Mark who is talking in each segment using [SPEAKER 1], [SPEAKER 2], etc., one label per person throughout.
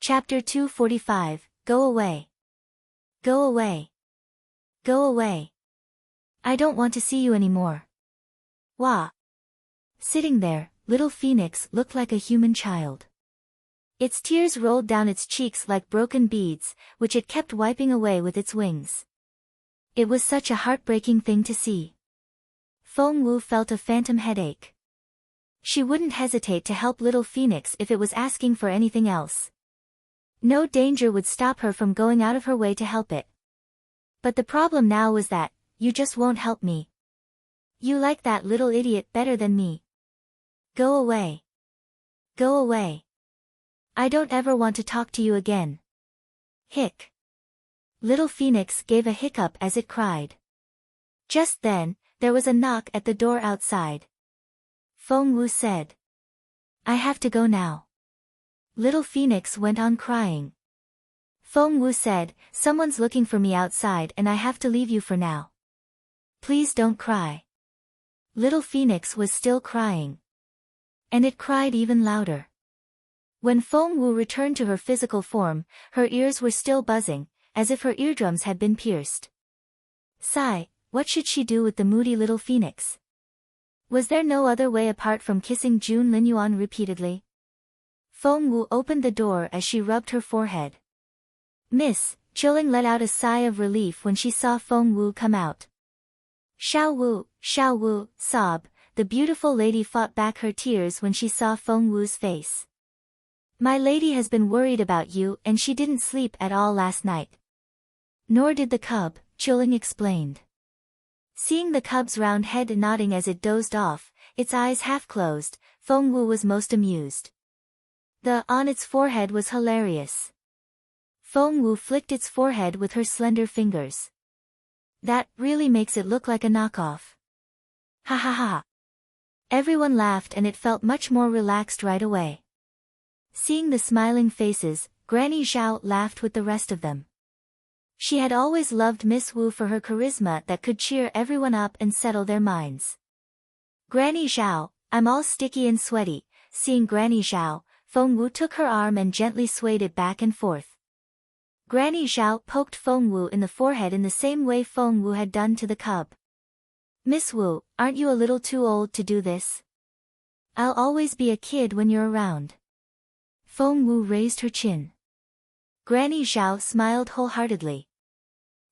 [SPEAKER 1] Chapter 245, Go away. Go away. Go away. I don't want to see you anymore. Wah. Sitting there, little Phoenix looked like a human child. Its tears rolled down its cheeks like broken beads, which it kept wiping away with its wings. It was such a heartbreaking thing to see. Feng Wu felt a phantom headache. She wouldn't hesitate to help little Phoenix if it was asking for anything else. No danger would stop her from going out of her way to help it. But the problem now was that, you just won't help me. You like that little idiot better than me. Go away. Go away. I don't ever want to talk to you again. Hic. Little Phoenix gave a hiccup as it cried. Just then, there was a knock at the door outside. Feng Wu said. I have to go now. Little Phoenix went on crying. Feng Wu said, someone's looking for me outside and I have to leave you for now. Please don't cry. Little Phoenix was still crying. And it cried even louder. When Feng Wu returned to her physical form, her ears were still buzzing, as if her eardrums had been pierced. Sigh, what should she do with the moody little Phoenix? Was there no other way apart from kissing Jun Linyuan repeatedly? Feng Wu opened the door as she rubbed her forehead. Miss, Chilling let out a sigh of relief when she saw Feng Wu come out. Xiao Wu, sob, the beautiful lady fought back her tears when she saw Feng Wu's face. My lady has been worried about you and she didn't sleep at all last night. Nor did the cub, Chilling explained. Seeing the cub's round head nodding as it dozed off, its eyes half closed, Feng Wu was most amused. The on its forehead was hilarious. Feng Wu flicked its forehead with her slender fingers. That really makes it look like a knockoff. Ha. Everyone laughed and it felt much more relaxed right away. Seeing the smiling faces, Granny Zhao laughed with the rest of them. She had always loved Miss Wu for her charisma that could cheer everyone up and settle their minds. Granny Zhao, I'm all sticky and sweaty. Seeing Granny Zhao, Feng Wu took her arm and gently swayed it back and forth. Granny Zhao poked Feng Wu in the forehead in the same way Feng Wu had done to the cub. Miss Wu, aren't you a little too old to do this? I'll always be a kid when you're around. Feng Wu raised her chin. Granny Zhao smiled wholeheartedly.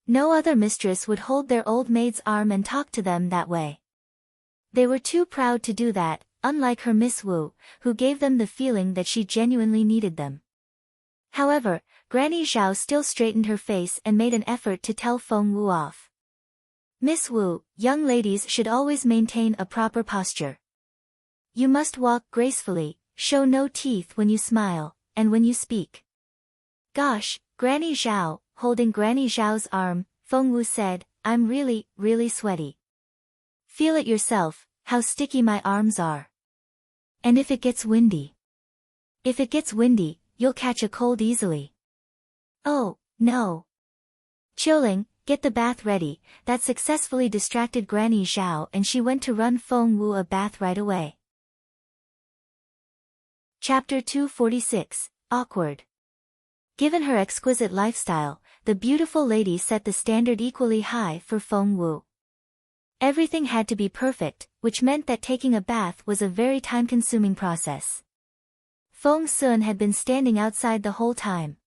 [SPEAKER 1] No other mistress would hold their old maid's arm and talk to them that way. They were too proud to do that, unlike her Miss Wu, who gave them the feeling that she genuinely needed them. However, Granny Zhao still straightened her face and made an effort to tell Feng Wu off. Miss Wu, young ladies should always maintain a proper posture. You must walk gracefully, show no teeth when you smile, and when you speak. Gosh, Granny Zhao, holding Granny Zhao's arm, Feng Wu said, I'm really, really sweaty. Feel it yourself, how sticky my arms are. And if it gets windy? If it gets windy, you'll catch a cold easily. Oh, no. Chilling, get the bath ready. That successfully distracted Granny Zhao and she went to run Feng Wu a bath right away. Chapter 246, Awkward. Given her exquisite lifestyle, the beautiful lady set the standard equally high for Feng Wu. Everything had to be perfect, which meant that taking a bath was a very time-consuming process. Feng Sun had been standing outside the whole time.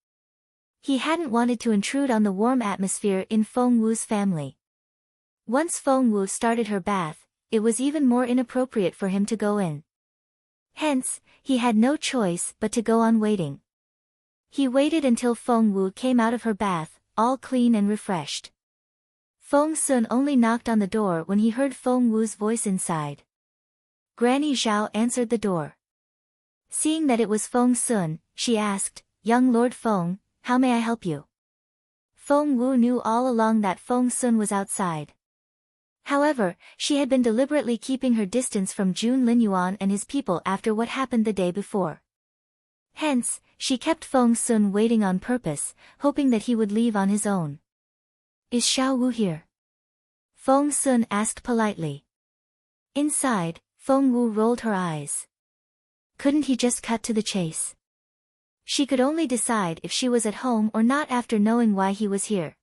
[SPEAKER 1] He hadn't wanted to intrude on the warm atmosphere in Feng Wu's family. Once Feng Wu started her bath, it was even more inappropriate for him to go in. Hence, he had no choice but to go on waiting. He waited until Feng Wu came out of her bath, all clean and refreshed. Feng Sun only knocked on the door when he heard Feng Wu's voice inside. Granny Zhao answered the door. Seeing that it was Feng Sun, she asked, Young Lord Feng, how may I help you? Feng Wu knew all along that Feng Sun was outside. However, she had been deliberately keeping her distance from Jun Linyuan and his people after what happened the day before. Hence, she kept Feng Sun waiting on purpose, hoping that he would leave on his own. Is Xiao Wu here? Feng Sun asked politely. Inside, Feng Wu rolled her eyes. Couldn't he just cut to the chase? She could only decide if she was at home or not after knowing why he was here.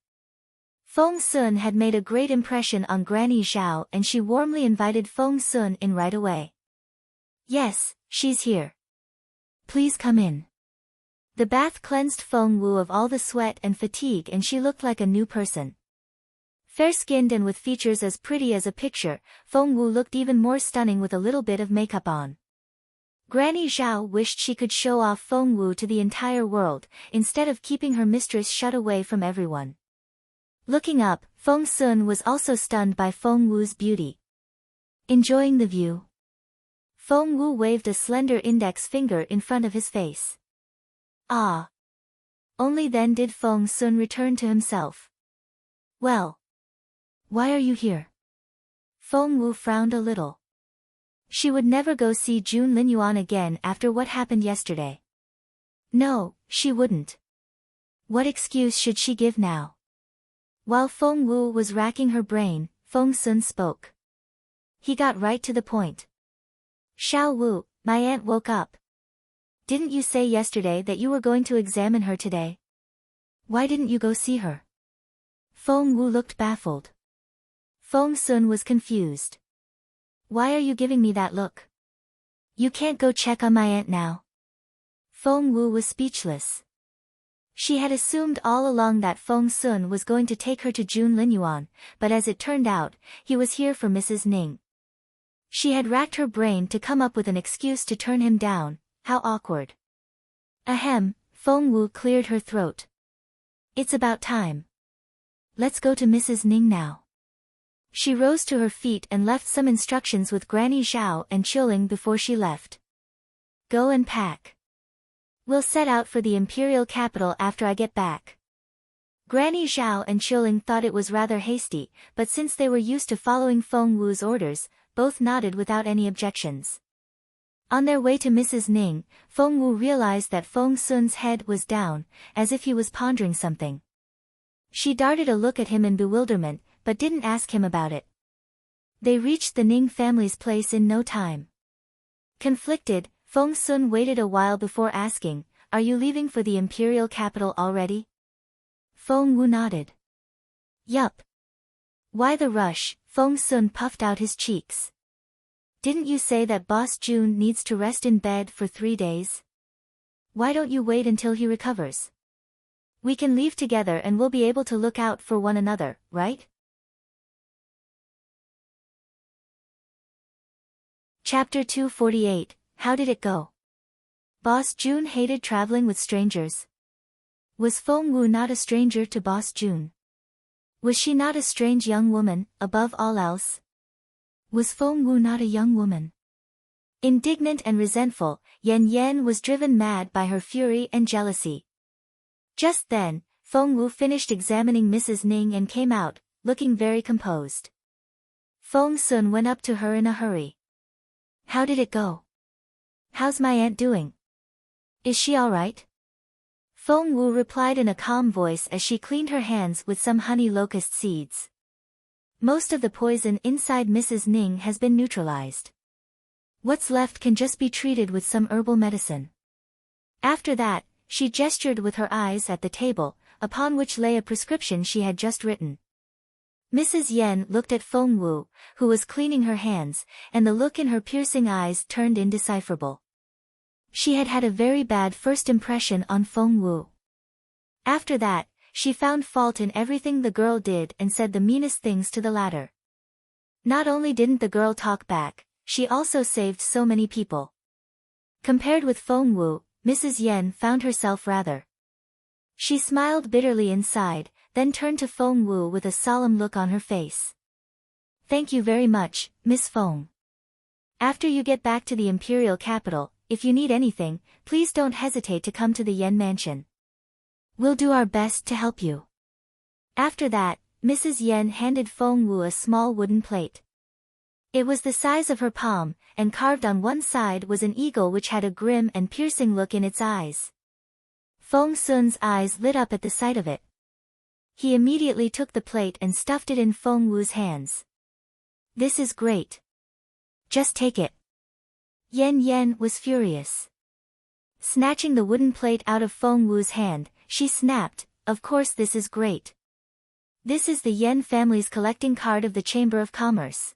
[SPEAKER 1] Feng Sun had made a great impression on Granny Zhao and she warmly invited Feng Sun in right away. Yes, she's here. Please come in. The bath cleansed Feng Wu of all the sweat and fatigue and she looked like a new person. Fair-skinned and with features as pretty as a picture, Feng Wu looked even more stunning with a little bit of makeup on. Granny Zhao wished she could show off Feng Wu to the entire world, instead of keeping her mistress shut away from everyone. Looking up, Feng Sun was also stunned by Feng Wu's beauty. Enjoying the view? Feng Wu waved a slender index finger in front of his face. Ah! Only then did Feng Sun return to himself. Well. Why are you here? Feng Wu frowned a little. She would never go see Jun Linyuan again after what happened yesterday. No, she wouldn't. What excuse should she give now? While Feng Wu was racking her brain, Feng Sun spoke. He got right to the point. Xiao Wu, my aunt woke up. Didn't you say yesterday that you were going to examine her today? Why didn't you go see her? Feng Wu looked baffled. Feng Sun was confused. Why are you giving me that look? You can't go check on my aunt now. Feng Wu was speechless. She had assumed all along that Feng Sun was going to take her to Jun Linyuan, but as it turned out, he was here for Mrs. Ning. She had racked her brain to come up with an excuse to turn him down. How awkward. Ahem, Feng Wu cleared her throat. It's about time. Let's go to Mrs. Ning now. She rose to her feet and left some instructions with Granny Zhao and Qiling before she left. Go and pack. We'll set out for the Imperial capital after I get back. Granny Zhao and Qiling thought it was rather hasty, but since they were used to following Feng Wu's orders, both nodded without any objections. On their way to Mrs. Ning, Feng Wu realized that Feng Sun's head was down, as if he was pondering something. She darted a look at him in bewilderment, but didn't ask him about it. They reached the Ning family's place in no time. Conflicted, Feng Sun waited a while before asking, "Are you leaving for the Imperial capital already?" Feng Wu nodded. Yup. Why the rush? Feng Sun puffed out his cheeks. Didn't you say that Boss Jun needs to rest in bed for 3 days? Why don't you wait until he recovers? We can leave together and we'll be able to look out for one another, right? Chapter 248, How did it go? Boss Jun hated traveling with strangers. Was Feng Wu not a stranger to Boss Jun? Was she not a strange young woman, above all else? Was Feng Wu not a young woman? Indignant and resentful, Yan Yan was driven mad by her fury and jealousy. Just then, Feng Wu finished examining Mrs. Ning and came out, looking very composed. Feng Sun went up to her in a hurry. How did it go? How's my aunt doing? Is she all right? Feng Wu replied in a calm voice as she cleaned her hands with some honey locust seeds. Most of the poison inside Mrs. Ning has been neutralized. What's left can just be treated with some herbal medicine. After that, she gestured with her eyes at the table, upon which lay a prescription she had just written. Mrs. Yen looked at Feng Wu, who was cleaning her hands, and the look in her piercing eyes turned indecipherable. She had had a very bad first impression on Feng Wu. After that, she found fault in everything the girl did and said the meanest things to the latter. Not only didn't the girl talk back, she also saved so many people. Compared with Feng Wu, Mrs. Yen found herself rather. She smiled bitterly inside, then turned to Feng Wu with a solemn look on her face. Thank you very much, Miss Feng. After you get back to the Imperial capital, if you need anything, please don't hesitate to come to the Yen mansion. We'll do our best to help you. After that, Mrs. Yen handed Feng Wu a small wooden plate. It was the size of her palm, and carved on one side was an eagle which had a grim and piercing look in its eyes. Feng Sun's eyes lit up at the sight of it. He immediately took the plate and stuffed it in Feng Wu's hands. This is great. Just take it. Yan Yan was furious. Snatching the wooden plate out of Feng Wu's hand, she snapped, "Of course this is great. This is the Yen family's collecting card of the Chamber of Commerce.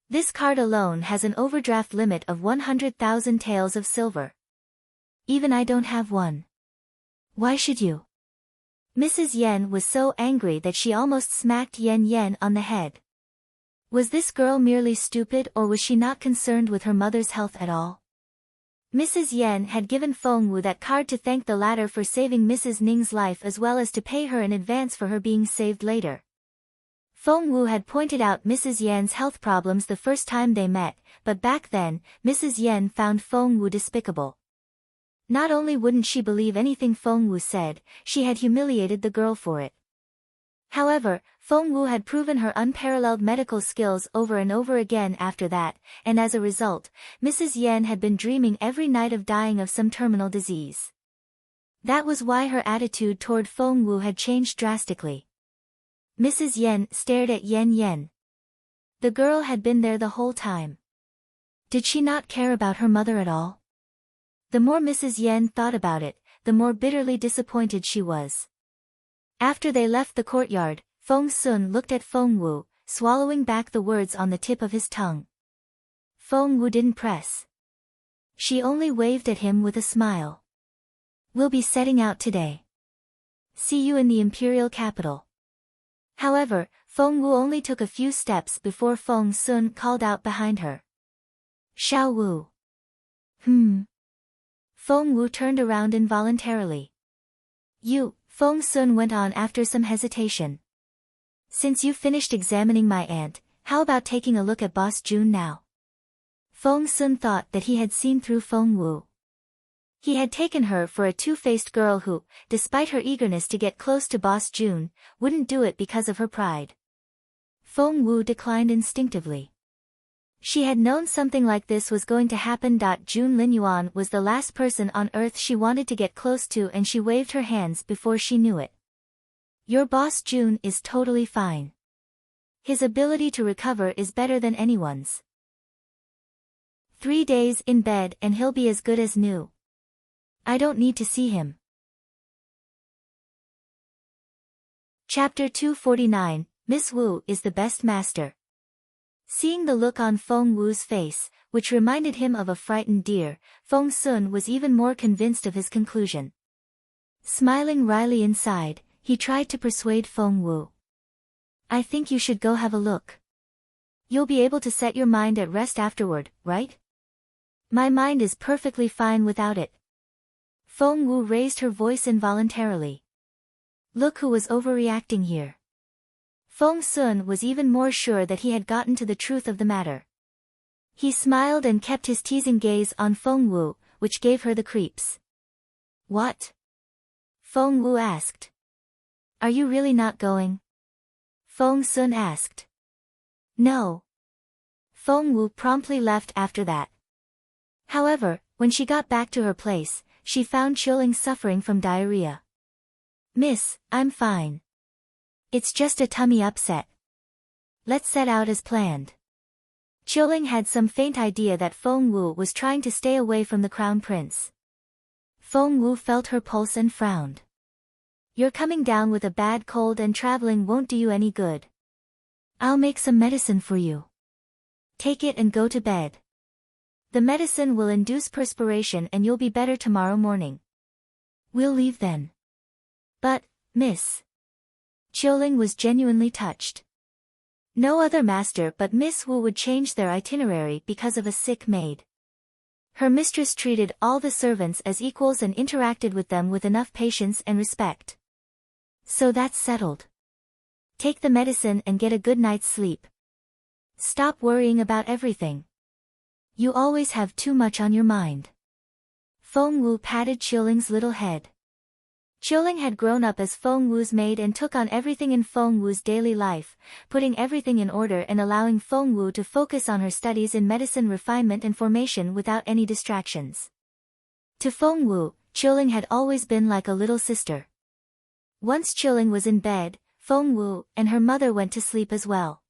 [SPEAKER 1] This card alone has an overdraft limit of 100,000 taels of silver. Even I don't have one. Why should you?" Mrs. Yen was so angry that she almost smacked Yen on the head. Was this girl merely stupid, or was she not concerned with her mother's health at all? Mrs. Yen had given Feng Wu that card to thank the latter for saving Mrs. Ning's life as well as to pay her in advance for her being saved later. Feng Wu had pointed out Mrs. Yen's health problems the first time they met, but back then, Mrs. Yen found Feng Wu despicable. Not only wouldn't she believe anything Feng Wu said, she had humiliated the girl for it. However, Feng Wu had proven her unparalleled medical skills over and over again after that, and as a result, Mrs. Yen had been dreaming every night of dying of some terminal disease. That was why her attitude toward Feng Wu had changed drastically. Mrs. Yen stared at Yen. The girl had been there the whole time. Did she not care about her mother at all? The more Mrs. Yen thought about it, the more bitterly disappointed she was. After they left the courtyard, Feng Sun looked at Feng Wu, swallowing back the words on the tip of his tongue. Feng Wu didn't press. She only waved at him with a smile. "We'll be setting out today. See you in the Imperial capital." However, Feng Wu only took a few steps before Feng Sun called out behind her. "Xiao Wu." Feng Wu turned around involuntarily. "You," Feng Sun went on after some hesitation. "Since you finished examining my aunt, how about taking a look at Boss Jun now?" Feng Sun thought that he had seen through Feng Wu. He had taken her for a two-faced girl who, despite her eagerness to get close to Boss Jun, wouldn't do it because of her pride. Feng Wu declined instinctively. She had known something like this was going to happen. Jun Linyuan was the last person on earth she wanted to get close to, and she waved her hands before she knew it. "Your boss Jun is totally fine. His ability to recover is better than anyone's. 3 days in bed and he'll be as good as new. I don't need to see him." Chapter 249, Miss Wu is the best master. Seeing the look on Feng Wu's face, which reminded him of a frightened deer, Feng Sun was even more convinced of his conclusion. Smiling wryly inside, he tried to persuade Feng Wu. "I think you should go have a look. You'll be able to set your mind at rest afterward, right?" "My mind is perfectly fine without it." Feng Wu raised her voice involuntarily. Look who was overreacting here. Feng Sun was even more sure that he had gotten to the truth of the matter. He smiled and kept his teasing gaze on Feng Wu, which gave her the creeps. "What?" Feng Wu asked. "Are you really not going?" Feng Sun asked. "No." Feng Wu promptly left after that. However, when she got back to her place, she found Xuan Yi suffering from diarrhea. "Miss, I'm fine. It's just a tummy upset. Let's set out as planned." Xuan Yi had some faint idea that Feng Wu was trying to stay away from the crown prince. Feng Wu felt her pulse and frowned. "You're coming down with a bad cold and traveling won't do you any good. I'll make some medicine for you. Take it and go to bed. The medicine will induce perspiration and you'll be better tomorrow morning. We'll leave then." "But, miss..." Xuan Yi was genuinely touched. No other master but Miss Wu would change their itinerary because of a sick maid. Her mistress treated all the servants as equals and interacted with them with enough patience and respect. "So that's settled. Take the medicine and get a good night's sleep. Stop worrying about everything. You always have too much on your mind." Feng Wu patted Xuan Yi's little head. Xuan Yi had grown up as Feng Wu's maid and took on everything in Feng Wu's daily life, putting everything in order and allowing Feng Wu to focus on her studies in medicine refinement and formation without any distractions. To Feng Wu, Xuan Yi had always been like a little sister. Once Xuan Yi was in bed, Feng Wu and her mother went to sleep as well.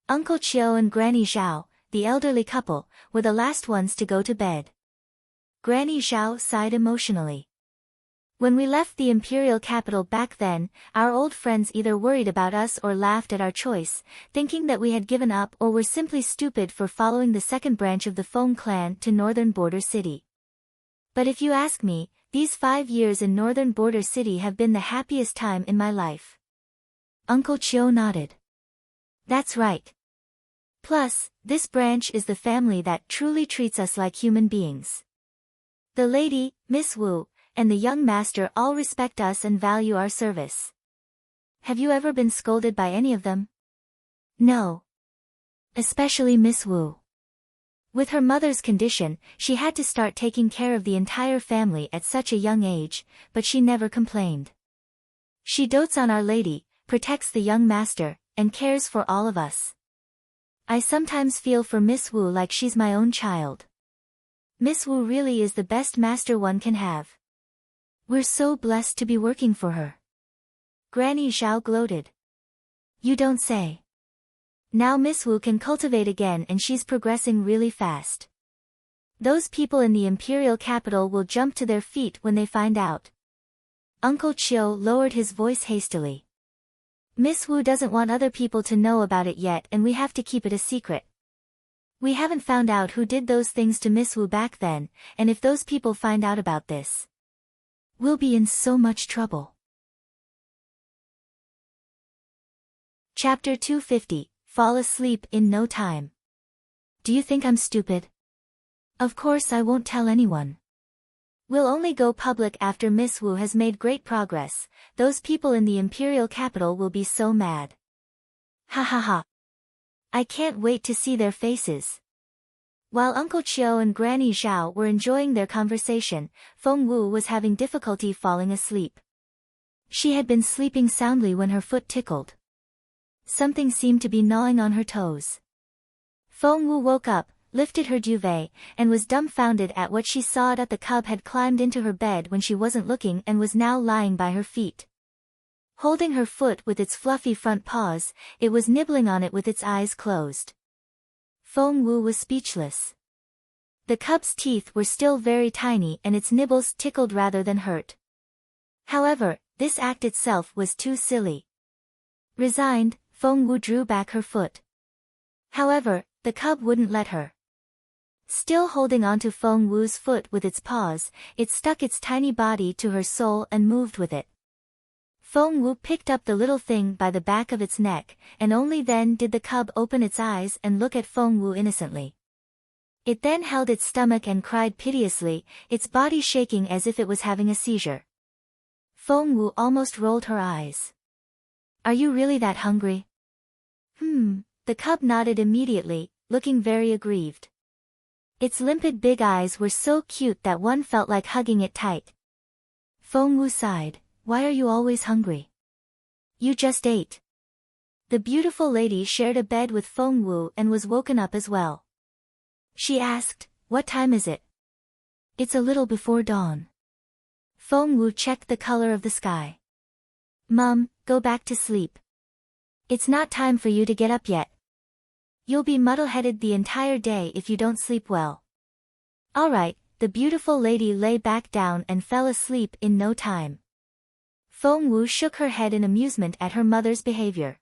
[SPEAKER 1] Uncle Qiu and Granny Zhao, the elderly couple, were the last ones to go to bed. Granny Zhao sighed emotionally. When we left the Imperial capital back then, our old friends either worried about us or laughed at our choice, thinking that we had given up or were simply stupid for following the second branch of the Feng clan to Northern Border City. But if you ask me, these 5 years in Northern Border City have been the happiest time in my life. Uncle Chiu nodded. That's right. Plus, this branch is the family that truly treats us like human beings. The lady, Miss Wu, and the young master all respect us and value our service. Have you ever been scolded by any of them? No. Especially Miss Wu. With her mother's condition, she had to start taking care of the entire family at such a young age, but she never complained. She dotes on Our Lady, protects the young master, and cares for all of us. I sometimes feel for Miss Wu like she's my own child. Miss Wu really is the best master one can have. We're so blessed to be working for her. Granny Zhao gloated. You don't say. Now Miss Wu can cultivate again and she's progressing really fast. Those people in the Imperial capital will jump to their feet when they find out. Uncle Chiu lowered his voice hastily. Miss Wu doesn't want other people to know about it yet and we have to keep it a secret. We haven't found out who did those things to Miss Wu back then, and if those people find out about this, we'll be in so much trouble. Chapter 250, Fall Asleep in No Time. Do you think I'm stupid? Of course I won't tell anyone. We'll only go public after Miss Wu has made great progress. Those people in the Imperial capital will be so mad. Hahaha. I can't wait to see their faces. While Uncle Chiu and Granny Zhao were enjoying their conversation, Feng Wu was having difficulty falling asleep. She had been sleeping soundly when her foot tickled. Something seemed to be gnawing on her toes. Feng Wu woke up, lifted her duvet, and was dumbfounded at what she saw that the cub had climbed into her bed when she wasn't looking and was now lying by her feet. Holding her foot with its fluffy front paws, it was nibbling on it with its eyes closed. Feng Wu was speechless. The cub's teeth were still very tiny and its nibbles tickled rather than hurt. However, this act itself was too silly. Resigned, Feng Wu drew back her foot. However, the cub wouldn't let her. Still holding onto Feng Wu's foot with its paws, it stuck its tiny body to her sole and moved with it. Feng Wu picked up the little thing by the back of its neck, and only then did the cub open its eyes and look at Feng Wu innocently. It then held its stomach and cried piteously, its body shaking as if it was having a seizure. Feng Wu almost rolled her eyes. Are you really that hungry? The cub nodded immediately, looking very aggrieved. Its limpid big eyes were so cute that one felt like hugging it tight. Feng Wu sighed. Why are you always hungry? You just ate. The beautiful lady shared a bed with Feng Wu and was woken up as well. She asked, what time is it? It's a little before dawn. Feng Wu checked the color of the sky. Mum, go back to sleep. It's not time for you to get up yet. You'll be muddle-headed the entire day if you don't sleep well. All right, the beautiful lady lay back down and fell asleep in no time. Feng Wu shook her head in amusement at her mother's behavior.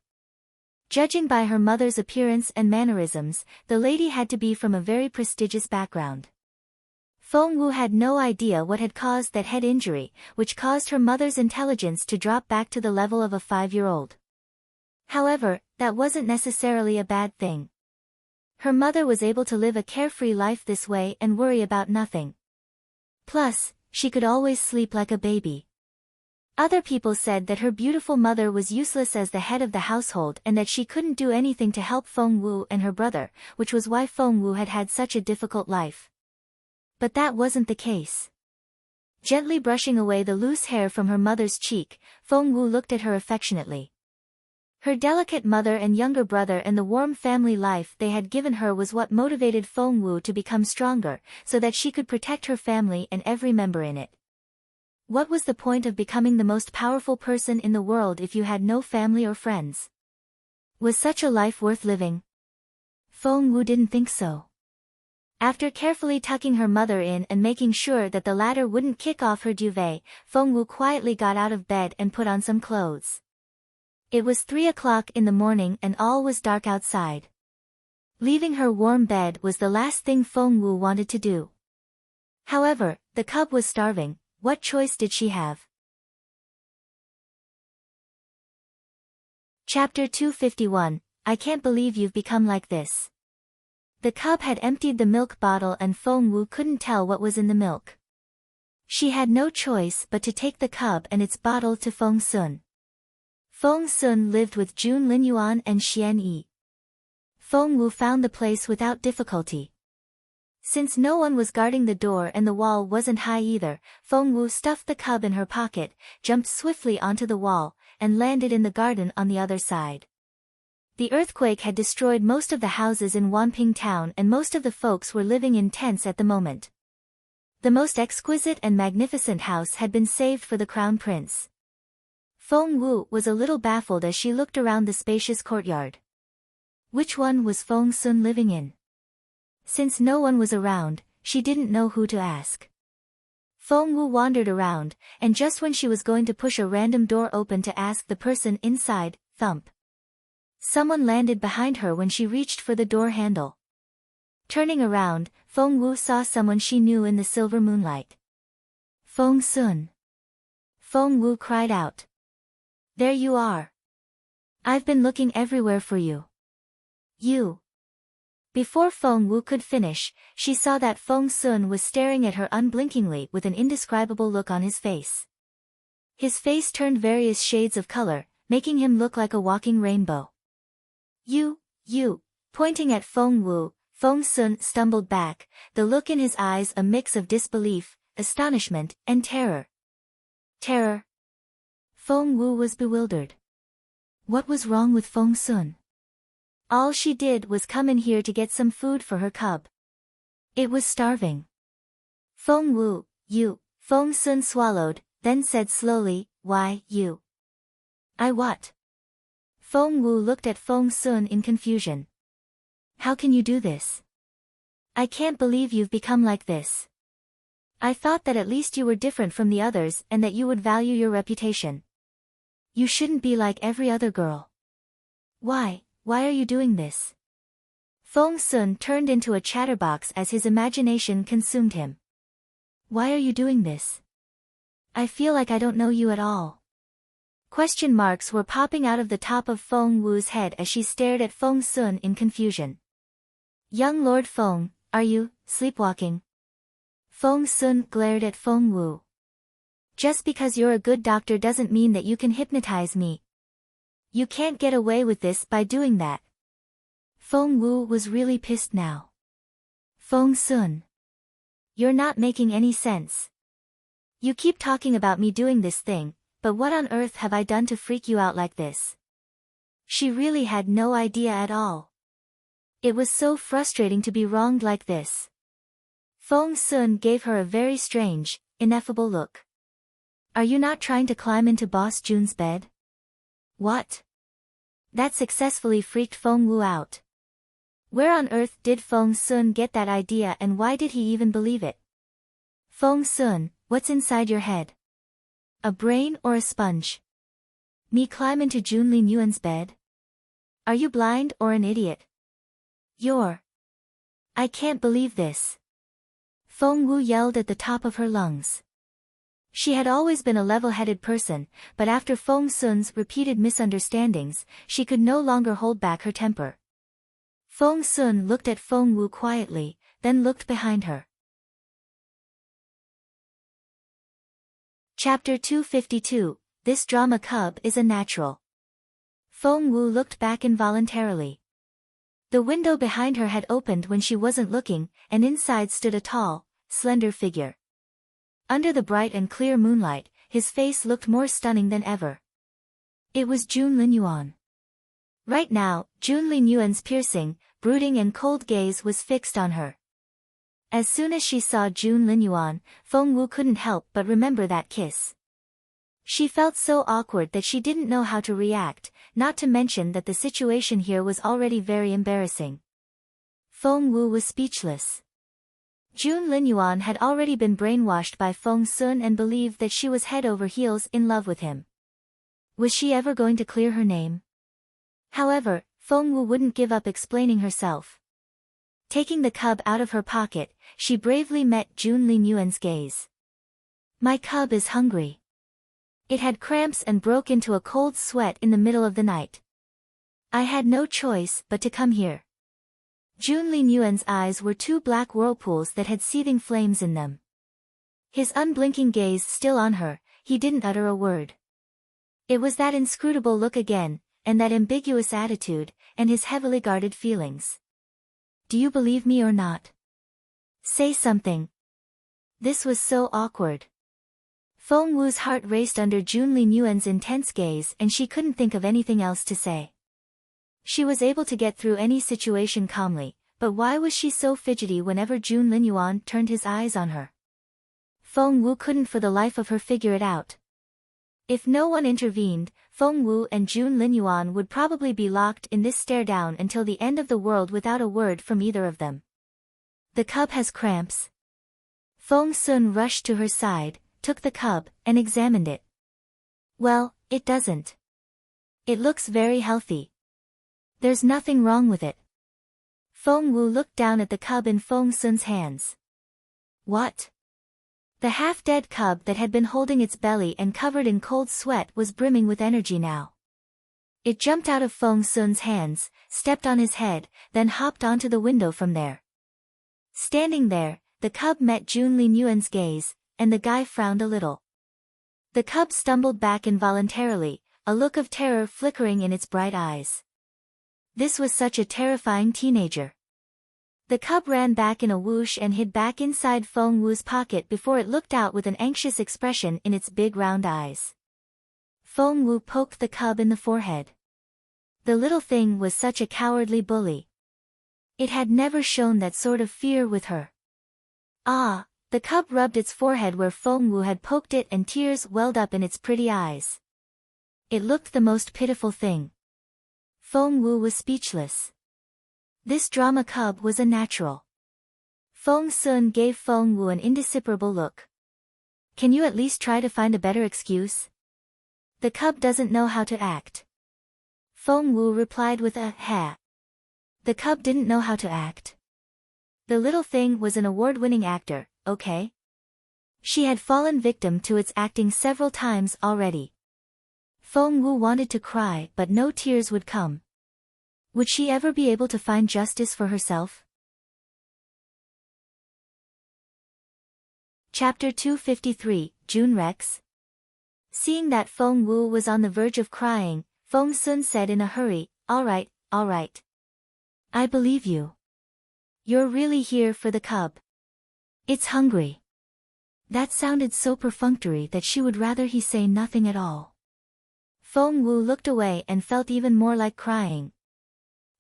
[SPEAKER 1] Judging by her mother's appearance and mannerisms, the lady had to be from a very prestigious background. Feng Wu had no idea what had caused that head injury, which caused her mother's intelligence to drop back to the level of a 5-year-old. However, that wasn't necessarily a bad thing. Her mother was able to live a carefree life this way and worry about nothing. Plus, she could always sleep like a baby. Other people said that her beautiful mother was useless as the head of the household and that she couldn't do anything to help Feng Wu and her brother, which was why Feng Wu had had such a difficult life. But that wasn't the case. Gently brushing away the loose hair from her mother's cheek, Feng Wu looked at her affectionately. Her delicate mother and younger brother and the warm family life they had given her was what motivated Feng Wu to become stronger, so that she could protect her family and every member in it. What was the point of becoming the most powerful person in the world if you had no family or friends? Was such a life worth living? Feng Wu didn't think so. After carefully tucking her mother in and making sure that the latter wouldn't kick off her duvet, Feng Wu quietly got out of bed and put on some clothes. It was 3 o'clock in the morning and all was dark outside. Leaving her warm bed was the last thing Feng Wu wanted to do. However, the cub was starving. What choice did she have? Chapter 251, I can't believe you've become like this. The cub had emptied the milk bottle and Feng Wu couldn't tell what was in the milk. She had no choice but to take the cub and its bottle to Feng Sun. Feng Sun lived with Jun Linyuan and Xuan Yi. Feng Wu found the place without difficulty. Since no one was guarding the door and the wall wasn't high either, Feng Wu stuffed the cub in her pocket, jumped swiftly onto the wall, and landed in the garden on the other side. The earthquake had destroyed most of the houses in Wanping town and most of the folks were living in tents at the moment. The most exquisite and magnificent house had been saved for the crown prince. Feng Wu was a little baffled as she looked around the spacious courtyard. Which one was Feng Sun living in? Since no one was around, she didn't know who to ask. Feng Wu wandered around, and just when she was going to push a random door open to ask the person inside, thump. Someone landed behind her when she reached for the door handle. Turning around, Feng Wu saw someone she knew in the silver moonlight. Feng Sun. Feng Wu cried out. There you are. I've been looking everywhere for you. You. Before Feng Wu could finish, she saw that Feng Sun was staring at her unblinkingly with an indescribable look on his face. His face turned various shades of color, making him look like a walking rainbow. You, pointing at Feng Wu, Feng Sun stumbled back, the look in his eyes a mix of disbelief, astonishment, and terror. Terror? Feng Wu was bewildered. What was wrong with Feng Sun? All she did was come in here to get some food for her cub. It was starving. Feng Wu, you, Feng Sun swallowed, then said slowly, why, you? I what? Feng Wu looked at Feng Sun in confusion. How can you do this? I can't believe you've become like this. I thought that at least you were different from the others and that you would value your reputation. You shouldn't be like every other girl. Why are you doing this? Feng Sun turned into a chatterbox as his imagination consumed him. Why are you doing this? I feel like I don't know you at all. Question marks were popping out of the top of Feng Wu's head as she stared at Feng Sun in confusion. Young Lord Feng, are you sleepwalking? Feng Sun glared at Feng Wu. Just because you're a good doctor doesn't mean that you can hypnotize me. You can't get away with this by doing that. Feng Wu was really pissed now. Feng Sun. You're not making any sense. You keep talking about me doing this thing, but what on earth have I done to freak you out like this? She really had no idea at all. It was so frustrating to be wronged like this. Feng Sun gave her a very strange, ineffable look. Are you not trying to climb into Boss Jun's bed? What? That successfully freaked Feng Wu out. Where on earth did Feng Sun get that idea and why did he even believe it? Feng Sun, what's inside your head? A brain or a sponge? Me climb into Jun Linyuan's bed? Are you blind or an idiot? I can't believe this. Feng Wu yelled at the top of her lungs. She had always been a level-headed person, but after Feng Sun's repeated misunderstandings, she could no longer hold back her temper. Feng Sun looked at Feng Wu quietly, then looked behind her. Chapter 252, This Drama Cub is a Natural. Feng Wu looked back involuntarily. The window behind her had opened when she wasn't looking, and inside stood a tall, slender figure. Under the bright and clear moonlight, his face looked more stunning than ever. It was Jun Linyuan. Right now, Jun Linyuan's piercing, brooding and cold gaze was fixed on her. As soon as she saw Jun Linyuan, Feng Wu couldn't help but remember that kiss. She felt so awkward that she didn't know how to react, not to mention that the situation here was already very embarrassing. Feng Wu was speechless. Jun Linyuan had already been brainwashed by Feng Sun and believed that she was head over heels in love with him. Was she ever going to clear her name? However, Feng Wu wouldn't give up explaining herself. Taking the cub out of her pocket, she bravely met Jun Linyuan's gaze. My cub is hungry. It had cramps and broke into a cold sweat in the middle of the night. I had no choice but to come here. Jun Linyuan's eyes were two black whirlpools that had seething flames in them. His unblinking gaze still on her, he didn't utter a word. It was that inscrutable look again, and that ambiguous attitude, and his heavily guarded feelings. Do you believe me or not? Say something. This was so awkward. Feng Wu's heart raced under Jun Linyuan's intense gaze and she couldn't think of anything else to say. She was able to get through any situation calmly, but why was she so fidgety whenever Jun Linyuan turned his eyes on her? Feng Wu couldn't for the life of her figure it out. If no one intervened, Feng Wu and Jun Linyuan would probably be locked in this stare-down until the end of the world without a word from either of them. The cub has cramps. Feng Sun rushed to her side, took the cub, and examined it. Well, it doesn't. It looks very healthy. There's nothing wrong with it. Feng Wu looked down at the cub in Feng Sun's hands. What? The half-dead cub that had been holding its belly and covered in cold sweat was brimming with energy now. It jumped out of Feng Sun's hands, stepped on his head, then hopped onto the window from there. Standing there, the cub met Jun Linyuan's gaze, and the guy frowned a little. The cub stumbled back involuntarily, a look of terror flickering in its bright eyes. This was such a terrifying teenager. The cub ran back in a whoosh and hid back inside Feng Wu's pocket before it looked out with an anxious expression in its big round eyes. Feng Wu poked the cub in the forehead. The little thing was such a cowardly bully. It had never shown that sort of fear with her. Ah, the cub rubbed its forehead where Feng Wu had poked it and tears welled up in its pretty eyes. It looked the most pitiful thing. Feng Wu was speechless. This drama cub was a natural. Feng Sun gave Feng Wu an indecipherable look. Can you at least try to find a better excuse? The cub doesn't know how to act. Feng Wu replied with a ha. The cub didn't know how to act. The little thing was an award-winning actor, okay? She had fallen victim to its acting several times already. Feng Wu wanted to cry but no tears would come. Would she ever be able to find justice for herself? Chapter 253, Jun Rex. Seeing that Feng Wu was on the verge of crying, Feng Sun said in a hurry, all right. I believe you. You're really here for the cub. It's hungry. That sounded so perfunctory that she would rather he say nothing at all. Feng Wu looked away and felt even more like crying.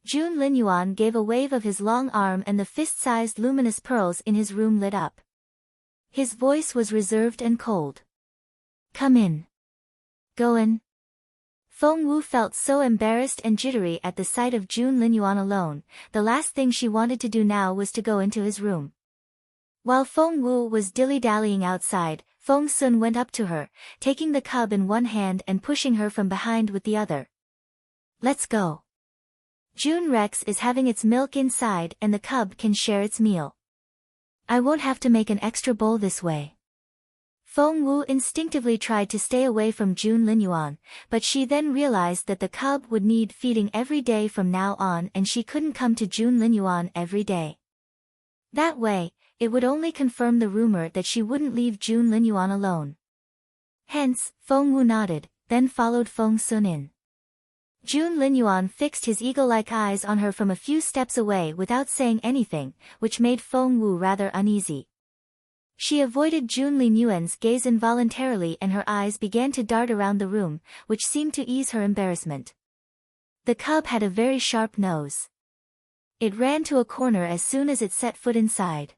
[SPEAKER 1] Jun Linyuan gave a wave of his long arm and the fist-sized luminous pearls in his room lit up. His voice was reserved and cold. Come in. Go in. Feng Wu felt so embarrassed and jittery at the sight of Jun Linyuan alone, the last thing she wanted to do now was to go into his room. While Feng Wu was dilly-dallying outside, Feng Sun went up to her, taking the cub in one hand and pushing her from behind with the other. Let's go. Jun Rex is having its milk inside and the cub can share its meal. I won't have to make an extra bowl this way. Feng Wu instinctively tried to stay away from Jun Linyuan, but she then realized that the cub would need feeding every day from now on and she couldn't come to Jun Linyuan every day. That way, it would only confirm the rumor that she wouldn't leave Jun Linyuan alone. Hence, Feng Wu nodded, then followed Feng Sun in. Jun Linyuan fixed his eagle-like eyes on her from a few steps away without saying anything, which made Feng Wu rather uneasy. She avoided Jun Linyuan's gaze involuntarily and her eyes began to dart around the room, which seemed to ease her embarrassment. The cub had a very sharp nose. It ran to a corner as soon as it set foot inside.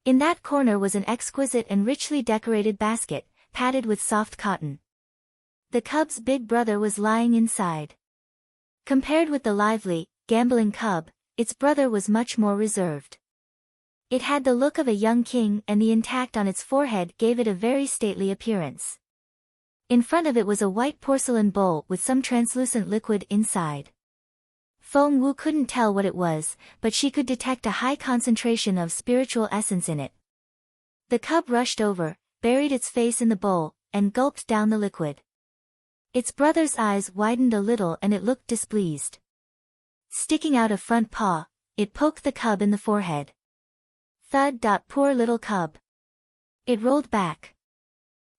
[SPEAKER 1] In that corner was an exquisite and richly decorated basket, padded with soft cotton. The cub's big brother was lying inside. Compared with the lively, gambling cub, its brother was much more reserved. It had the look of a young king, and the intact on its forehead gave it a very stately appearance. In front of it was a white porcelain bowl with some translucent liquid inside. Feng Wu couldn't tell what it was, but she could detect a high concentration of spiritual essence in it. The cub rushed over, buried its face in the bowl, and gulped down the liquid. Its brother's eyes widened a little and it looked displeased. Sticking out a front paw, it poked the cub in the forehead. Thud. Poor little cub. It rolled back.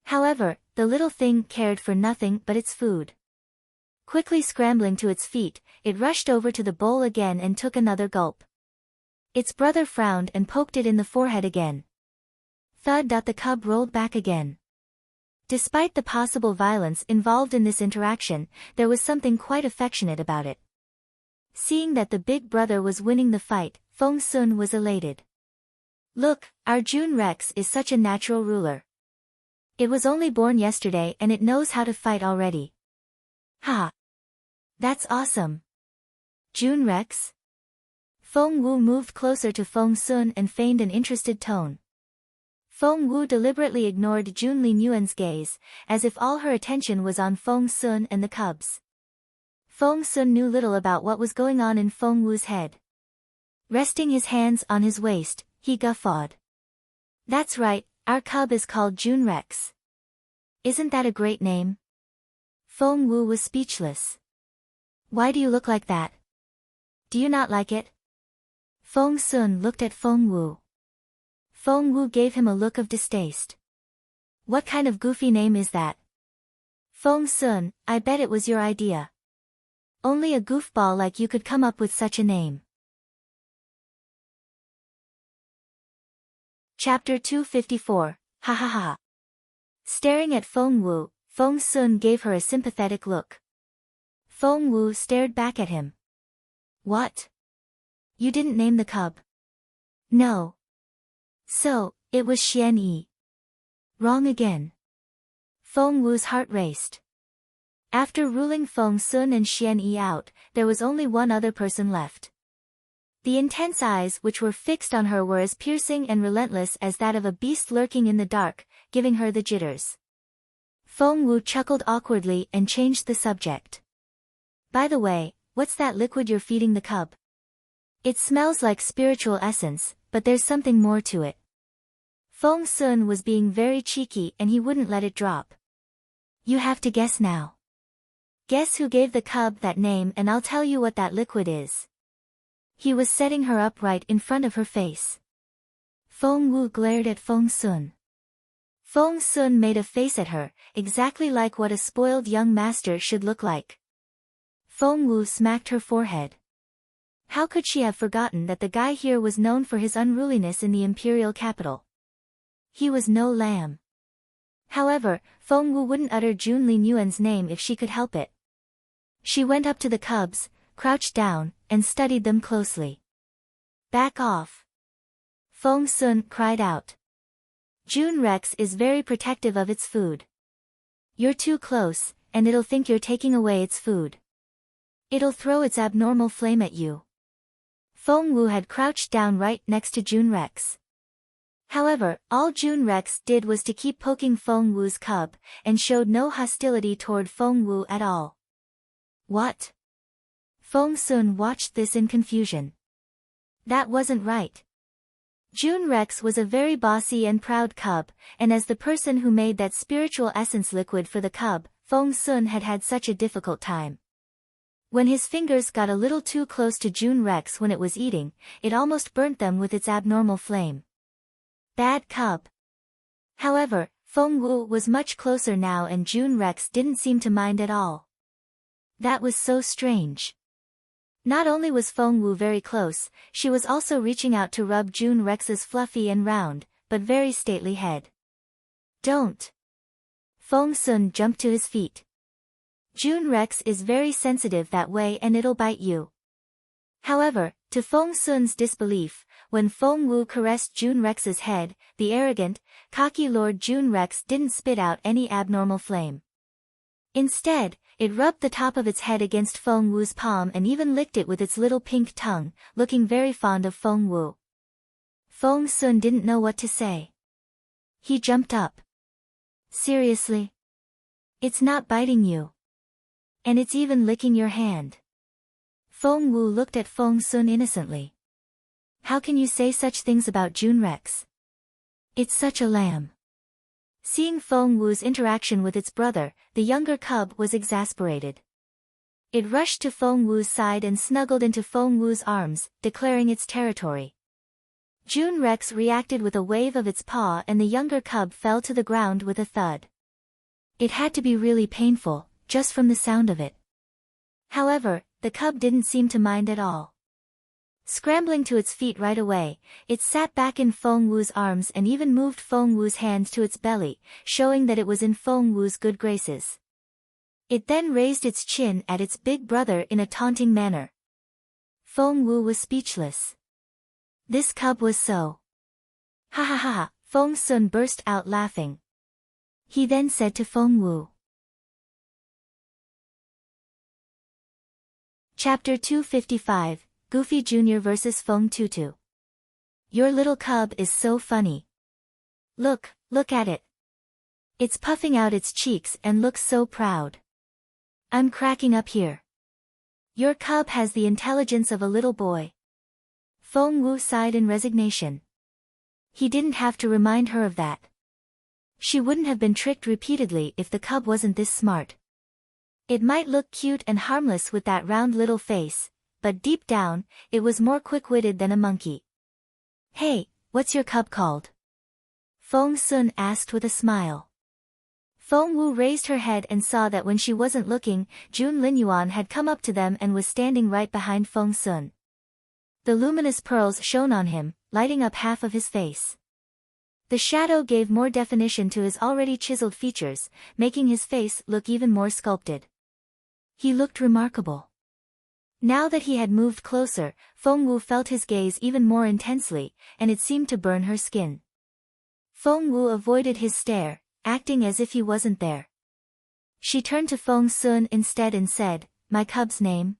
[SPEAKER 1] However, the little thing cared for nothing but its food. Quickly scrambling to its feet, it rushed over to the bowl again and took another gulp. Its brother frowned and poked it in the forehead again. Thud. The cub rolled back again. Despite the possible violence involved in this interaction, there was something quite affectionate about it. Seeing that the big brother was winning the fight, Feng was elated. Look, our Jun Rex is such a natural ruler. It was only born yesterday and it knows how to fight already. Ha! That's awesome. Jun Rex? Feng Wu moved closer to Feng and feigned an interested tone. Feng Wu deliberately ignored Jun Linyuan's gaze, as if all her attention was on Feng and the cubs. Feng knew little about what was going on in Feng Wu's head. Resting his hands on his waist, he guffawed. That's right, our cub is called Jun Rex. Isn't that a great name? Feng Wu was speechless. Why do you look like that? Do you not like it? Feng looked at Feng Wu. Feng Wu gave him a look of distaste. What kind of goofy name is that? Feng I bet it was your idea. Only a goofball like you could come up with such a name. Chapter 254, Hahahaha. Staring at Feng Wu, Feng gave her a sympathetic look. Feng Wu stared back at him. What? You didn't name the cub? No. So, it was Xuan Yi. Wrong again. Feng Wu's heart raced. After ruling Feng and Xuan Yi out, there was only one other person left. The intense eyes which were fixed on her were as piercing and relentless as that of a beast lurking in the dark, giving her the jitters. Feng Wu chuckled awkwardly and changed the subject. By the way, what's that liquid you're feeding the cub? It smells like spiritual essence, but there's something more to it. Feng was being very cheeky and he wouldn't let it drop. You have to guess now. Guess who gave the cub that name and I'll tell you what that liquid is. He was setting her up right in front of her face. Feng Wu glared at Feng Sun. Feng made a face at her, exactly like what a spoiled young master should look like. Feng Wu smacked her forehead. How could she have forgotten that the guy here was known for his unruliness in the Imperial capital? He was no lamb. However, Feng Wu wouldn't utter Jun Linyuan's name if she could help it. She went up to the cubs, crouched down, and studied them closely. Back off. Feng cried out. Jun Rex is very protective of its food. You're too close, and it'll think you're taking away its food. It'll throw its abnormal flame at you. Feng Wu had crouched down right next to Jun Rex. However, all Jun Rex did was to keep poking Feng Wu's cub, and showed no hostility toward Feng Wu at all. What? Feng watched this in confusion. That wasn't right. Jun Rex was a very bossy and proud cub, and as the person who made that spiritual essence liquid for the cub, Feng had had such a difficult time. When his fingers got a little too close to Jun Rex when it was eating, it almost burnt them with its abnormal flame. Bad cub. However, Feng Wu was much closer now and Jun Rex didn't seem to mind at all. That was so strange. Not only was Feng Wu very close, she was also reaching out to rub Jun Rex's fluffy and round, but very stately head. Don't. Feng jumped to his feet. Jun Rex is very sensitive that way and it'll bite you. However, to Feng disbelief, when Feng Wu caressed Jun Rex's head, the arrogant, cocky Lord Jun Rex didn't spit out any abnormal flame. Instead, it rubbed the top of its head against Feng Wu's palm and even licked it with its little pink tongue, looking very fond of Feng Wu. Feng Sun didn't know what to say. He jumped up. Seriously? It's not biting you. And it's even licking your hand. Feng Wu looked at Feng Sun innocently. How can you say such things about Jun Rex? It's such a lamb. Seeing Feng Wu's interaction with its brother, the younger cub was exasperated. It rushed to Feng Wu's side and snuggled into Feng Wu's arms, declaring its territory. Jun Rex reacted with a wave of its paw and the younger cub fell to the ground with a thud. It had to be really painful, just from the sound of it. However, the cub didn't seem to mind at all. Scrambling to its feet right away, it sat back in Feng Wu's arms and even moved Feng Wu's hand to its belly, showing that it was in Feng Wu's good graces. It then raised its chin at its big brother in a taunting manner. Feng Wu was speechless. This cub was so. Ha! Feng Sun burst out laughing. He then said to Feng Wu. Chapter 255, Goofy Jr. vs. Feng Tutu. Your little cub is so funny. Look at it. It's puffing out its cheeks and looks so proud. I'm cracking up here. Your cub has the intelligence of a little boy. Feng Wu sighed in resignation. He didn't have to remind her of that. She wouldn't have been tricked repeatedly if the cub wasn't this smart. It might look cute and harmless with that round little face, but deep down, it was more quick-witted than a monkey. Hey, what's your cub called? Feng Sun asked with a smile. Feng Wu raised her head and saw that when she wasn't looking, Jun Linyuan had come up to them and was standing right behind Feng Sun. The luminous pearls shone on him, lighting up half of his face. The shadow gave more definition to his already chiseled features, making his face look even more sculpted. He looked remarkable. Now that he had moved closer, Feng Wu felt his gaze even more intensely, and it seemed to burn her skin. Feng Wu avoided his stare, acting as if he wasn't there. She turned to Feng Sun instead and said, "My cub's name?"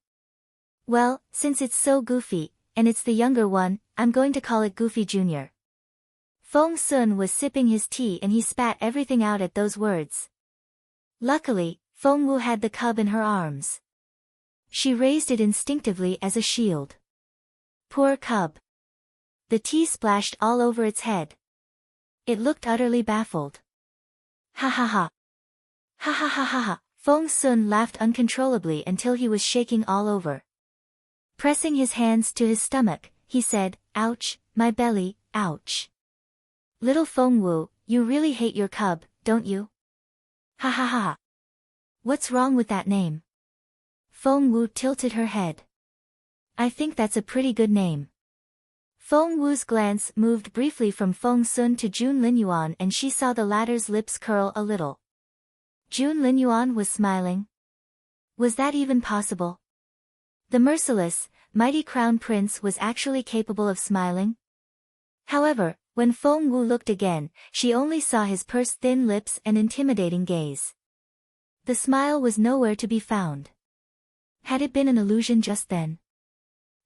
[SPEAKER 1] "Well, since it's so goofy, and it's the younger one, I'm going to call it Goofy Jr." Feng Sun was sipping his tea and he spat everything out at those words. Luckily, Feng Wu had the cub in her arms. She raised it instinctively as a shield. Poor cub. The tea splashed all over its head. It looked utterly baffled. Ha! Feng Sun laughed uncontrollably until he was shaking all over. Pressing his hands to his stomach, he said, "Ouch, my belly, ouch." Little Feng Wu, you really hate your cub, don't you? Ha! What's wrong with that name? Feng Wu tilted her head. I think that's a pretty good name. Feng Wu's glance moved briefly from Feng Sun to Jun Linyuan and she saw the latter's lips curl a little. Jun Linyuan was smiling. Was that even possible? The merciless, mighty crown prince was actually capable of smiling? However, when Feng Wu looked again, she only saw his pursed thin lips and intimidating gaze. The smile was nowhere to be found. Had it been an illusion just then?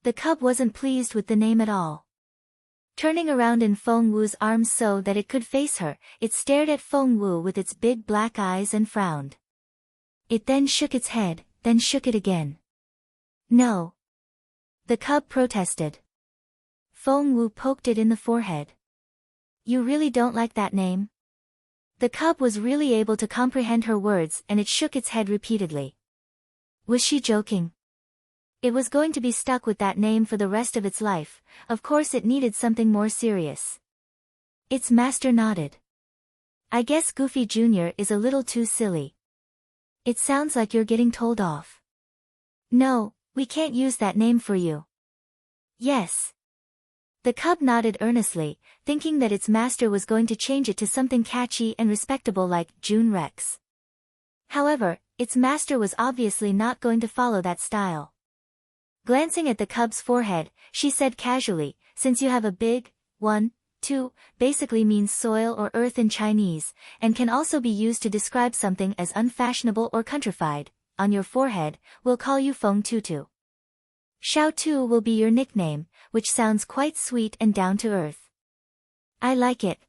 [SPEAKER 1] The cub wasn't pleased with the name at all. Turning around in Feng Wu's arms so that it could face her, it stared at Feng Wu with its big black eyes and frowned. It then shook its head, then shook it again. No. The cub protested. Feng Wu poked it in the forehead. You really don't like that name? The cub was really able to comprehend her words and it shook its head repeatedly. Was she joking? It was going to be stuck with that name for the rest of its life, of course it needed something more serious. Its master nodded. I guess Goofy Jr. is a little too silly. It sounds like you're getting told off. No, we can't use that name for you. Yes. The cub nodded earnestly, thinking that its master was going to change it to something catchy and respectable like Jun Rex. However, its master was obviously not going to follow that style. Glancing at the cub's forehead, she said casually, since you have a big, 1, 2, basically means soil or earth in Chinese, and can also be used to describe something as unfashionable or countrified, on your forehead, we'll call you Feng Tutu. Xiao Tu will be your nickname, which sounds quite sweet and down to earth. I like it.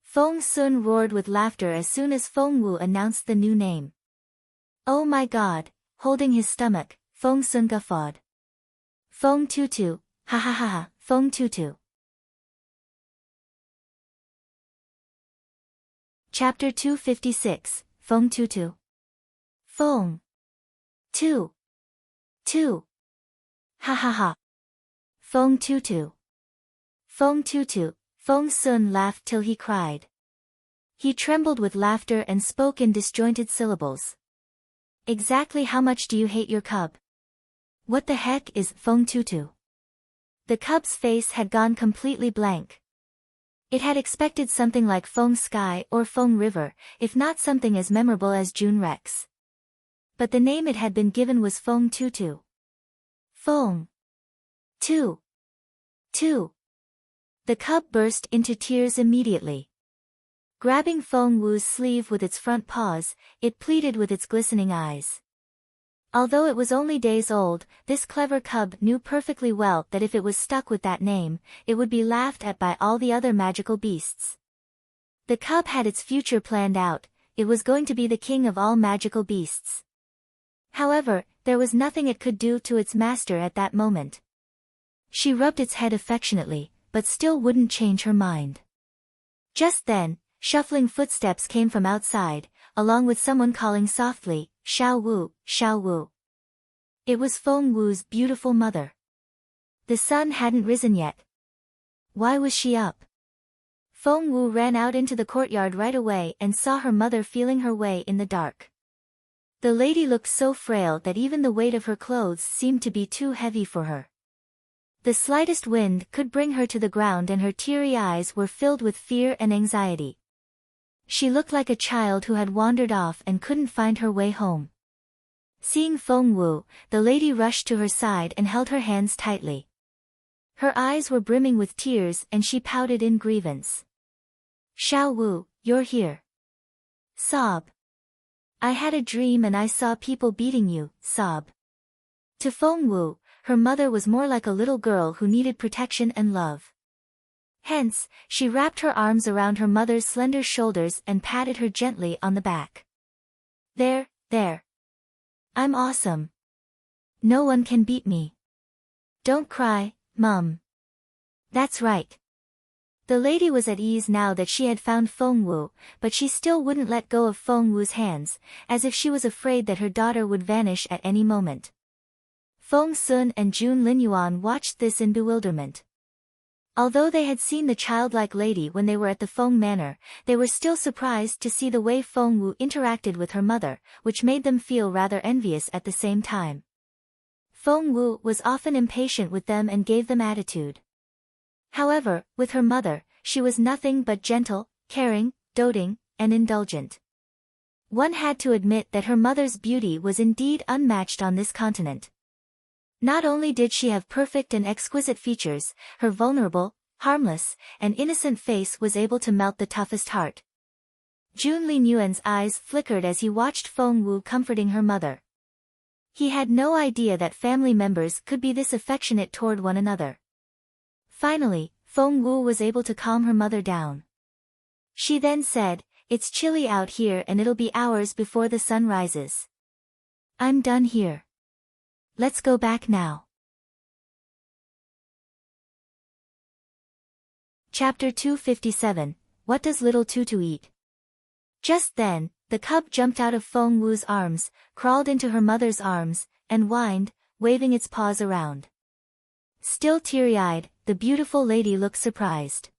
[SPEAKER 1] Feng Sun roared with laughter as soon as Feng Wu announced the new name. Oh my god, holding his stomach, Feng Sun guffawed. Feng Tutu, hahaha, Feng Tutu. Chapter 256, Feng Tutu. Feng. Tu. Hahaha. Feng Tutu. Feng Tutu. Feng Sun laughed till he cried. He trembled with laughter and spoke in disjointed syllables. Exactly how much do you hate your cub? What the heck is Feng Tutu? The cub's face had gone completely blank. It had expected something like Feng Sky or Feng River, if not something as memorable as Jun Rex. But the name it had been given was Feng Tutu. Feng. Tu. The cub burst into tears immediately. Grabbing Feng Wu's sleeve with its front paws, it pleaded with its glistening eyes. Although it was only days old, this clever cub knew perfectly well that if it was stuck with that name, it would be laughed at by all the other magical beasts. The cub had its future planned out, it was going to be the king of all magical beasts. However, there was nothing it could do to its master at that moment. She rubbed its head affectionately, but still wouldn't change her mind. Just then, shuffling footsteps came from outside, along with someone calling softly, Xiao Wu, Xiao Wu. It was Feng Wu's beautiful mother. The sun hadn't risen yet. Why was she up? Feng Wu ran out into the courtyard right away and saw her mother feeling her way in the dark. The lady looked so frail that even the weight of her clothes seemed to be too heavy for her. The slightest wind could bring her to the ground and her teary eyes were filled with fear and anxiety. She looked like a child who had wandered off and couldn't find her way home. Seeing Feng Wu, the lady rushed to her side and held her hands tightly. Her eyes were brimming with tears and she pouted in grievance. Xiao Wu, you're here. Sob. I had a dream and I saw people beating you, sob. To Feng Wu, her mother was more like a little girl who needed protection and love. Hence, she wrapped her arms around her mother's slender shoulders and patted her gently on the back. There. I'm awesome. No one can beat me. Don't cry, Mum. That's right. The lady was at ease now that she had found Feng Wu, but she still wouldn't let go of Feng Wu's hands, as if she was afraid that her daughter would vanish at any moment. Feng Sun and Jun Linyuan watched this in bewilderment. Although they had seen the childlike lady when they were at the Feng Manor, they were still surprised to see the way Feng Wu interacted with her mother, which made them feel rather envious at the same time. Feng Wu was often impatient with them and gave them attitude. However, with her mother, she was nothing but gentle, caring, doting, and indulgent. One had to admit that her mother's beauty was indeed unmatched on this continent. Not only did she have perfect and exquisite features, her vulnerable, harmless, and innocent face was able to melt the toughest heart. Jun Linyuan's eyes flickered as he watched Feng Wu comforting her mother. He had no idea that family members could be this affectionate toward one another. Finally, Feng Wu was able to calm her mother down. She then said, "It's chilly out here and it'll be hours before the sun rises. I'm done here. Let's go back now." Chapter 257, What does little Tutu eat? Just then, the cub jumped out of Feng Wu's arms, crawled into her mother's arms, and whined, waving its paws around. Still teary-eyed, the beautiful lady looked surprised.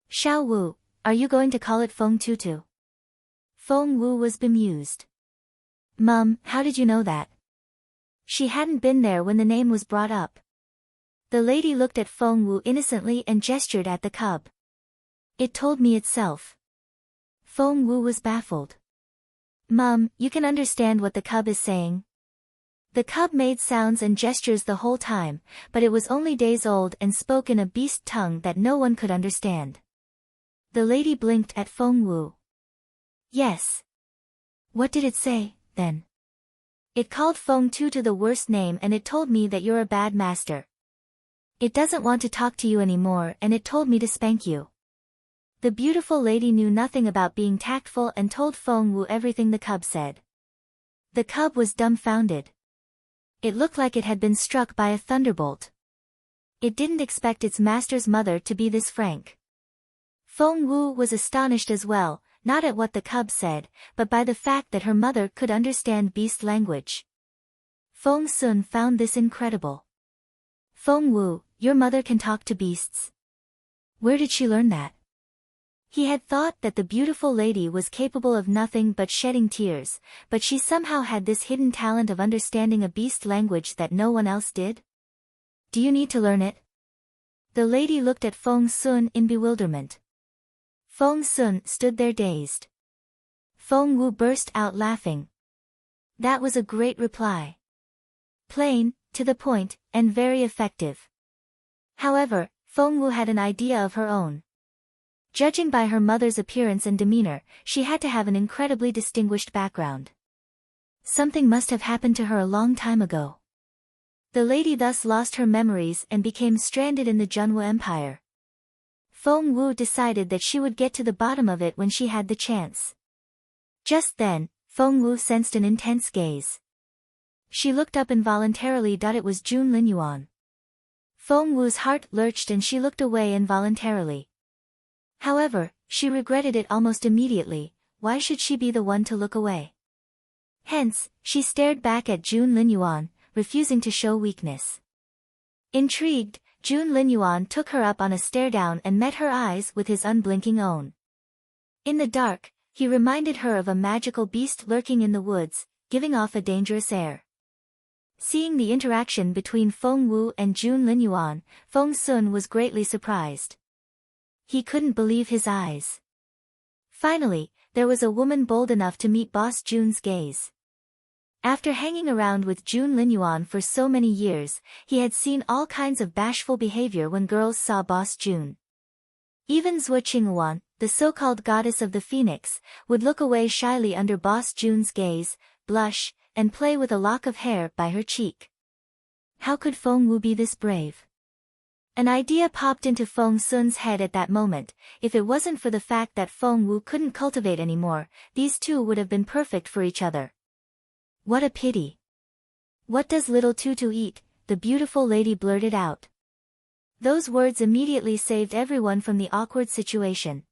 [SPEAKER 1] "Xiao Wu, are you going to call it Feng Tutu?" Feng Wu was bemused. "Mum, how did you know that?" She hadn't been there when the name was brought up. The lady looked at Feng Wu innocently and gestured at the cub. "It told me itself." Feng Wu was baffled. "Mum, you can understand what the cub is saying?" The cub made sounds and gestures the whole time, but it was only days old and spoke in a beast tongue that no one could understand. The lady blinked at Feng Wu. "Yes." "What did it say, then?" "It called Feng Tutu the worst name and it told me that you're a bad master. It doesn't want to talk to you anymore and it told me to spank you." The beautiful lady knew nothing about being tactful and told Feng Wu everything the cub said. The cub was dumbfounded. It looked like it had been struck by a thunderbolt. It didn't expect its master's mother to be this frank. Feng Wu was astonished as well, not at what the cub said, but by the fact that her mother could understand beast language. Feng Sun found this incredible. Feng Wu, your mother can talk to beasts. Where did she learn that? He had thought that the beautiful lady was capable of nothing but shedding tears, but she somehow had this hidden talent of understanding a beast language that no one else did. Do you need to learn it? The lady looked at Feng Sun in bewilderment. Feng Sun stood there dazed. Feng Wu burst out laughing. That was a great reply. Plain, to the point, and very effective. However, Feng Wu had an idea of her own. Judging by her mother's appearance and demeanor, she had to have an incredibly distinguished background. Something must have happened to her a long time ago. The lady thus lost her memories and became stranded in the Junwu Empire. Feng Wu decided that she would get to the bottom of it when she had the chance. Just then, Feng Wu sensed an intense gaze. She looked up involuntarily. It was Jun Linyuan. Feng Wu's heart lurched and she looked away involuntarily. However, she regretted it almost immediately. Why should she be the one to look away? Hence, she stared back at Jun Linyuan, refusing to show weakness. Intrigued, Jun Linyuan took her up on a stare-down and met her eyes with his unblinking own. In the dark, he reminded her of a magical beast lurking in the woods, giving off a dangerous air. Seeing the interaction between Feng Wu and Jun Linyuan, Feng Sun was greatly surprised. He couldn't believe his eyes. Finally, there was a woman bold enough to meet Boss Jun's gaze. After hanging around with Jun Linyuan for so many years, he had seen all kinds of bashful behavior when girls saw Boss Jun. Even Zhuo Qingyuan, the so-called goddess of the phoenix, would look away shyly under Boss Jun's gaze, blush, and play with a lock of hair by her cheek. How could Feng Wu be this brave? An idea popped into Feng Sun's head at that moment. If it wasn't for the fact that Feng Wu couldn't cultivate anymore, these two would have been perfect for each other. What a pity. What does little Tutu eat? The beautiful lady blurted out. Those words immediately saved everyone from the awkward situation.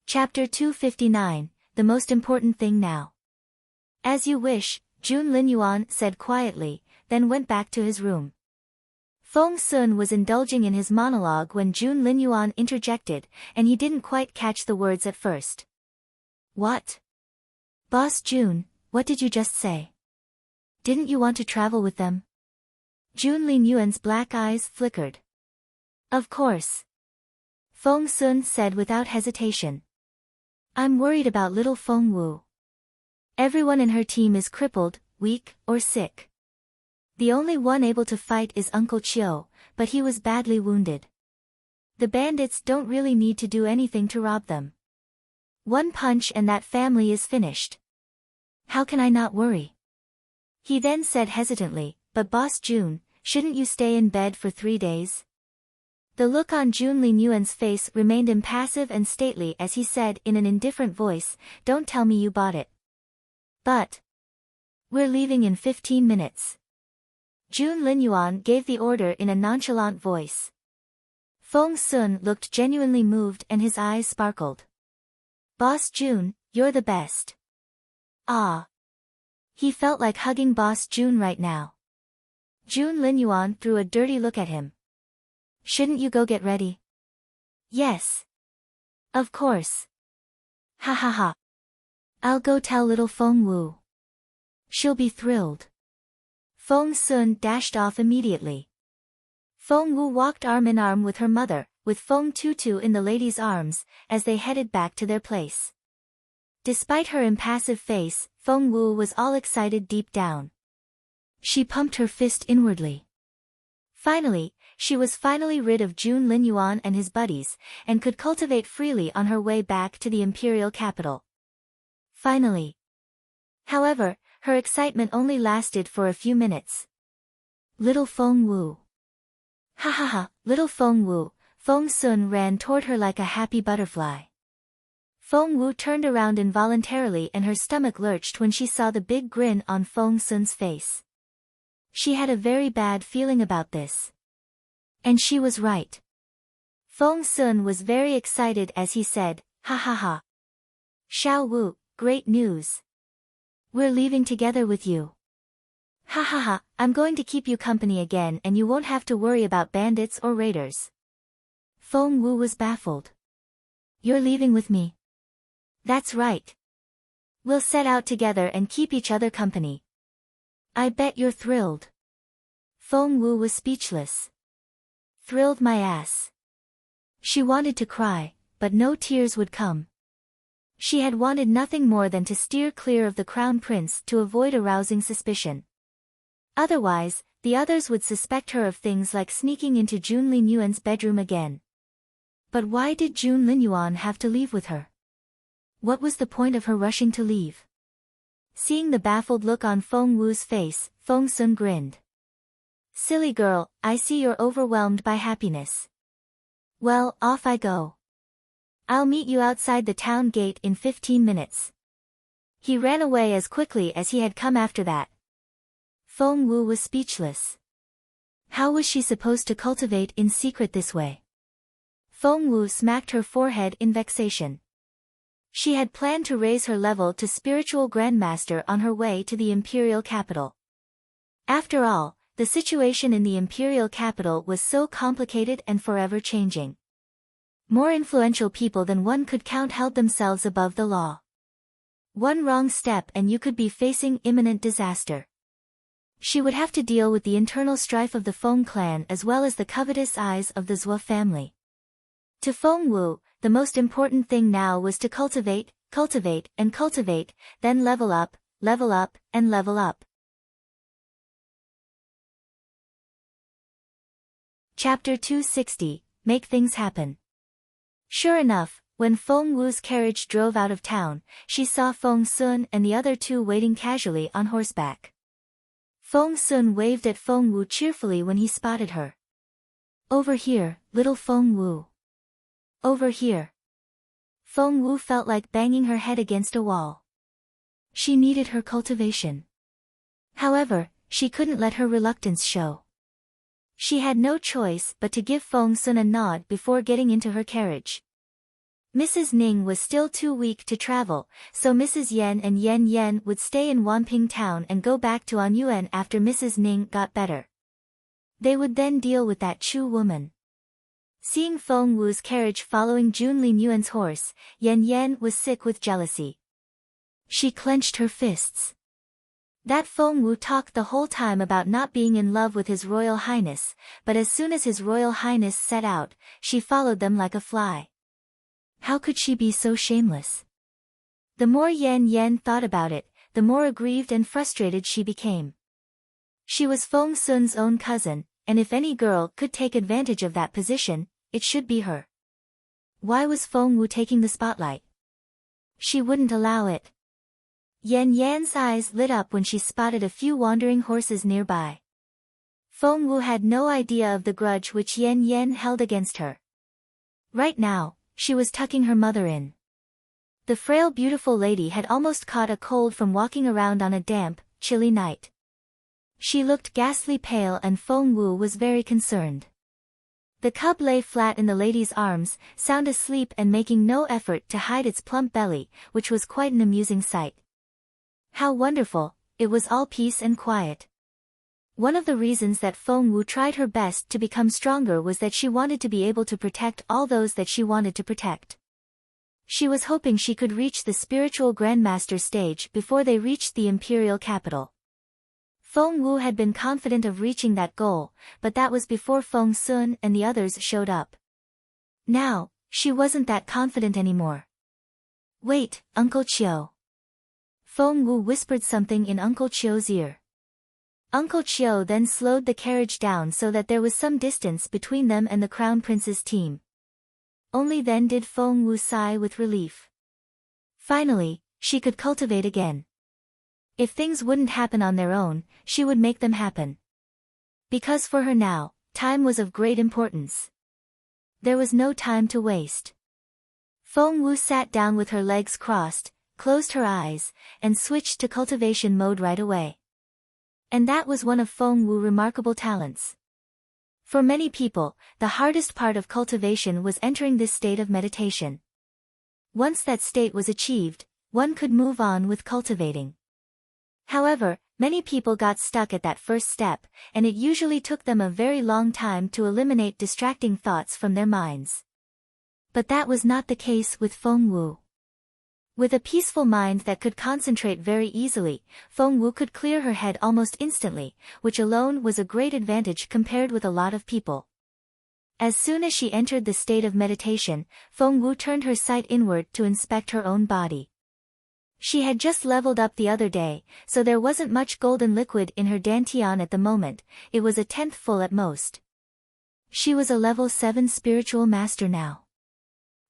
[SPEAKER 1] Chapter 259, The Most Important Thing Now. As you wish, Jun Linyuan said quietly, then went back to his room. Feng Sun was indulging in his monologue when Jun Linyuan interjected, and he didn't quite catch the words at first. What? Boss Jun, what did you just say? Didn't you want to travel with them? Jun Linyuan's black eyes flickered. Of course. Feng Sun said without hesitation. I'm worried about little Feng Wu. Everyone in her team is crippled, weak, or sick. The only one able to fight is Uncle Chiu, but he was badly wounded. The bandits don't really need to do anything to rob them. One punch and that family is finished. How can I not worry? He then said hesitantly, but Boss Jun, shouldn't you stay in bed for 3 days? The look on Jun Linyuan's face remained impassive and stately as he said in an indifferent voice, don't tell me you bought it. But we're leaving in 15 minutes. Jun Linyuan gave the order in a nonchalant voice. Feng Sun looked genuinely moved and his eyes sparkled. Boss Jun, you're the best. Ah. He felt like hugging Boss Jun right now. Jun Linyuan threw a dirty look at him. Shouldn't you go get ready? Yes. Of course. Hahaha. I'll go tell little Feng Wu. She'll be thrilled. Feng Sun dashed off immediately. Feng Wu walked arm in arm with her mother, with Feng Tutu in the lady's arms, as they headed back to their place. Despite her impassive face, Feng Wu was all excited deep down. She pumped her fist inwardly. Finally, she was rid of Jun Linyuan and his buddies, and could cultivate freely on her way back to the Imperial capital. Finally. However, her excitement only lasted for a few minutes. Little Feng Wu. Hahaha, little Feng Wu. Feng Sun ran toward her like a happy butterfly. Feng Wu turned around involuntarily and her stomach lurched when she saw the big grin on Feng Sun's face. She had a very bad feeling about this. And she was right. Feng Sun was very excited as he said, "Ha ha ha. Xiao Wu, great news. We're leaving together with you. Ha ha ha, I'm going to keep you company again and you won't have to worry about bandits or raiders." Feng Wu was baffled. "You're leaving with me?" "That's right. We'll set out together and keep each other company." "I bet you're thrilled." Feng Wu was speechless. Thrilled my ass. She wanted to cry, but no tears would come. She had wanted nothing more than to steer clear of the crown prince to avoid arousing suspicion. Otherwise, the others would suspect her of things like sneaking into Jun Linyuan's bedroom again. But why did Jun Linyuan have to leave with her? What was the point of her rushing to leave? Seeing the baffled look on Feng Wu's face, Feng Sun grinned. "Silly girl, I see you're overwhelmed by happiness. Well, off I go. I'll meet you outside the town gate in 15 minutes. He ran away as quickly as he had come after that. Feng Wu was speechless. How was she supposed to cultivate in secret this way? Feng Wu smacked her forehead in vexation. She had planned to raise her level to spiritual grandmaster on her way to the Imperial capital. After all, the situation in the Imperial capital was so complicated and forever changing. More influential people than one could count held themselves above the law. One wrong step and you could be facing imminent disaster. She would have to deal with the internal strife of the Feng clan as well as the covetous eyes of the Zhou family. To Feng Wu, the most important thing now was to cultivate, then level up, and level up. Chapter 260, Make Things Happen. Sure enough, when Feng Wu's carriage drove out of town, she saw Feng Sun and the other two waiting casually on horseback. Feng Sun waved at Feng Wu cheerfully when he spotted her. "Over here, little Feng Wu. Over here." Feng Wu felt like banging her head against a wall. She needed her cultivation. However, she couldn't let her reluctance show. She had no choice but to give Feng Sun a nod before getting into her carriage. Mrs. Ning was still too weak to travel, so Mrs. Yan and Yan Yan would stay in Wanping town and go back to Anyuan after Mrs. Ning got better. They would then deal with that Chu woman. Seeing Feng Wu's carriage following Jun Linyuan's horse, Yan Yan was sick with jealousy. She clenched her fists. That Feng Wu talked the whole time about not being in love with His Royal Highness, but as soon as His Royal Highness set out, she followed them like a fly. How could she be so shameless? The more Yan Yan thought about it, the more aggrieved and frustrated she became. She was Feng Sun's own cousin, and if any girl could take advantage of that position, it should be her. Why was Feng Wu taking the spotlight? She wouldn't allow it. Yan Yan's eyes lit up when she spotted a few wandering horses nearby. Feng Wu had no idea of the grudge which Yan Yan held against her. Right now, she was tucking her mother in. The frail beautiful lady had almost caught a cold from walking around on a damp, chilly night. She looked ghastly pale and Feng Wu was very concerned. The cub lay flat in the lady's arms, sound asleep and making no effort to hide its plump belly, which was quite an amusing sight. How wonderful, it was all peace and quiet. One of the reasons that Feng Wu tried her best to become stronger was that she wanted to be able to protect all those that she wanted to protect. She was hoping she could reach the spiritual grandmaster stage before they reached the Imperial capital. Feng Wu had been confident of reaching that goal, but that was before Feng Sun and the others showed up. Now, she wasn't that confident anymore. "Wait, Uncle Chiu." Feng Wu whispered something in Uncle Chiu's ear. Uncle Chiu then slowed the carriage down so that there was some distance between them and the Crown Prince's team. Only then did Feng Wu sigh with relief. Finally, she could cultivate again. If things wouldn't happen on their own, she would make them happen. Because for her now, time was of great importance. There was no time to waste. Feng Wu sat down with her legs crossed, closed her eyes, and switched to cultivation mode right away. And that was one of Feng Wu's remarkable talents. For many people, the hardest part of cultivation was entering this state of meditation. Once that state was achieved, one could move on with cultivating. However, many people got stuck at that first step, and it usually took them a very long time to eliminate distracting thoughts from their minds. But that was not the case with Feng Wu. With a peaceful mind that could concentrate very easily, Feng Wu could clear her head almost instantly, which alone was a great advantage compared with a lot of people. As soon as she entered the state of meditation, Feng Wu turned her sight inward to inspect her own body. She had just leveled up the other day, so there wasn't much golden liquid in her dantian at the moment, it was a tenth full at most. She was a level 7 spiritual master now.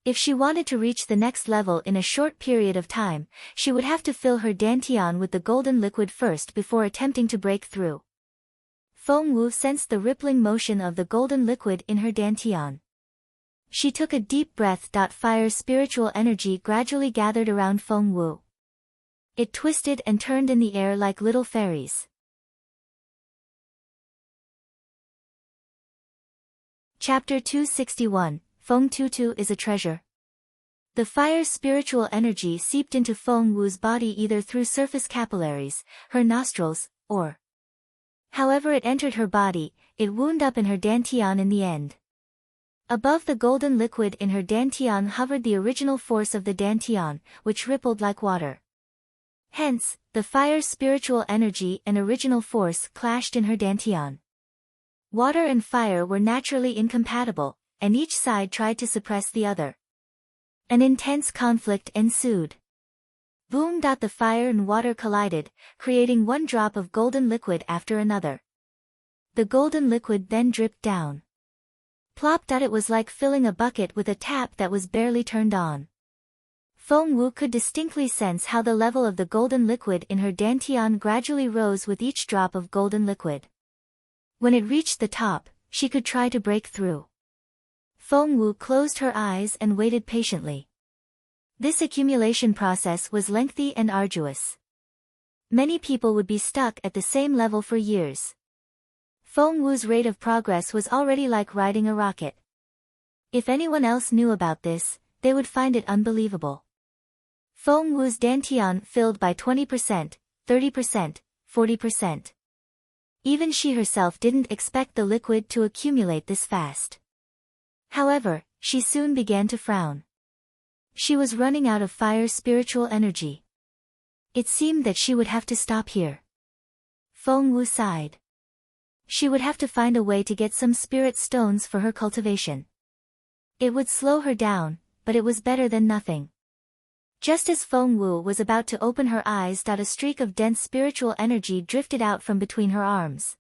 [SPEAKER 1] If she wanted to reach the next level in a short period of time, she would have to fill her dantian with the golden liquid first before attempting to break through. Feng Wu sensed the rippling motion of the golden liquid in her dantian. She took a deep breath. Fire spiritual energy gradually gathered around Feng Wu. It twisted and turned in the air like little fairies. Chapter 261, Feng Tutu is a treasure. The fire's spiritual energy seeped into Feng Wu's body either through surface capillaries, her nostrils, or however it entered her body, it wound up in her dantian in the end. Above the golden liquid in her dantian hovered the original force of the dantian, which rippled like water. Hence, the fire's spiritual energy and original force clashed in her dantian. Water and fire were naturally incompatible, and each side tried to suppress the other. An intense conflict ensued. Boom! The fire and water collided, creating one drop of golden liquid after another. The golden liquid then dripped down. Plop! It was like filling a bucket with a tap that was barely turned on. Feng Wu could distinctly sense how the level of the golden liquid in her dantian gradually rose with each drop of golden liquid. When it reached the top, she could try to break through. Feng Wu closed her eyes and waited patiently. This accumulation process was lengthy and arduous. Many people would be stuck at the same level for years. Feng Wu's rate of progress was already like riding a rocket. If anyone else knew about this, they would find it unbelievable. Feng Wu's dantian filled by 20%, 30%, 40%. Even she herself didn't expect the liquid to accumulate this fast. However, she soon began to frown. She was running out of fire spiritual energy. It seemed that she would have to stop here. Feng Wu sighed. She would have to find a way to get some spirit stones for her cultivation. It would slow her down, but it was better than nothing. Just as Feng Wu was about to open her eyes, a streak of dense spiritual energy drifted out from between her arms.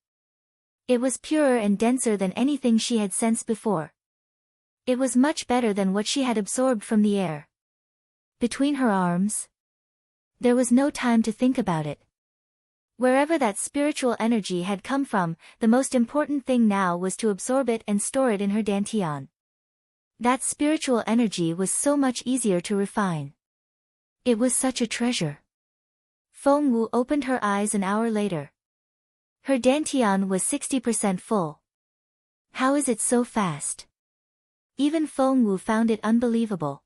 [SPEAKER 1] It was purer and denser than anything she had sensed before. It was much better than what she had absorbed from the air. Between her arms? There was no time to think about it. Wherever that spiritual energy had come from, the most important thing now was to absorb it and store it in her dantian. That spiritual energy was so much easier to refine. It was such a treasure. Feng Wu opened her eyes an hour later. Her dantian was 60% full. How is it so fast? Even Feng Wu found it unbelievable.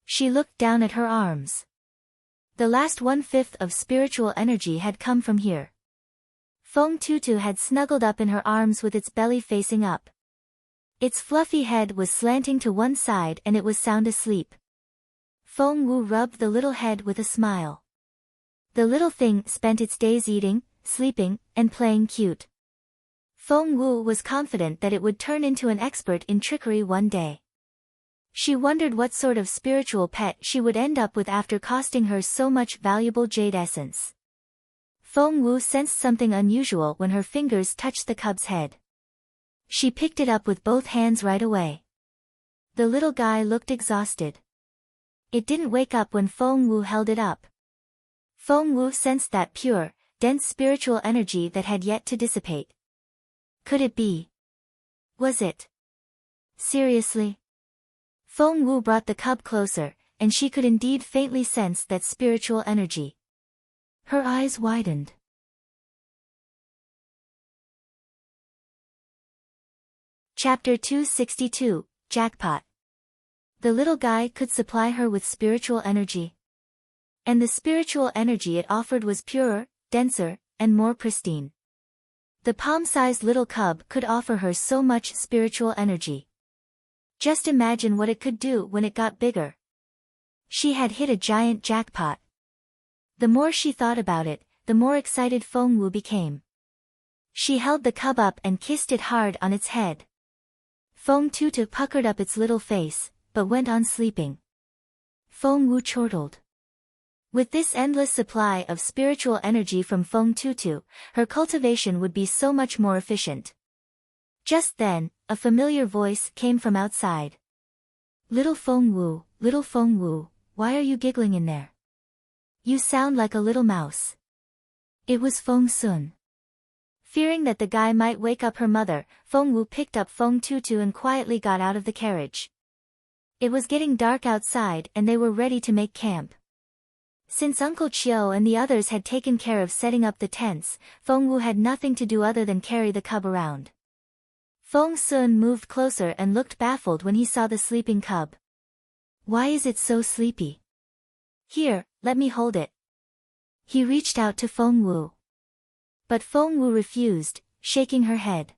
[SPEAKER 1] She looked down at her arms. The last 1/5 of spiritual energy had come from here. Feng Tutu had snuggled up in her arms with its belly facing up. Its fluffy head was slanting to one side and it was sound asleep. Feng Wu rubbed the little head with a smile. The little thing spent its days eating, sleeping, and playing cute. Feng Wu was confident that it would turn into an expert in trickery one day. She wondered what sort of spiritual pet she would end up with after costing her so much valuable jade essence. Feng Wu sensed something unusual when her fingers touched the cub's head. She picked it up with both hands right away. The little guy looked exhausted. It didn't wake up when Feng Wu held it up. Feng Wu sensed that pure, dense spiritual energy that had yet to dissipate. Could it be? Was it? Seriously? Feng Wu brought the cub closer, and she could indeed faintly sense that spiritual energy. Her eyes widened. Chapter 262, Jackpot. The little guy could supply her with spiritual energy. And the spiritual energy it offered was purer, denser, and more pristine. The palm-sized little cub could offer her so much spiritual energy. Just imagine what it could do when it got bigger. She had hit a giant jackpot. The more she thought about it, the more excited Feng Wu became. She held the cub up and kissed it hard on its head. Feng Tutu puckered up its little face, but went on sleeping. Feng Wu chortled. With this endless supply of spiritual energy from Feng Tutu, her cultivation would be so much more efficient. Just then, a familiar voice came from outside. Little Feng Wu, why are you giggling in there? You sound like a little mouse. It was Feng Sun. Fearing that the guy might wake up her mother, Feng Wu picked up Feng Tutu and quietly got out of the carriage. It was getting dark outside and they were ready to make camp. Since Uncle Chiu and the others had taken care of setting up the tents, Feng Wu had nothing to do other than carry the cub around. Feng Sun moved closer and looked baffled when he saw the sleeping cub. Why is it so sleepy? Here, let me hold it. He reached out to Feng Wu. But Feng Wu refused, shaking her head.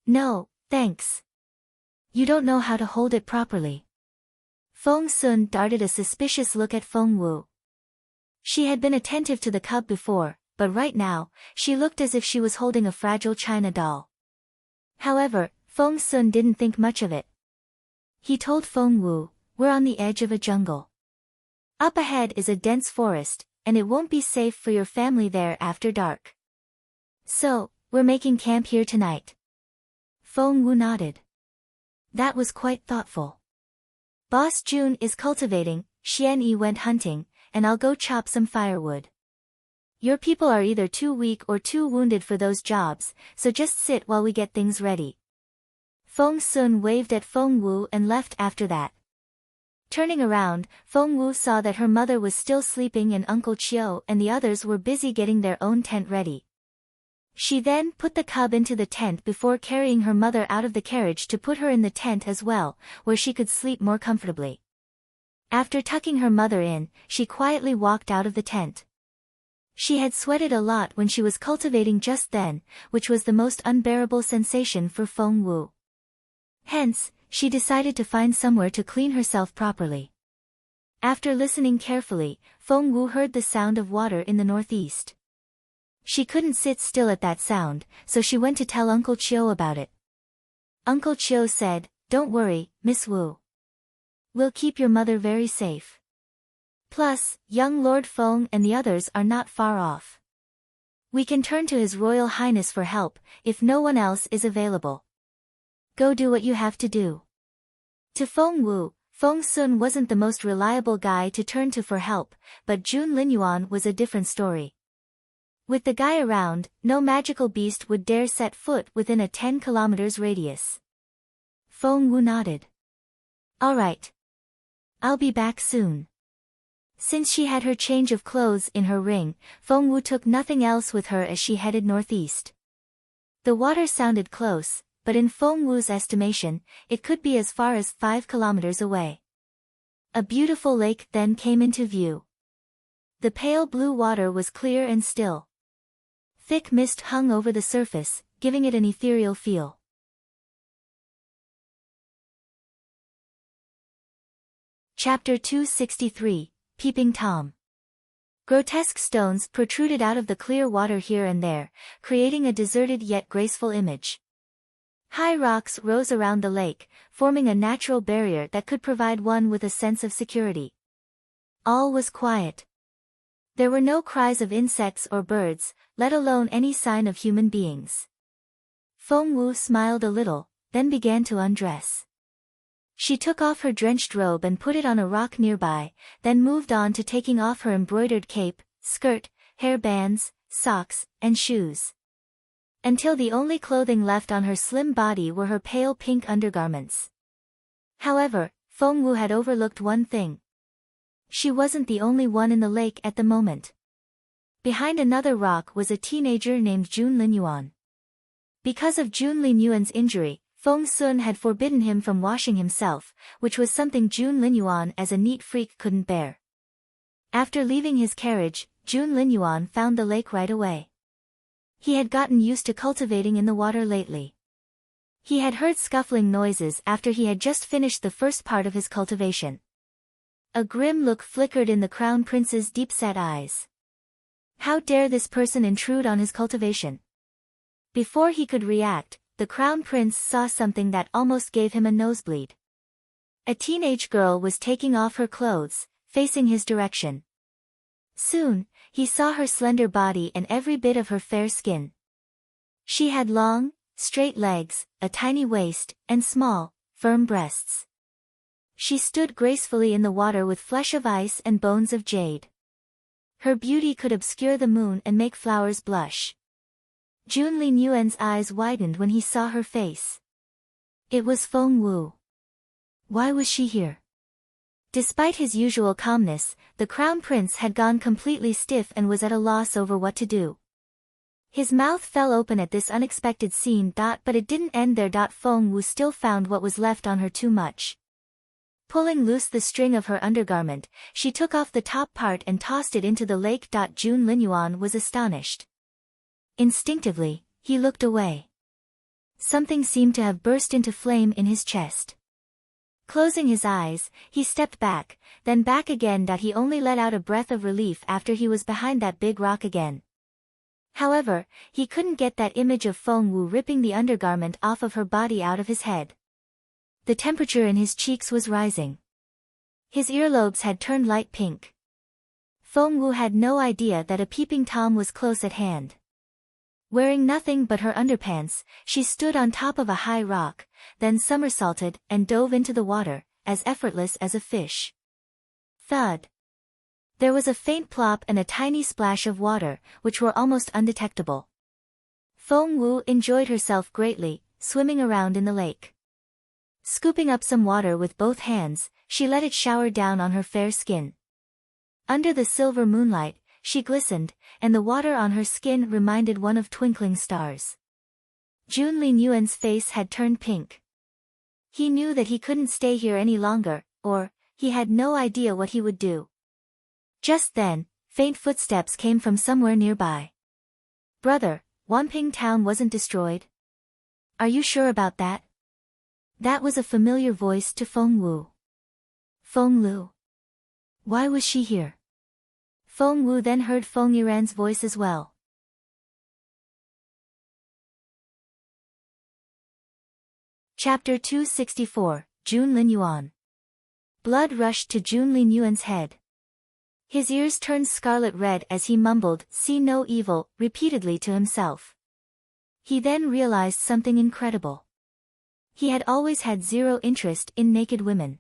[SPEAKER 1] No, thanks. You don't know how to hold it properly. Feng Sun darted a suspicious look at Feng Wu. She had been attentive to the cub before, but right now, she looked as if she was holding a fragile china doll. However, Feng Sun didn't think much of it. He told Feng Wu, we're on the edge of a jungle. Up ahead is a dense forest, and it won't be safe for your family there after dark. So, we're making camp here tonight. Feng Wu nodded. That was quite thoughtful. Boss Jun is cultivating, Xuan Yi went hunting, and I'll go chop some firewood. Your people are either too weak or too wounded for those jobs, so just sit while we get things ready. Feng Sun waved at Feng Wu and left after that. Turning around, Feng Wu saw that her mother was still sleeping and Uncle Chiu and the others were busy getting their own tent ready. She then put the cub into the tent before carrying her mother out of the carriage to put her in the tent as well, where she could sleep more comfortably. After tucking her mother in, she quietly walked out of the tent. She had sweated a lot when she was cultivating just then, which was the most unbearable sensation for Feng Wu. Hence, she decided to find somewhere to clean herself properly. After listening carefully, Feng Wu heard the sound of water in the northeast. She couldn't sit still at that sound, so she went to tell Uncle Chiu about it. Uncle Chiu said, don't worry, Miss Wu. We'll keep your mother very safe. Plus, young Lord Feng and the others are not far off. We can turn to His Royal Highness for help, if no one else is available. Go do what you have to do. To Feng Wu, Feng Sun wasn't the most reliable guy to turn to for help, but Jun Linyuan was a different story. With the guy around, no magical beast would dare set foot within a 10 kilometers radius. Feng Wu nodded. Alright. I'll be back soon. Since she had her change of clothes in her ring, Feng Wu took nothing else with her as she headed northeast. The water sounded close, but in Feng Wu's estimation, it could be as far as 5 kilometers away. A beautiful lake then came into view. The pale blue water was clear and still. Thick mist hung over the surface, giving it an ethereal feel. Chapter 263, Peeping Tom. Grotesque stones protruded out of the clear water here and there, creating a deserted yet graceful image. High rocks rose around the lake, forming a natural barrier that could provide one with a sense of security. All was quiet. There were no cries of insects or birds, let alone any sign of human beings. Feng Wu smiled a little, then began to undress. She took off her drenched robe and put it on a rock nearby, then moved on to taking off her embroidered cape, skirt, hair bands, socks, and shoes. until the only clothing left on her slim body were her pale pink undergarments. However, Feng Wu had overlooked one thing. She wasn't the only one in the lake at the moment. Behind another rock was a teenager named Jun Linyuan. Because of Jun Linyuan's injury, Feng Sun had forbidden him from washing himself, which was something Jun Linyuan as a neat freak couldn't bear. After leaving his carriage, Jun Linyuan found the lake right away. He had gotten used to cultivating in the water lately. He had heard scuffling noises after he had just finished the first part of his cultivation. A grim look flickered in the crown prince's deep-set eyes. How dare this person intrude on his cultivation? Before he could react, the crown prince saw something that almost gave him a nosebleed. A teenage girl was taking off her clothes, facing his direction. Soon, he saw her slender body and every bit of her fair skin. She had long, straight legs, a tiny waist, and small, firm breasts. She stood gracefully in the water with flesh of ice and bones of jade. Her beauty could obscure the moon and make flowers blush. Jun Linyuan's eyes widened when he saw her face. It was Feng Wu. Why was she here? Despite his usual calmness, the crown prince had gone completely stiff and was at a loss over what to do. His mouth fell open at this unexpected scene. But it didn't end there. Feng Wu still found what was left on her too much. Pulling loose the string of her undergarment, she took off the top part and tossed it into the lake. Jun Linyuan was astonished. Instinctively, he looked away. Something seemed to have burst into flame in his chest. Closing his eyes, he stepped back, then back again. He only let out a breath of relief after he was behind that big rock again. However, he couldn't get that image of Feng Wu ripping the undergarment off of her body out of his head. The temperature in his cheeks was rising. His earlobes had turned light pink. Feng Wu had no idea that a Peeping Tom was close at hand. Wearing nothing but her underpants, she stood on top of a high rock, then somersaulted and dove into the water, as effortless as a fish. Thud. There was a faint plop and a tiny splash of water, which were almost undetectable. Feng Wu enjoyed herself greatly, swimming around in the lake. Scooping up some water with both hands, she let it shower down on her fair skin. Under the silver moonlight, she glistened, and the water on her skin reminded one of twinkling stars. Jun Linyuan's face had turned pink. He knew that he couldn't stay here any longer, or, he had no idea what he would do. Just then, faint footsteps came from somewhere nearby. Brother, Wanping Town wasn't destroyed? Are you sure about that? That was a familiar voice to Feng Wu. Feng Lu. Why was she here? Feng Wu then heard Feng Yiran's voice as well. Chapter 264, Jun Linyuan. Blood rushed to Jun Linyuan's head. His ears turned scarlet red as he mumbled, "See no evil," repeatedly to himself. He then realized something incredible. He had always had zero interest in naked women.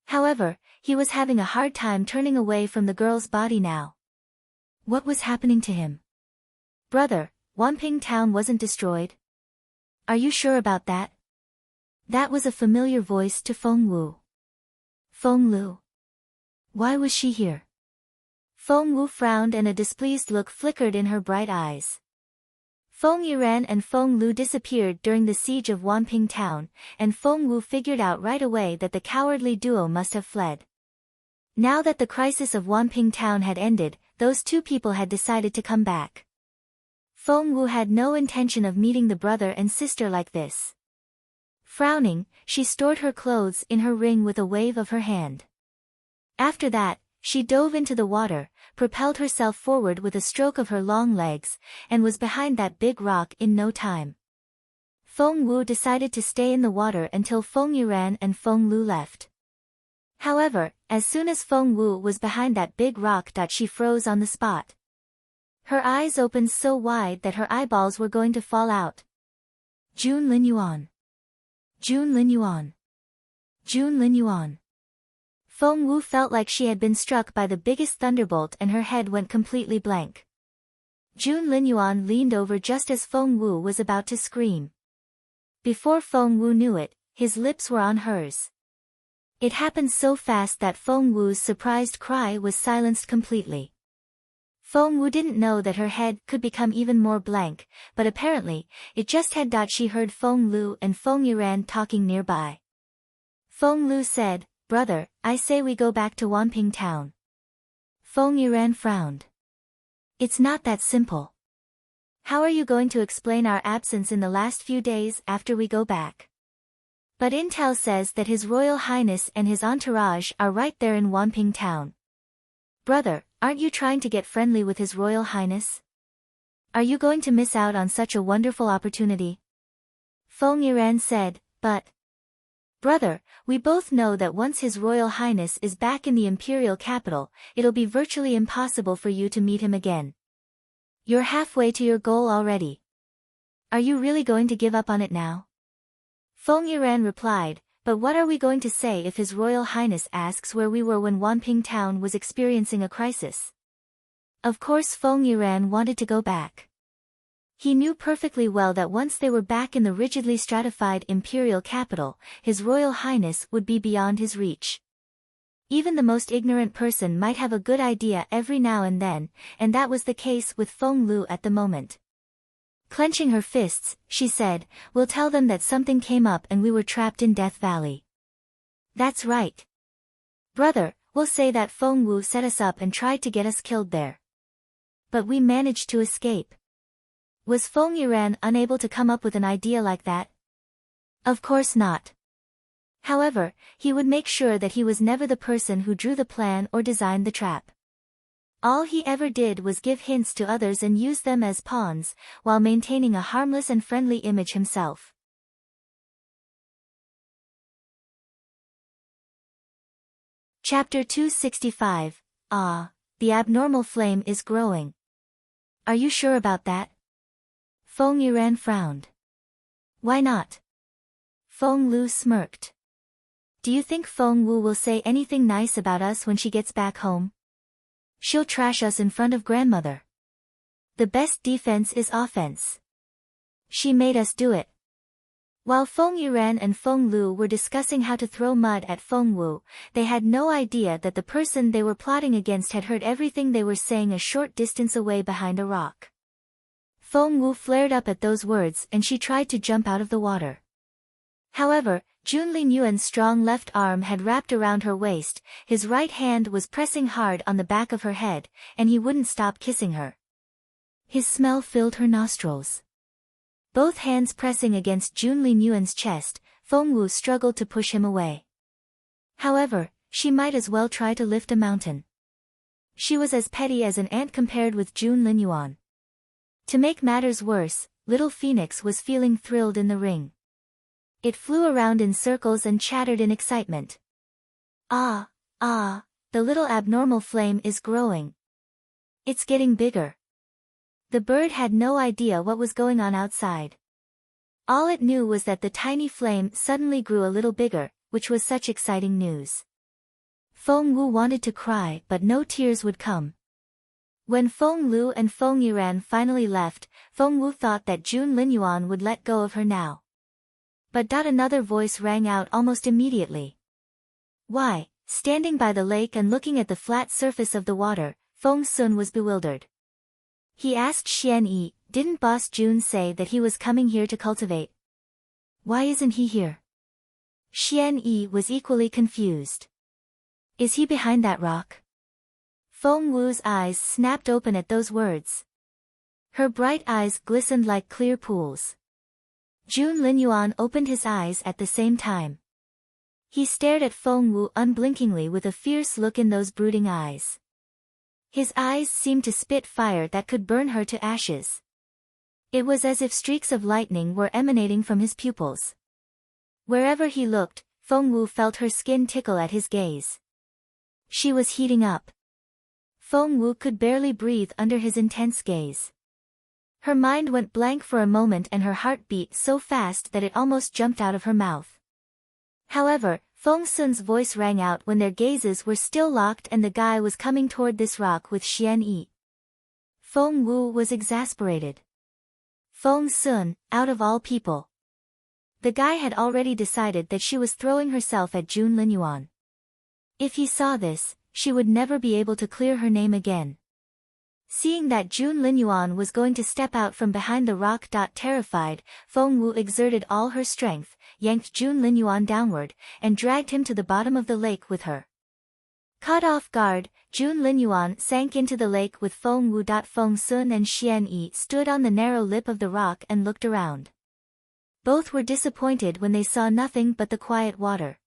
[SPEAKER 1] However, he was having a hard time turning away from the girl's body now. What was happening to him? Brother, Wanping Town wasn't destroyed? Are you sure about that? That was a familiar voice to Feng Wu. Feng Lu. Why was she here? Feng Wu frowned and a displeased look flickered in her bright eyes. Feng Yiran and Feng Lu disappeared during the siege of Wanping Town, and Feng Wu figured out right away that the cowardly duo must have fled. Now that the crisis of Wanping Town had ended, those two people had decided to come back. Feng Wu had no intention of meeting the brother and sister like this. Frowning, she stored her clothes in her ring with a wave of her hand. After that, she dove into the water, propelled herself forward with a stroke of her long legs, and was behind that big rock in no time. Feng Wu decided to stay in the water until Feng Yiran and Feng Lu left. However, as soon as Feng Wu was behind that big rock, she froze on the spot. Her eyes opened so wide that her eyeballs were going to fall out. Jun Linyuan. Jun Linyuan. Jun Linyuan. Feng Wu felt like she had been struck by the biggest thunderbolt and her head went completely blank. Jun Linyuan leaned over just as Feng Wu was about to scream. Before Feng Wu knew it, his lips were on hers. It happened so fast that Feng Wu's surprised cry was silenced completely. Feng Wu didn't know that her head could become even more blank, but apparently, it just had. She heard Feng Lu and Feng Yiran talking nearby. Feng Lu said, "Brother, I say we go back to Wanping town." Feng Yiran frowned. "It's not that simple. How are you going to explain our absence in the last few days after we go back? But intel says that His Royal Highness and his entourage are right there in Wanping town. Brother, aren't you trying to get friendly with His Royal Highness? Are you going to miss out on such a wonderful opportunity?" Feng Yiran said, "But... Brother, we both know that once His Royal Highness is back in the Imperial capital, it'll be virtually impossible for you to meet him again. You're halfway to your goal already. Are you really going to give up on it now?" Feng Yiran replied, "But what are we going to say if His Royal Highness asks where we were when Wanping town was experiencing a crisis?" Of course Feng Yiran wanted to go back. He knew perfectly well that once they were back in the rigidly stratified Imperial capital, His Royal Highness would be beyond his reach. Even the most ignorant person might have a good idea every now and then, and that was the case with Feng Lu at the moment. Clenching her fists, she said, "We'll tell them that something came up and we were trapped in Death Valley." "That's right. Brother, we'll say that Feng Wu set us up and tried to get us killed there. But we managed to escape." Was Feng Yiran unable to come up with an idea like that? Of course not. However, he would make sure that he was never the person who drew the plan or designed the trap. All he ever did was give hints to others and use them as pawns, while maintaining a harmless and friendly image himself. Chapter 265, Ah, the abnormal flame is growing. Are you sure about that? Feng Yiran frowned. Why not? Feng Lu smirked. Do you think Feng Wu will say anything nice about us when she gets back home? She'll trash us in front of grandmother. The best defense is offense. She made us do it. While Feng Yiran and Feng Lu were discussing how to throw mud at Feng Wu, they had no idea that the person they were plotting against had heard everything they were saying a short distance away behind a rock. Feng Wu flared up at those words and she tried to jump out of the water. However, Jun Linyuan's strong left arm had wrapped around her waist, his right hand was pressing hard on the back of her head, and he wouldn't stop kissing her. His smell filled her nostrils. Both hands pressing against Jun Linyuan's chest, Feng Wu struggled to push him away. However, she might as well try to lift a mountain. She was as petty as an ant compared with Jun Linyuan. To make matters worse, little Phoenix was feeling thrilled in the ring. It flew around in circles and chattered in excitement. Ah, the little abnormal flame is growing. It's getting bigger. The bird had no idea what was going on outside. All it knew was that the tiny flame suddenly grew a little bigger, which was such exciting news. Feng Wu wanted to cry but no tears would come. When Feng Lu and Feng Yiran finally left, Feng Wu thought that Jun Linyuan would let go of her now. But another voice rang out almost immediately. Why, standing by the lake and looking at the flat surface of the water, Feng Sun was bewildered. He asked Xuan Yi, didn't Boss Jun say that he was coming here to cultivate? Why isn't he here? Xuan Yi was equally confused. Is he behind that rock? Feng Wu's eyes snapped open at those words. Her bright eyes glistened like clear pools. Jun Linyuan opened his eyes at the same time. He stared at Feng Wu unblinkingly with a fierce look in those brooding eyes. His eyes seemed to spit fire that could burn her to ashes. It was as if streaks of lightning were emanating from his pupils. Wherever he looked, Feng Wu felt her skin tickle at his gaze. She was heating up. Feng Wu could barely breathe under his intense gaze. Her mind went blank for a moment and her heart beat so fast that it almost jumped out of her mouth. However, Feng Sun's voice rang out when their gazes were still locked and the guy was coming toward this rock with Xuan Yi. Feng Wu was exasperated. Feng Sun, out of all people. The guy had already decided that she was throwing herself at Jun Linyuan. If he saw this, she would never be able to clear her name again. Seeing that Jun Linyuan was going to step out from behind the rock. Terrified, Feng Wu exerted all her strength, yanked Jun Linyuan downward, and dragged him to the bottom of the lake with her. Caught off guard, Jun Linyuan sank into the lake with Feng Wu. Feng Sun and Xuan Yi stood on the narrow lip of the rock and looked around. Both were disappointed when they saw nothing but the quiet water.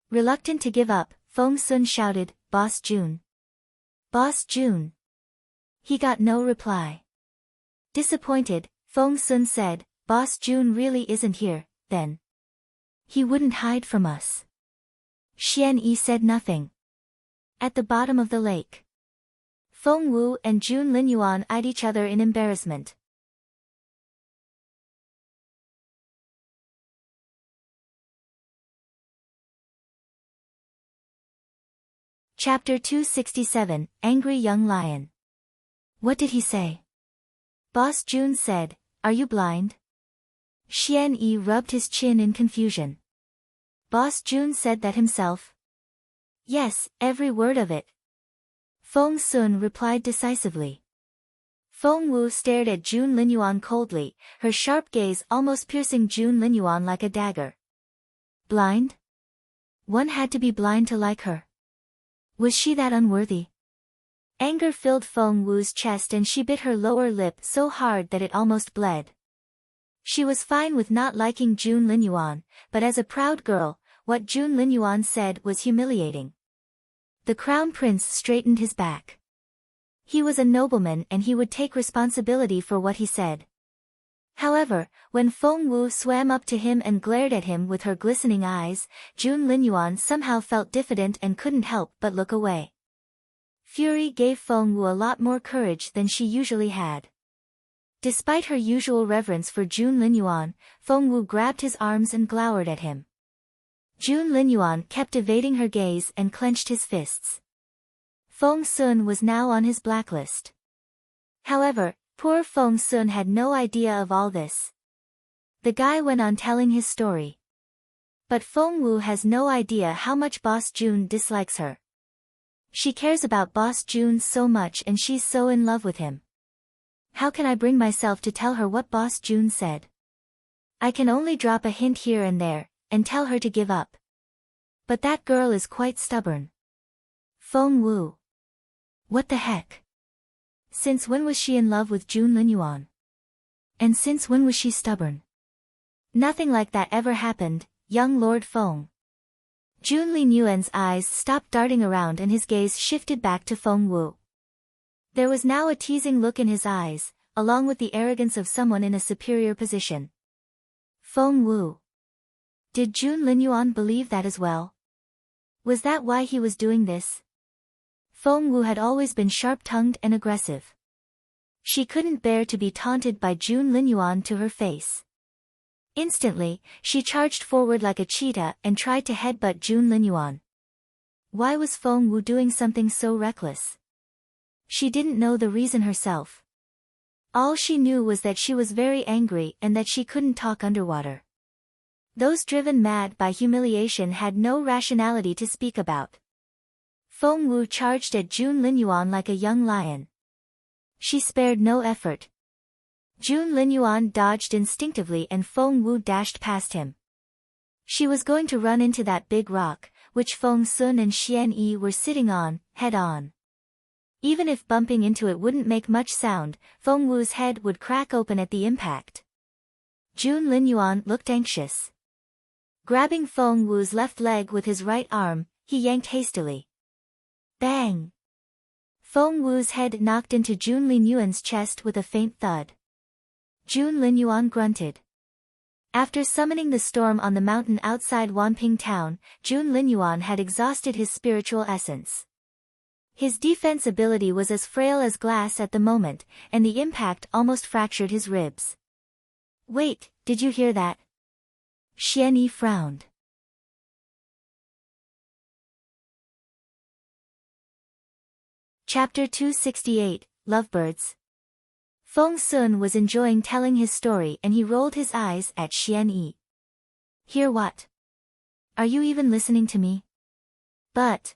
[SPEAKER 1] Reluctant to give up, Feng Sun shouted, "Boss Jun! Boss Jun!" He got no reply. Disappointed, Feng Sun said, "Boss Jun really isn't here, then. He wouldn't hide from us." Xuan Yi said nothing. At the bottom of the lake, Feng Wu and Jun Linyuan eyed each other in embarrassment. Chapter 267, Angry Young Lion. What did he say? Boss Jun said, "Are you blind?" Xuan Yi rubbed his chin in confusion. Boss Jun said that himself? Yes, every word of it. Feng Sun replied decisively. Feng Wu stared at Jun Linyuan coldly, her sharp gaze almost piercing Jun Linyuan like a dagger. Blind? One had to be blind to like her. Was she that unworthy? Anger filled Feng Wu's chest and she bit her lower lip so hard that it almost bled. She was fine with not liking Jun Linyuan, but as a proud girl, what Jun Linyuan said was humiliating. The crown prince straightened his back. He was a nobleman and he would take responsibility for what he said. However, when Feng Wu swam up to him and glared at him with her glistening eyes, Jun Linyuan somehow felt diffident and couldn't help but look away. Fury gave Feng Wu a lot more courage than she usually had. Despite her usual reverence for Jun Linyuan, Feng Wu grabbed his arms and glowered at him. Jun Linyuan kept evading her gaze and clenched his fists. Feng Sun was now on his blacklist. However, poor Feng Sun had no idea of all this. The guy went on telling his story. But Feng Wu has no idea how much Boss Jun dislikes her. She cares about Boss Jun so much and she's so in love with him. How can I bring myself to tell her what Boss Jun said? I can only drop a hint here and there, and tell her to give up. But that girl is quite stubborn. Feng Wu. What the heck? Since when was she in love with Jun Linyuan? And since when was she stubborn? Nothing like that ever happened, young Lord Feng. Jun Linyuan's eyes stopped darting around and his gaze shifted back to Feng Wu. There was now a teasing look in his eyes, along with the arrogance of someone in a superior position. Feng Wu. Did Jun Linyuan believe that as well? Was that why he was doing this? Feng Wu had always been sharp-tongued and aggressive. She couldn't bear to be taunted by Jun Linyuan to her face. Instantly, she charged forward like a cheetah and tried to headbutt Jun Linyuan. Why was Feng Wu doing something so reckless? She didn't know the reason herself. All she knew was that she was very angry and that she couldn't talk underwater. Those driven mad by humiliation had no rationality to speak about. Feng Wu charged at Jun Linyuan like a young lion. She spared no effort. Jun Linyuan dodged instinctively and Feng Wu dashed past him. She was going to run into that big rock, which Feng Sun and Xuan Yi were sitting on, head on. Even if bumping into it wouldn't make much sound, Feng Wu's head would crack open at the impact. Jun Linyuan looked anxious. Grabbing Feng Wu's left leg with his right arm, he yanked hastily. Bang! Feng Wu's head knocked into Jun Linyuan's chest with a faint thud. Jun Linyuan grunted. After summoning the storm on the mountain outside Wanping town, Jun Linyuan had exhausted his spiritual essence. His defense ability was as frail as glass at the moment, and the impact almost fractured his ribs. Wait, did you hear that? Xuan Yi frowned. Chapter 268, Lovebirds. Feng Sun was enjoying telling his story and he rolled his eyes at Xuan Yi. Hear what? Are you even listening to me? But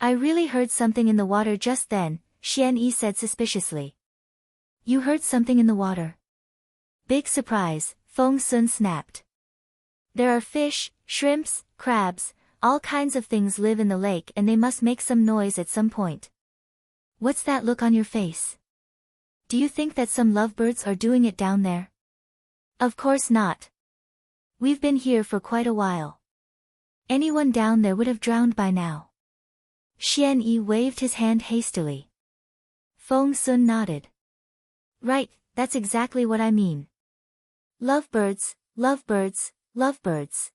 [SPEAKER 1] I really heard something in the water just then, Xuan Yi said suspiciously. You heard something in the water? Big surprise, Feng Sun snapped. There are fish, shrimps, crabs, all kinds of things live in the lake and they must make some noise at some point. What's that look on your face? Do you think that some lovebirds are doing it down there? Of course not. We've been here for quite a while. Anyone down there would have drowned by now. Xuan Yi waved his hand hastily. Feng Sun nodded. Right, that's exactly what I mean. Lovebirds, lovebirds, lovebirds.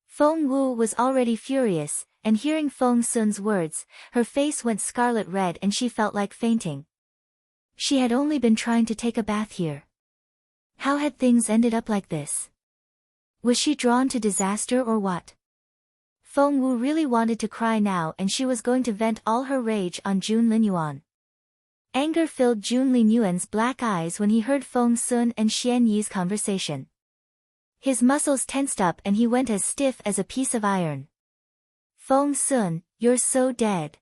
[SPEAKER 1] Feng Wu was already furious, and hearing Feng Sun's words, her face went scarlet red and she felt like fainting. She had only been trying to take a bath here. How had things ended up like this? Was she drawn to disaster or what? Feng Wu really wanted to cry now and she was going to vent all her rage on Jun Linyuan. Anger filled Jun Linyuan's black eyes when he heard Feng Sun and Xuan Yi's conversation. His muscles tensed up and he went as stiff as a piece of iron. Feng Sun, you're so dead.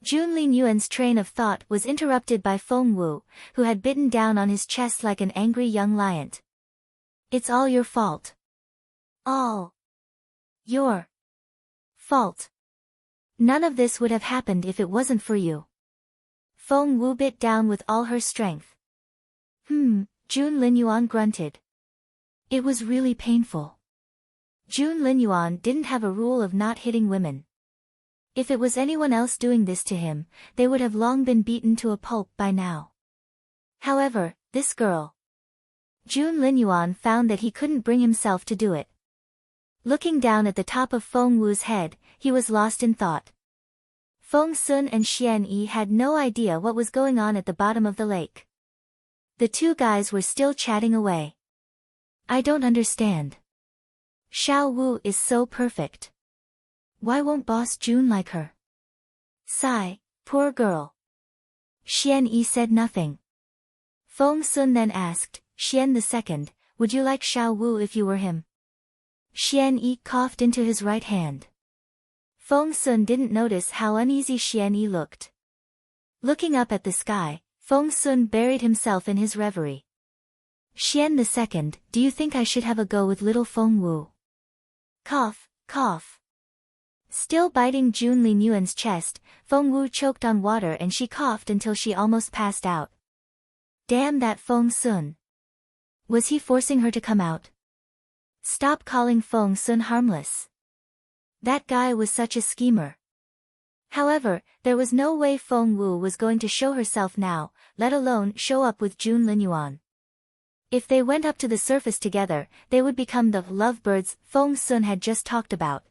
[SPEAKER 1] Jun Linyuan's train of thought was interrupted by Feng Wu, who had bitten down on his chest like an angry young lion. It's all your fault. All your fault. None of this would have happened if it wasn't for you. Feng Wu bit down with all her strength. Jun Linyuan grunted. It was really painful. Jun Linyuan didn't have a rule of not hitting women. If it was anyone else doing this to him, they would have long been beaten to a pulp by now. However, this girl. Jun Linyuan found that he couldn't bring himself to do it. Looking down at the top of Feng Wu's head, he was lost in thought. Feng Sun and Xuan Yi had no idea what was going on at the bottom of the lake. The two guys were still chatting away. I don't understand. Xiao Wu is so perfect. Why won't Boss Jun like her? Sigh, poor girl. Xuan Yi said nothing. Feng Sun then asked, Xian II, would you like Xiao Wu if you were him? Xuan Yi coughed into his right hand. Feng Sun didn't notice how uneasy Xuan Yi looked. Looking up at the sky, Feng Sun buried himself in his reverie. Xian II, do you think I should have a go with little Feng Wu? Cough, cough. Still biting Jun Linyuan's chest, Feng Wu choked on water and she coughed until she almost passed out. Damn that Feng Sun. Was he forcing her to come out? Stop calling Feng Sun harmless. That guy was such a schemer. However, there was no way Feng Wu was going to show herself now, let alone show up with Jun Linyuan. If they went up to the surface together, they would become the lovebirds Feng Sun had just talked about.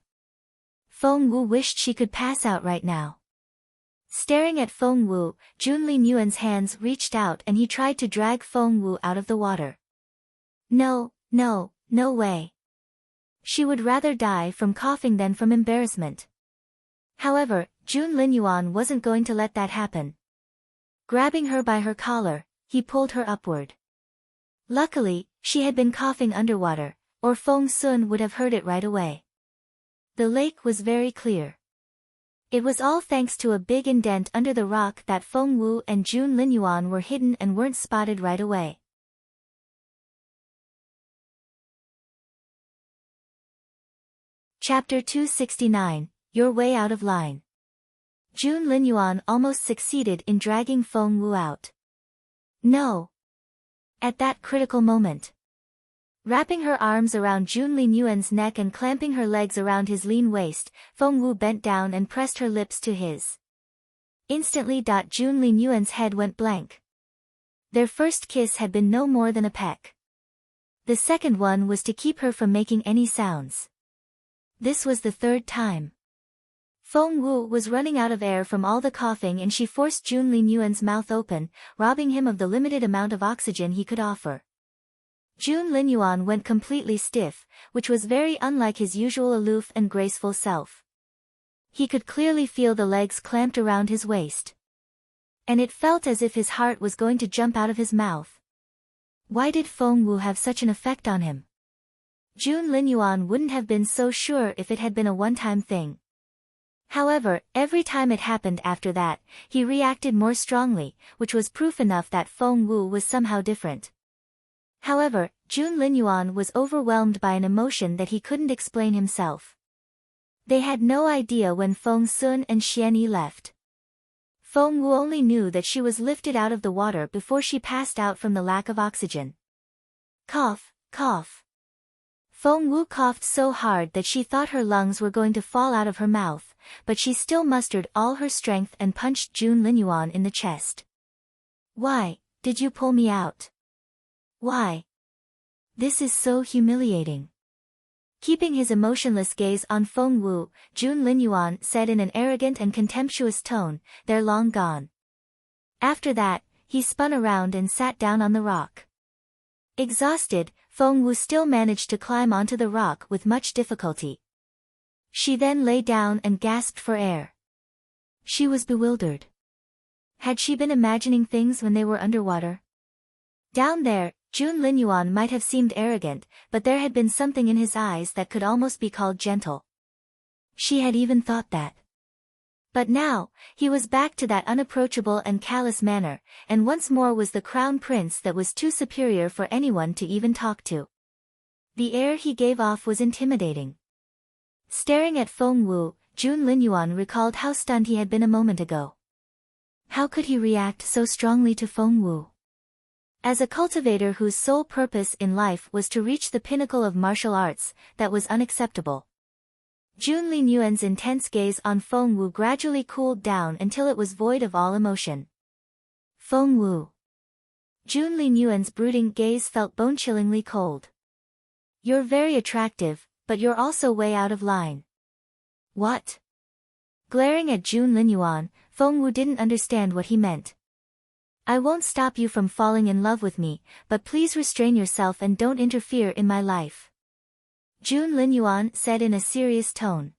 [SPEAKER 1] Feng Wu wished she could pass out right now. Staring at Feng Wu, Jun Linyuan's hands reached out and he tried to drag Feng Wu out of the water. No, no, no way. She would rather die from coughing than from embarrassment. However, Jun Linyuan wasn't going to let that happen. Grabbing her by her collar, he pulled her upward. Luckily, she had been coughing underwater, or Feng Sun would have heard it right away. The lake was very clear. It was all thanks to a big indent under the rock that Feng Wu and Jun Linyuan were hidden and weren't spotted right away. Chapter 269, Your Way Out of Line. Jun Linyuan almost succeeded in dragging Feng Wu out. No! At that critical moment. Wrapping her arms around Jun Linyuan's neck and clamping her legs around his lean waist, Feng Wu bent down and pressed her lips to his. Instantly. Jun Linyuan's head went blank. Their first kiss had been no more than a peck. The second one was to keep her from making any sounds. This was the third time. Feng Wu was running out of air from all the coughing and she forced Jun Linyuan's mouth open, robbing him of the limited amount of oxygen he could offer. Jun Linyuan went completely stiff, which was very unlike his usual aloof and graceful self. He could clearly feel the legs clamped around his waist. And it felt as if his heart was going to jump out of his mouth. Why did Feng Wu have such an effect on him? Jun Linyuan wouldn't have been so sure if it had been a one-time thing. However, every time it happened after that, he reacted more strongly, which was proof enough that Feng Wu was somehow different. However, Jun Linyuan was overwhelmed by an emotion that he couldn't explain himself. They had no idea when Feng Sun and Xuan Yi left. Feng Wu only knew that she was lifted out of the water before she passed out from the lack of oxygen. Cough, cough. Feng Wu coughed so hard that she thought her lungs were going to fall out of her mouth, but she still mustered all her strength and punched Jun Linyuan in the chest. Why did you pull me out? Why? This is so humiliating. Keeping his emotionless gaze on Feng Wu, Jun Linyuan said in an arrogant and contemptuous tone, "They're long gone." After that, he spun around and sat down on the rock. Exhausted, Feng Wu still managed to climb onto the rock with much difficulty. She then lay down and gasped for air. She was bewildered. Had she been imagining things when they were underwater? Down there, Jun Linyuan might have seemed arrogant, but there had been something in his eyes that could almost be called gentle. She had even thought that. But now, he was back to that unapproachable and callous manner, and once more was the crown prince that was too superior for anyone to even talk to. The air he gave off was intimidating. Staring at Feng Wu, Jun Linyuan recalled how stunned he had been a moment ago. How could he react so strongly to Feng Wu? As a cultivator whose sole purpose in life was to reach the pinnacle of martial arts, that was unacceptable. Jun Linyuan's intense gaze on Feng Wu gradually cooled down until it was void of all emotion. Feng Wu. Jun Linyuan's brooding gaze felt bone-chillingly cold. You're very attractive, but you're also way out of line. What? Glaring at Jun Linyuan, Feng Wu didn't understand what he meant. I won't stop you from falling in love with me, but please restrain yourself and don't interfere in my life. Jun Linyuan said in a serious tone.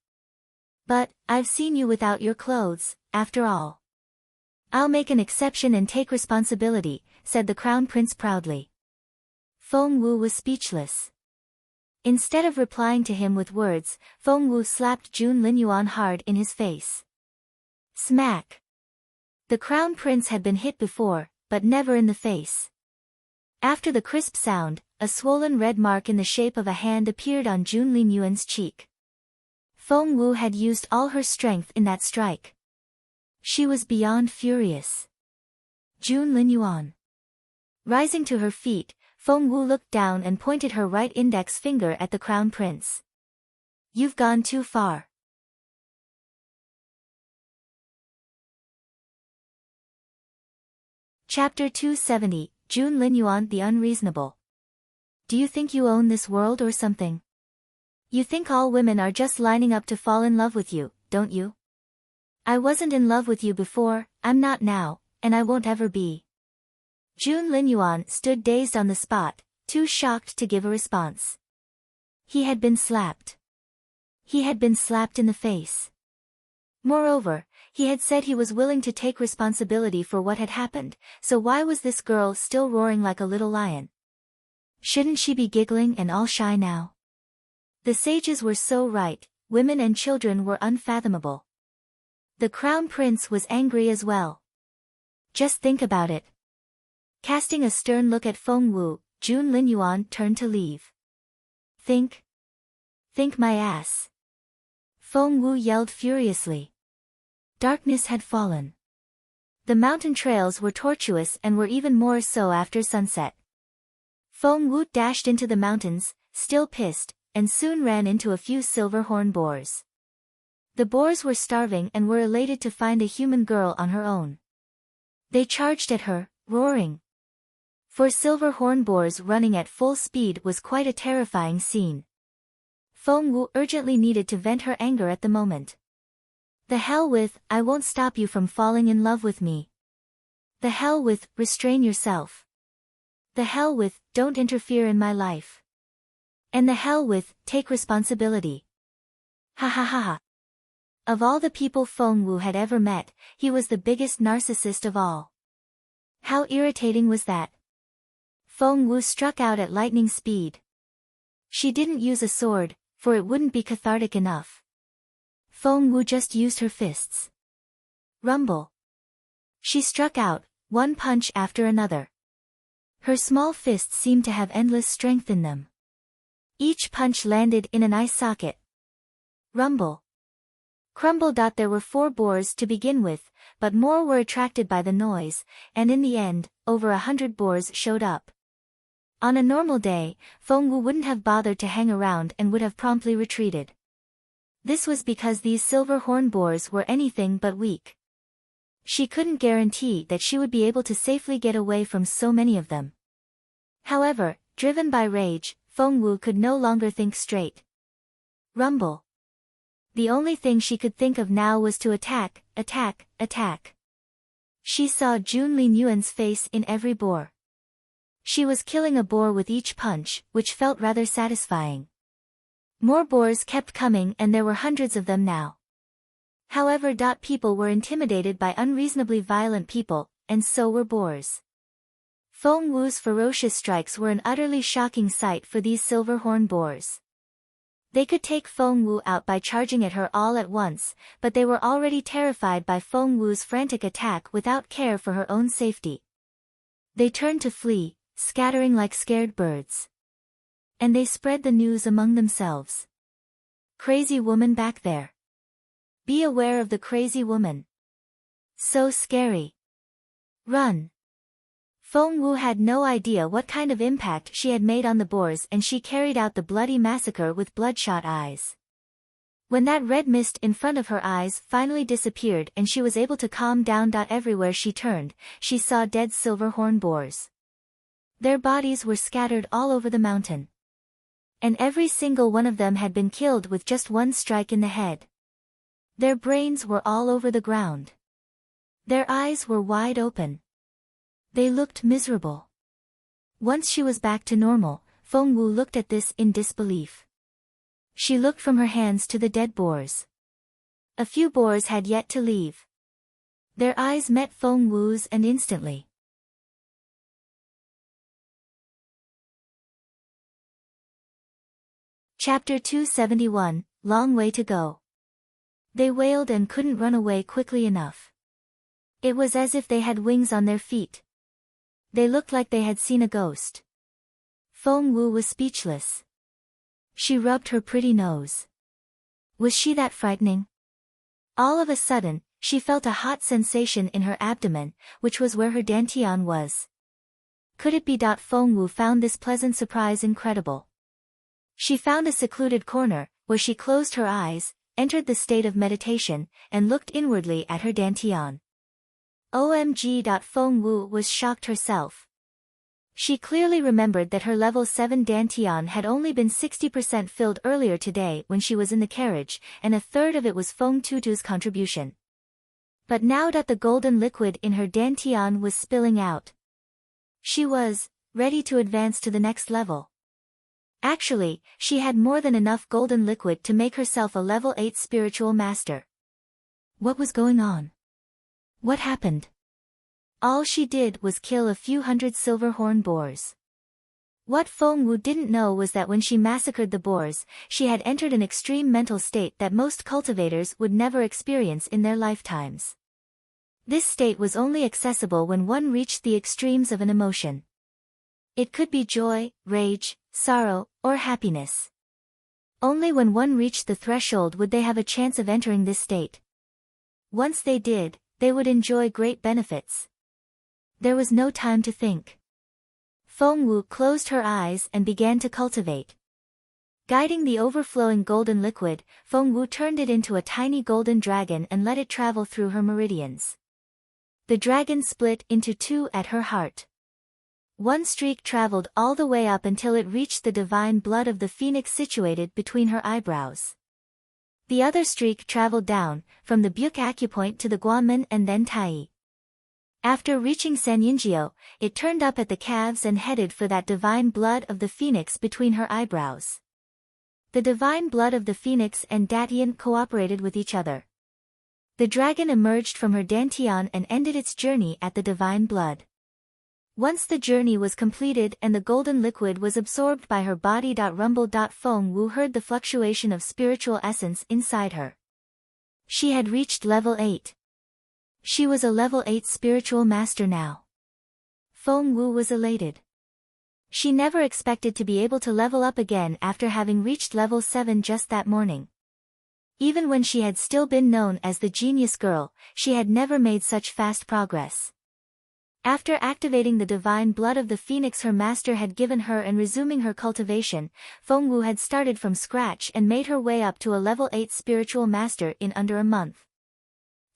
[SPEAKER 1] But, I've seen you without your clothes, after all. I'll make an exception and take responsibility, said the crown prince proudly. Feng Wu was speechless. Instead of replying to him with words, Feng Wu slapped Jun Linyuan hard in his face. Smack. The crown prince had been hit before, but never in the face. After the crisp sound, a swollen red mark in the shape of a hand appeared on Jun Linyuan's cheek. Feng Wu had used all her strength in that strike. She was beyond furious. Jun Linyuan. Rising to her feet, Feng Wu looked down and pointed her right index finger at the crown prince. You've gone too far. Chapter 270, Jun Linyuan the Unreasonable. Do you think you own this world or something? You think all women are just lining up to fall in love with you, don't you? I wasn't in love with you before, I'm not now, and I won't ever be. Jun Linyuan stood dazed on the spot, too shocked to give a response. He had been slapped. He had been slapped in the face. Moreover, he had said he was willing to take responsibility for what had happened, so why was this girl still roaring like a little lion? Shouldn't she be giggling and all shy now? The sages were so right, women and children were unfathomable. The crown prince was angry as well. Just think about it. Casting a stern look at Feng Wu, Jun Linyuan turned to leave. Think? Think my ass. Feng Wu yelled furiously. Darkness had fallen. The mountain trails were tortuous and were even more so after sunset. Feng Wu dashed into the mountains, still pissed, and soon ran into a few silver horn boars. The boars were starving and were elated to find a human girl on her own. They charged at her, roaring. For silver horn boars running at full speed was quite a terrifying scene. Feng Wu urgently needed to vent her anger at the moment. The hell with, I won't stop you from falling in love with me. The hell with, restrain yourself. The hell with, don't interfere in my life. And the hell with, take responsibility. Hahahaha. Of all the people Feng Wu had ever met, he was the biggest narcissist of all. How irritating was that? Feng Wu struck out at lightning speed. She didn't use a sword, for it wouldn't be cathartic enough. Feng Wu just used her fists. Rumble. She struck out, one punch after another. Her small fists seemed to have endless strength in them. Each punch landed in an eye socket. Rumble. Crumble. There were 4 boars to begin with, but more were attracted by the noise, and in the end, over 100 boars showed up. On a normal day, Feng Wu wouldn't have bothered to hang around and would have promptly retreated. This was because these silver horn boars were anything but weak. She couldn't guarantee that she would be able to safely get away from so many of them. However, driven by rage, Feng Wu could no longer think straight. Rumble. The only thing she could think of now was to attack, attack, attack. She saw Jun Linyuan's face in every boar. She was killing a boar with each punch, which felt rather satisfying. More boars kept coming and there were hundreds of them now. However, people were intimidated by unreasonably violent people, and so were boars. Feng Wu's ferocious strikes were an utterly shocking sight for these silver horn boars. They could take Feng Wu out by charging at her all at once, but they were already terrified by Feng Wu's frantic attack without care for her own safety. They turned to flee, scattering like scared birds. And they spread the news among themselves. Crazy woman back there. Be aware of the crazy woman. So scary. Run. Feng Wu had no idea what kind of impact she had made on the boars, and she carried out the bloody massacre with bloodshot eyes. When that red mist in front of her eyes finally disappeared and she was able to calm down. Everywhere she turned, she saw dead silver horn boars. Their bodies were scattered all over the mountain. And every single one of them had been killed with just one strike in the head. Their brains were all over the ground. Their eyes were wide open. They looked miserable. Once she was back to normal, Feng Wu looked at this in disbelief. She looked from her hands to the dead boars. A few boars had yet to leave. Their eyes met Feng Wu's and instantly. Chapter 271, Long Way to Go. They wailed and couldn't run away quickly enough. It was as if they had wings on their feet. They looked like they had seen a ghost. Feng Wu was speechless. She rubbed her pretty nose. Was she that frightening? All of a sudden, she felt a hot sensation in her abdomen, which was where her dantian was. Could it be? Feng Wu found this pleasant surprise incredible. She found a secluded corner, where she closed her eyes, entered the state of meditation, and looked inwardly at her dantian. OMG! Feng Wu was shocked herself. She clearly remembered that her level 7 dantian had only been 60% filled earlier today when she was in the carriage, and a third of it was Feng Tutu's contribution. But now the golden liquid in her dantian was spilling out. She was ready to advance to the next level. Actually, she had more than enough golden liquid to make herself a level 8 spiritual master. What was going on? What happened? All she did was kill a few hundred silver horn boars. What Feng Wu didn't know was that when she massacred the boars, she had entered an extreme mental state that most cultivators would never experience in their lifetimes. This state was only accessible when one reached the extremes of an emotion. It could be joy, rage, sorrow, or happiness. Only when one reached the threshold would they have a chance of entering this state. Once they did, they would enjoy great benefits. There was no time to think. Feng Wu closed her eyes and began to cultivate. Guiding the overflowing golden liquid, Feng Wu turned it into a tiny golden dragon and let it travel through her meridians. The dragon split into 2 at her heart. One streak traveled all the way up until it reached the divine blood of the phoenix situated between her eyebrows. The other streak traveled down, from the Buk acupoint to the Guanmen and then Tai. After reaching Sanyinjiu, it turned up at the calves and headed for that divine blood of the phoenix between her eyebrows. The divine blood of the phoenix and Datian cooperated with each other. The dragon emerged from her dantian and ended its journey at the divine blood. Once the journey was completed and the golden liquid was absorbed by her body. Rumble. Feng Wu heard the fluctuation of spiritual essence inside her. She had reached level 8. She was a level 8 spiritual master now. Feng Wu was elated. She never expected to be able to level up again after having reached level 7 just that morning. Even when she had still been known as the genius girl, she had never made such fast progress. After activating the divine blood of the phoenix her master had given her and resuming her cultivation, Feng Wu had started from scratch and made her way up to a level 8 spiritual master in under a month.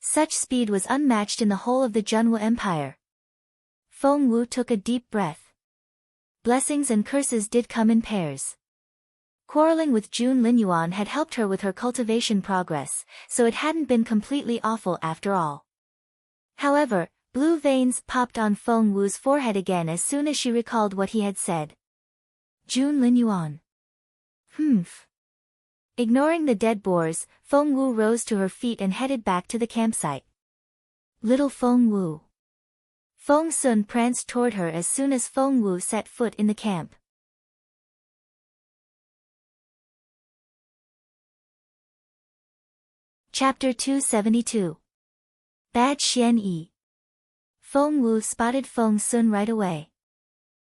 [SPEAKER 1] Such speed was unmatched in the whole of the Junwu Empire. Feng Wu took a deep breath. Blessings and curses did come in pairs. Quarreling with Jun Linyuan had helped her with her cultivation progress, so it hadn't been completely awful after all. However, blue veins popped on Feng Wu's forehead again as soon as she recalled what he had said. Jun Linyuan. Humph. Ignoring the dead boars, Feng Wu rose to her feet and headed back to the campsite. Little Feng Wu. Feng Sun pranced toward her as soon as Feng Wu set foot in the camp. Chapter 272. Bad Xuan Yi. Feng Wu spotted Feng Sun right away.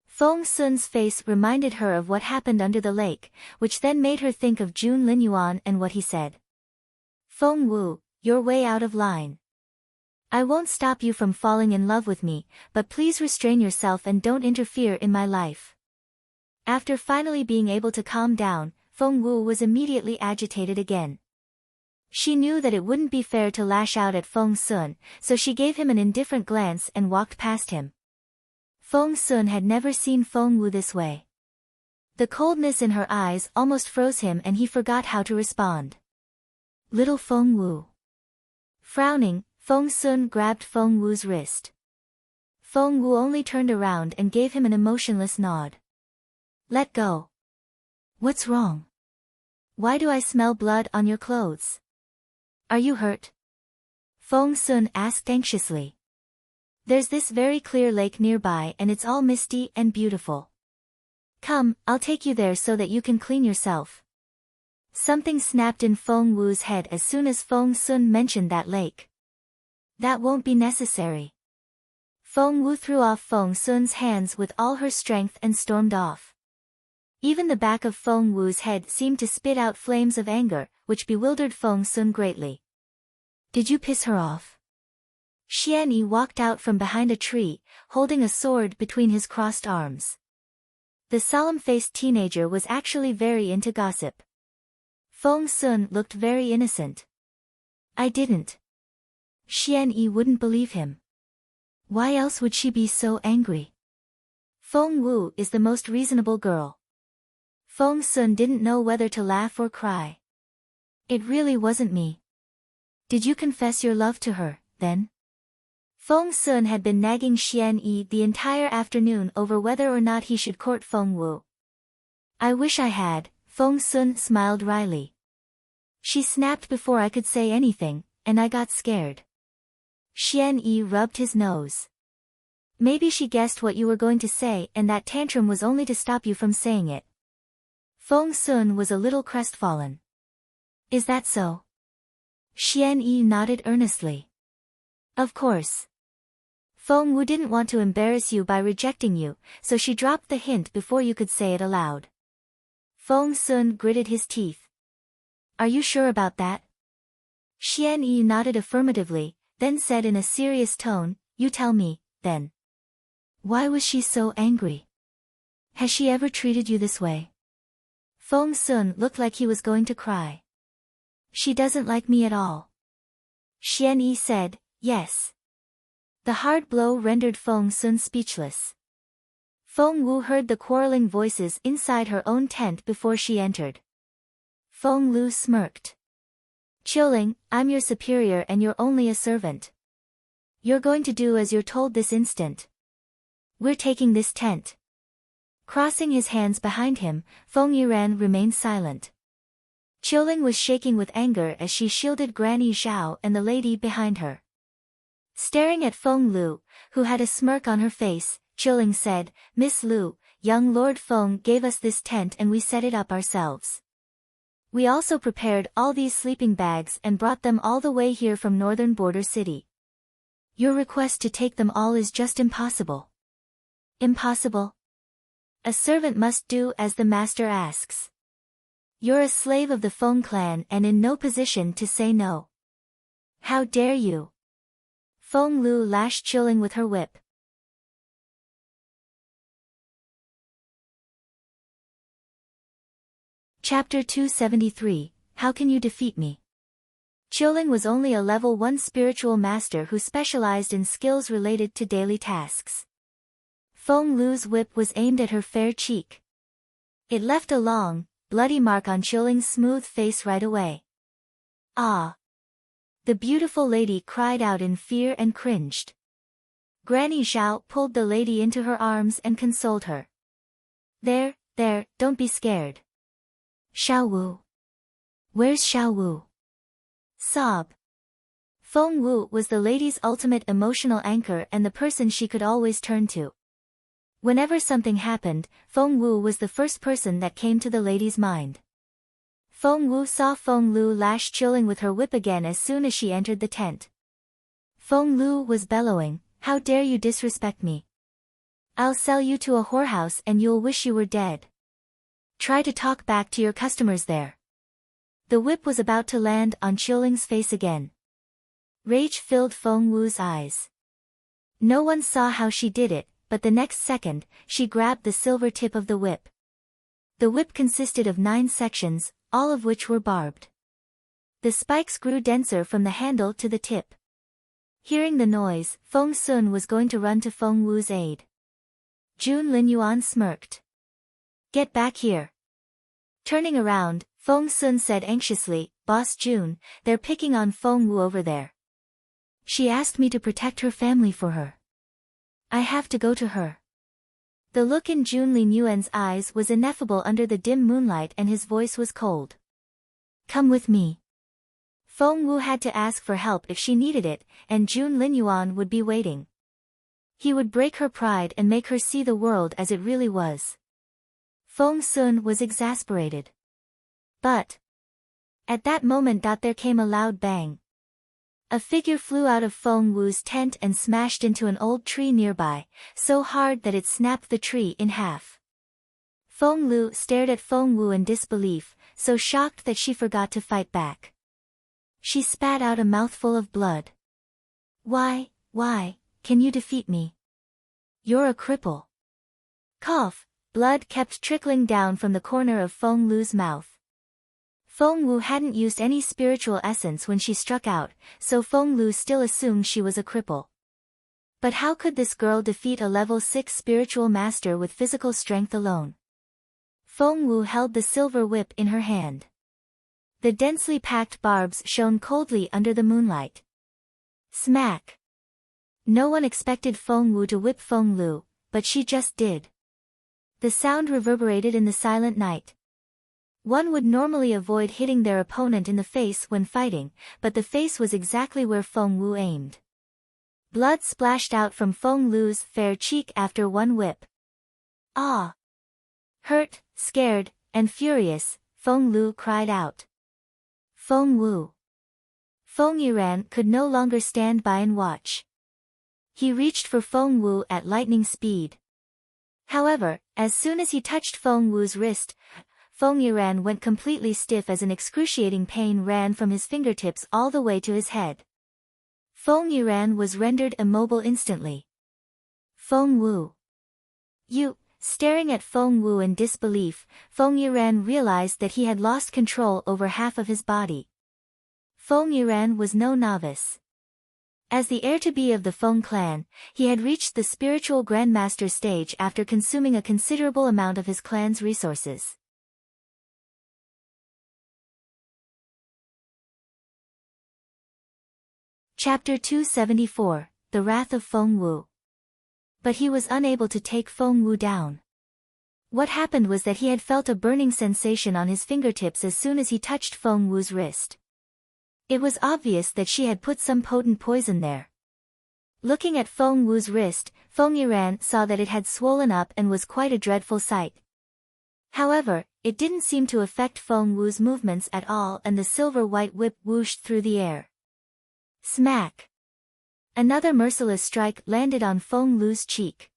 [SPEAKER 1] Feng Sun's face reminded her of what happened under the lake, which then made her think of Jun Linyuan and what he said. Feng Wu, you're way out of line. I won't stop you from falling in love with me, but please restrain yourself and don't interfere in my life. After finally being able to calm down, Feng Wu was immediately agitated again. She knew that it wouldn't be fair to lash out at Feng Sun, so she gave him an indifferent glance and walked past him. Feng Sun had never seen Feng Wu this way. The coldness in her eyes almost froze him and he forgot how to respond. Little Feng Wu. Frowning, Feng Sun grabbed Feng Wu's wrist. Feng Wu only turned around and gave him an emotionless nod. Let go. What's wrong? Why do I smell blood on your clothes? Are you hurt? Feng Sun asked anxiously. There's this very clear lake nearby and it's all misty and beautiful. Come, I'll take you there so that you can clean yourself. Something snapped in Feng Wu's head as soon as Feng Sun mentioned that lake. That won't be necessary. Feng Wu threw off Feng Sun's hands with all her strength and stormed off. Even the back of Feng Wu's head seemed to spit out flames of anger, which bewildered Feng Sun greatly. Did you piss her off? Xuan Yi walked out from behind a tree, holding a sword between his crossed arms. The solemn-faced teenager was actually very into gossip. Feng Sun looked very innocent. I didn't. Xuan Yi wouldn't believe him. Why else would she be so angry? Feng Wu is the most reasonable girl. Feng Sun didn't know whether to laugh or cry. It really wasn't me. Did you confess your love to her, then? Feng Sun had been nagging Xuan Yi the entire afternoon over whether or not he should court Feng Wu. I wish I had, Feng Sun smiled wryly. She snapped before I could say anything, and I got scared. Xuan Yi rubbed his nose. Maybe she guessed what you were going to say and that tantrum was only to stop you from saying it. Feng Sun was a little crestfallen. Is that so? Xuan Yi nodded earnestly. Of course. Feng Wu didn't want to embarrass you by rejecting you, so she dropped the hint before you could say it aloud. Feng Sun gritted his teeth. Are you sure about that? Xuan Yi nodded affirmatively, then said in a serious tone, you tell me, then. Why was she so angry? Has she ever treated you this way? Feng Sun looked like he was going to cry. She doesn't like me at all. Xuan Yi said, yes. The hard blow rendered Feng Sun speechless. Feng Wu heard the quarreling voices inside her own tent before she entered. Feng Lu smirked. Chilling, I'm your superior and you're only a servant. You're going to do as you're told this instant. We're taking this tent. Crossing his hands behind him, Feng Yiran remained silent. Qiuling was shaking with anger as she shielded Granny Zhao and the lady behind her. Staring at Feng Lu, who had a smirk on her face, Qiuling said, "Miss Lu, young Lord Feng gave us this tent and we set it up ourselves. We also prepared all these sleeping bags and brought them all the way here from northern border city. Your request to take them all is just impossible." "Impossible? A servant must do as the master asks. You're a slave of the Feng clan and in no position to say no. How dare you?" Feng Lu lashed Qiuling with her whip. Chapter 273, How Can You Defeat Me? Qiuling was only a level 1 spiritual master who specialized in skills related to daily tasks. Feng Lu's whip was aimed at her fair cheek. It left a long, bloody mark on Qiuling's smooth face right away. "Ah!" The beautiful lady cried out in fear and cringed. Granny Zhao pulled the lady into her arms and consoled her. There, don't be scared. Xiao Wu. Where's Xiao Wu?" Sob. Feng Wu was the lady's ultimate emotional anchor and the person she could always turn to. Whenever something happened, Feng Wu was the first person that came to the lady's mind. Feng Wu saw Feng Lu lash Qiuling with her whip again as soon as she entered the tent. Feng Lu was bellowing, "How dare you disrespect me? I'll sell you to a whorehouse and you'll wish you were dead. Try to talk back to your customers there." The whip was about to land on Qiuling's face again. Rage filled Feng Wu's eyes. No one saw how she did it, but the next second, she grabbed the silver tip of the whip. The whip consisted of 9 sections, all of which were barbed. The spikes grew denser from the handle to the tip. Hearing the noise, Feng Sun was going to run to Feng Wu's aid. Jun Linyuan smirked. "Get back here." Turning around, Feng Sun said anxiously, "Boss Jun, they're picking on Feng Wu over there. She asked me to protect her family for her. I have to go to her." The look in Jun Linyuan's eyes was ineffable under the dim moonlight and his voice was cold. "Come with me." Feng Wu had to ask for help if she needed it, and Jun Linyuan would be waiting. He would break her pride and make her see the world as it really was. Feng Sun was exasperated. But at that moment there came a loud bang. A figure flew out of Feng Wu's tent and smashed into an old tree nearby, so hard that it snapped the tree in half. Feng Lu stared at Feng Wu in disbelief, so shocked that she forgot to fight back. She spat out a mouthful of blood. Why, can you defeat me? You're a cripple." Cough, blood kept trickling down from the corner of Feng Lu's mouth. Feng Wu hadn't used any spiritual essence when she struck out, so Feng Lu still assumed she was a cripple. But how could this girl defeat a level 6 spiritual master with physical strength alone? Feng Wu held the silver whip in her hand. The densely packed barbs shone coldly under the moonlight. Smack! No one expected Feng Wu to whip Feng Lu, but she just did. The sound reverberated in the silent night. One would normally avoid hitting their opponent in the face when fighting, but the face was exactly where Feng Wu aimed. Blood splashed out from Feng Lu's fair cheek after one whip. Ah! Hurt, scared, and furious, Feng Lu cried out. Feng Wu. Feng Yiran could no longer stand by and watch. He reached for Feng Wu at lightning speed. However, as soon as he touched Feng Wu's wrist, Feng Yiran went completely stiff as an excruciating pain ran from his fingertips all the way to his head. Feng Yiran was rendered immobile instantly. Feng Wu. Staring at Feng Wu in disbelief, Feng Yiran realized that he had lost control over half of his body. Feng Yiran was no novice. As the heir-to-be of the Feng clan, he had reached the spiritual grandmaster stage after consuming a considerable amount of his clan's resources. Chapter 274, The Wrath of Feng Wu. But he was unable to take Feng Wu down. What happened was that he had felt a burning sensation on his fingertips as soon as he touched Feng Wu's wrist. It was obvious that she had put some potent poison there. Looking at Feng Wu's wrist, Feng Yiran saw that it had swollen up and was quite a dreadful sight. However, it didn't seem to affect Feng Wu's movements at all, and the silver-white whip whooshed through the air. Smack! Another merciless strike landed on Feng Wu's cheek.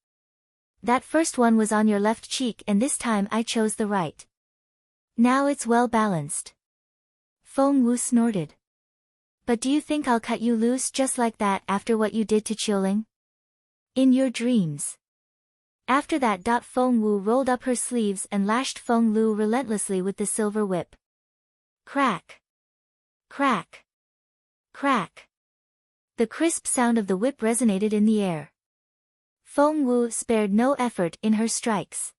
[SPEAKER 1] That first one was on your left cheek, and this time I chose the right. Now it's well balanced. Feng Wu snorted. But do you think I'll cut you loose just like that after what you did to Qiuling? In your dreams. After that. Feng Wu rolled up her sleeves and lashed Feng Lu relentlessly with the silver whip. Crack! Crack! Crack! The crisp sound of the whip resonated in the air. Feng Wu spared no effort in her strikes.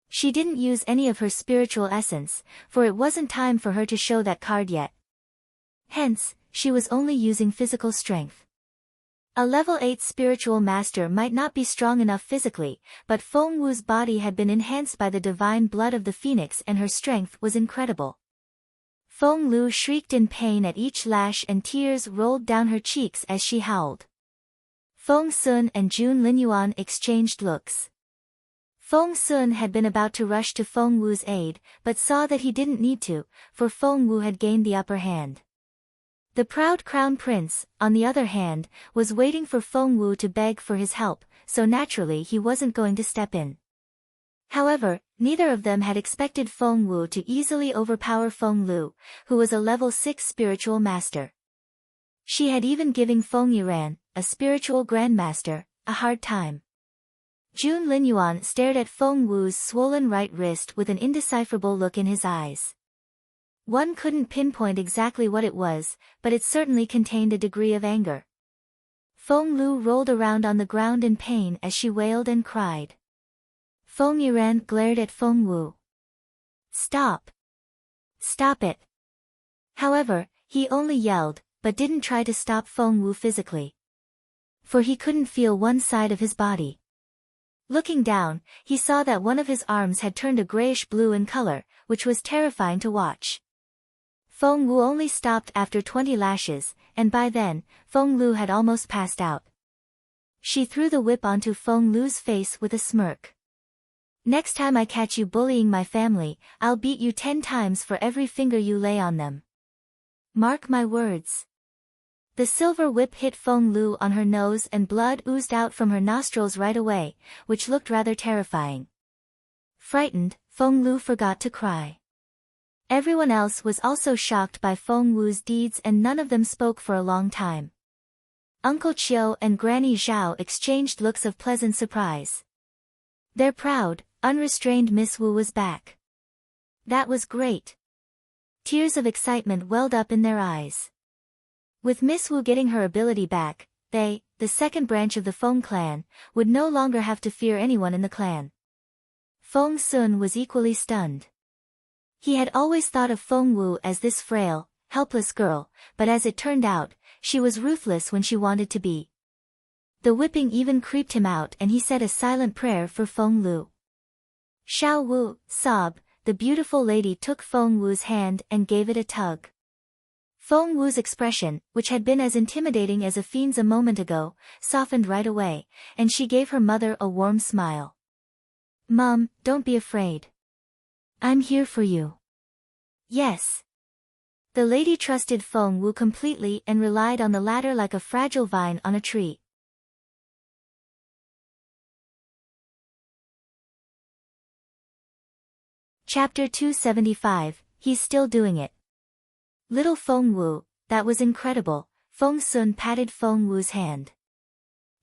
[SPEAKER 1] She didn't use any of her spiritual essence, for it wasn't time for her to show that card yet. Hence, she was only using physical strength. A level 8 spiritual master might not be strong enough physically, but Feng Wu's body had been enhanced by the divine blood of the phoenix and her strength was incredible. Feng Lu shrieked in pain at each lash and tears rolled down her cheeks as she howled. Feng Sun and Jun Linyuan exchanged looks. Feng Sun had been about to rush to Feng Wu's aid, but saw that he didn't need to, for Feng Wu had gained the upper hand. The proud crown prince, on the other hand, was waiting for Feng Wu to beg for his help, so naturally he wasn't going to step in. However, neither of them had expected Feng Wu to easily overpower Feng Lu, who was a level 6 spiritual master. She had even given Feng Yiran, a spiritual grandmaster, a hard time. Jun Linyuan stared at Feng Wu's swollen right wrist with an indecipherable look in his eyes. One couldn't pinpoint exactly what it was, but it certainly contained a degree of anger. Feng Lu rolled around on the ground in pain as she wailed and cried. Feng Yiran glared at Feng Wu. Stop! Stop it! However, he only yelled, but didn't try to stop Feng Wu physically. For he couldn't feel one side of his body. Looking down, he saw that one of his arms had turned a grayish-blue in color, which was terrifying to watch. Feng Wu only stopped after 20 lashes, and by then, Feng Lu had almost passed out. She threw the whip onto Feng Lu's face with a smirk. Next time I catch you bullying my family, I'll beat you 10 times for every finger you lay on them. Mark my words. The silver whip hit Feng Lu on her nose and blood oozed out from her nostrils right away, which looked rather terrifying. Frightened, Feng Lu forgot to cry. Everyone else was also shocked by Feng Wu's deeds and none of them spoke for a long time. Uncle Chiu and Granny Zhao exchanged looks of pleasant surprise. Their proud, unrestrained Miss Wu was back. That was great. Tears of excitement welled up in their eyes. With Miss Wu getting her ability back, they, the second branch of the Feng clan, would no longer have to fear anyone in the clan. Feng Sun was equally stunned. He had always thought of Feng Wu as this frail, helpless girl, but as it turned out, she was ruthless when she wanted to be. The whipping even creeped him out and he said a silent prayer for Feng Lu. Xiao Wu, sob, the beautiful lady took Feng Wu's hand and gave it a tug. Feng Wu's expression, which had been as intimidating as a fiend's a moment ago, softened right away, and she gave her mother a warm smile. Mom, don't be afraid. I'm here for you. Yes. The lady trusted Feng Wu completely and relied on the latter like a fragile vine on a tree. Chapter 275, He's Still Doing It. Little Feng Wu, that was incredible, Feng Sun patted Feng Wu's hand.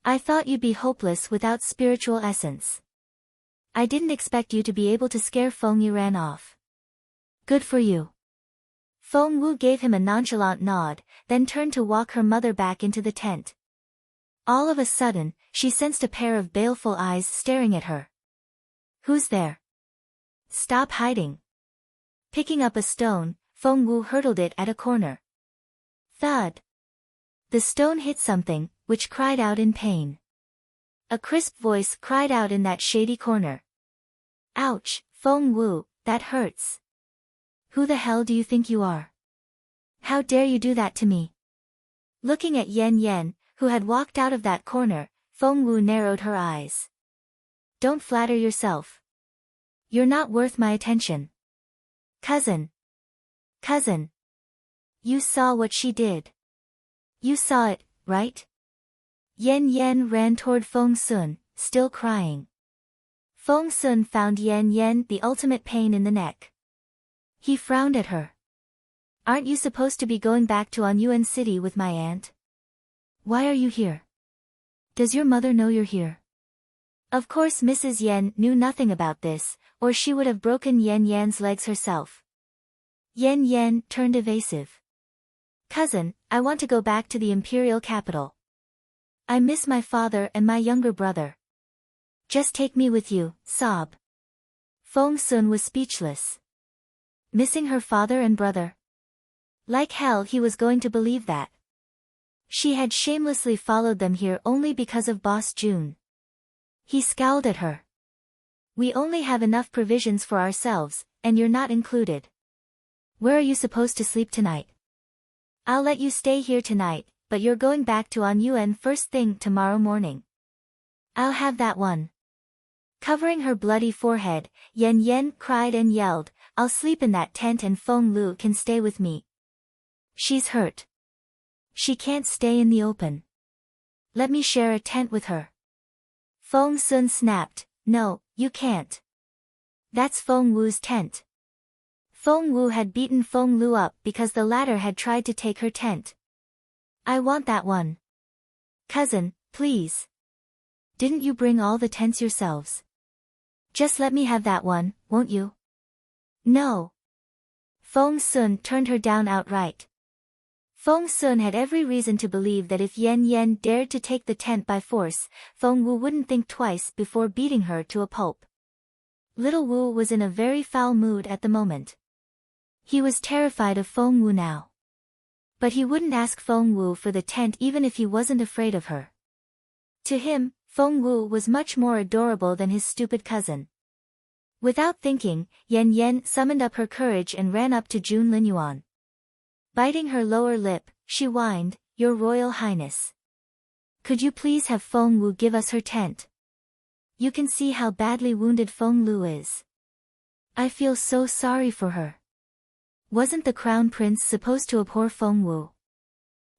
[SPEAKER 1] I thought you'd be hopeless without spiritual essence. I didn't expect you to be able to scare Feng Yiran off. Good for you. Feng Wu gave him a nonchalant nod, then turned to walk her mother back into the tent. All of a sudden, she sensed a pair of baleful eyes staring at her. Who's there? Stop hiding. Picking up a stone, Feng Wu hurled it at a corner. Thud. The stone hit something, which cried out in pain. A crisp voice cried out in that shady corner. Ouch, Feng Wu, that hurts. Who the hell do you think you are? How dare you do that to me? Looking at Yan Yan, who had walked out of that corner, Feng Wu narrowed her eyes. Don't flatter yourself. You're not worth my attention. Cousin. Cousin. You saw what she did. You saw it, right? Yan Yan ran toward Feng Sun, still crying. Feng Sun found Yan Yan the ultimate pain in the neck. He frowned at her. Aren't you supposed to be going back to Linyuan City with my aunt? Why are you here? Does your mother know you're here? Of course Mrs. Yan knew nothing about this, or she would have broken Yan Yan's legs herself. Yan Yan turned evasive. Cousin, I want to go back to the Imperial capital. I miss my father and my younger brother. Just take me with you, sob. Feng Sun was speechless. Missing her father and brother? Like hell he was going to believe that. She had shamelessly followed them here only because of Boss Jun. He scowled at her. We only have enough provisions for ourselves, and you're not included. Where are you supposed to sleep tonight? I'll let you stay here tonight, but you're going back to Linyuan first thing tomorrow morning. I'll have that one. Covering her bloody forehead, Yan Yan cried and yelled, I'll sleep in that tent and Feng Lu can stay with me. She's hurt. She can't stay in the open. Let me share a tent with her. Feng Sun snapped, no, you can't. That's Feng Wu's tent. Feng Wu had beaten Feng Lu up because the latter had tried to take her tent. I want that one. Cousin, please. Didn't you bring all the tents yourselves? Just let me have that one, won't you? No. Feng Sun turned her down outright. Feng Sun had every reason to believe that if Yan Yan dared to take the tent by force, Feng Wu wouldn't think twice before beating her to a pulp. Little Wu was in a very foul mood at the moment. He was terrified of Feng Wu now. But he wouldn't ask Feng Wu for the tent even if he wasn't afraid of her. To him, Feng Wu was much more adorable than his stupid cousin. Without thinking, Yan Yan summoned up her courage and ran up to Jun Linyuan. Biting her lower lip, she whined, Your Royal Highness. Could you please have Feng Wu give us her tent? You can see how badly wounded Feng Lu is. I feel so sorry for her. Wasn't the Crown Prince supposed to abhor Feng Wu?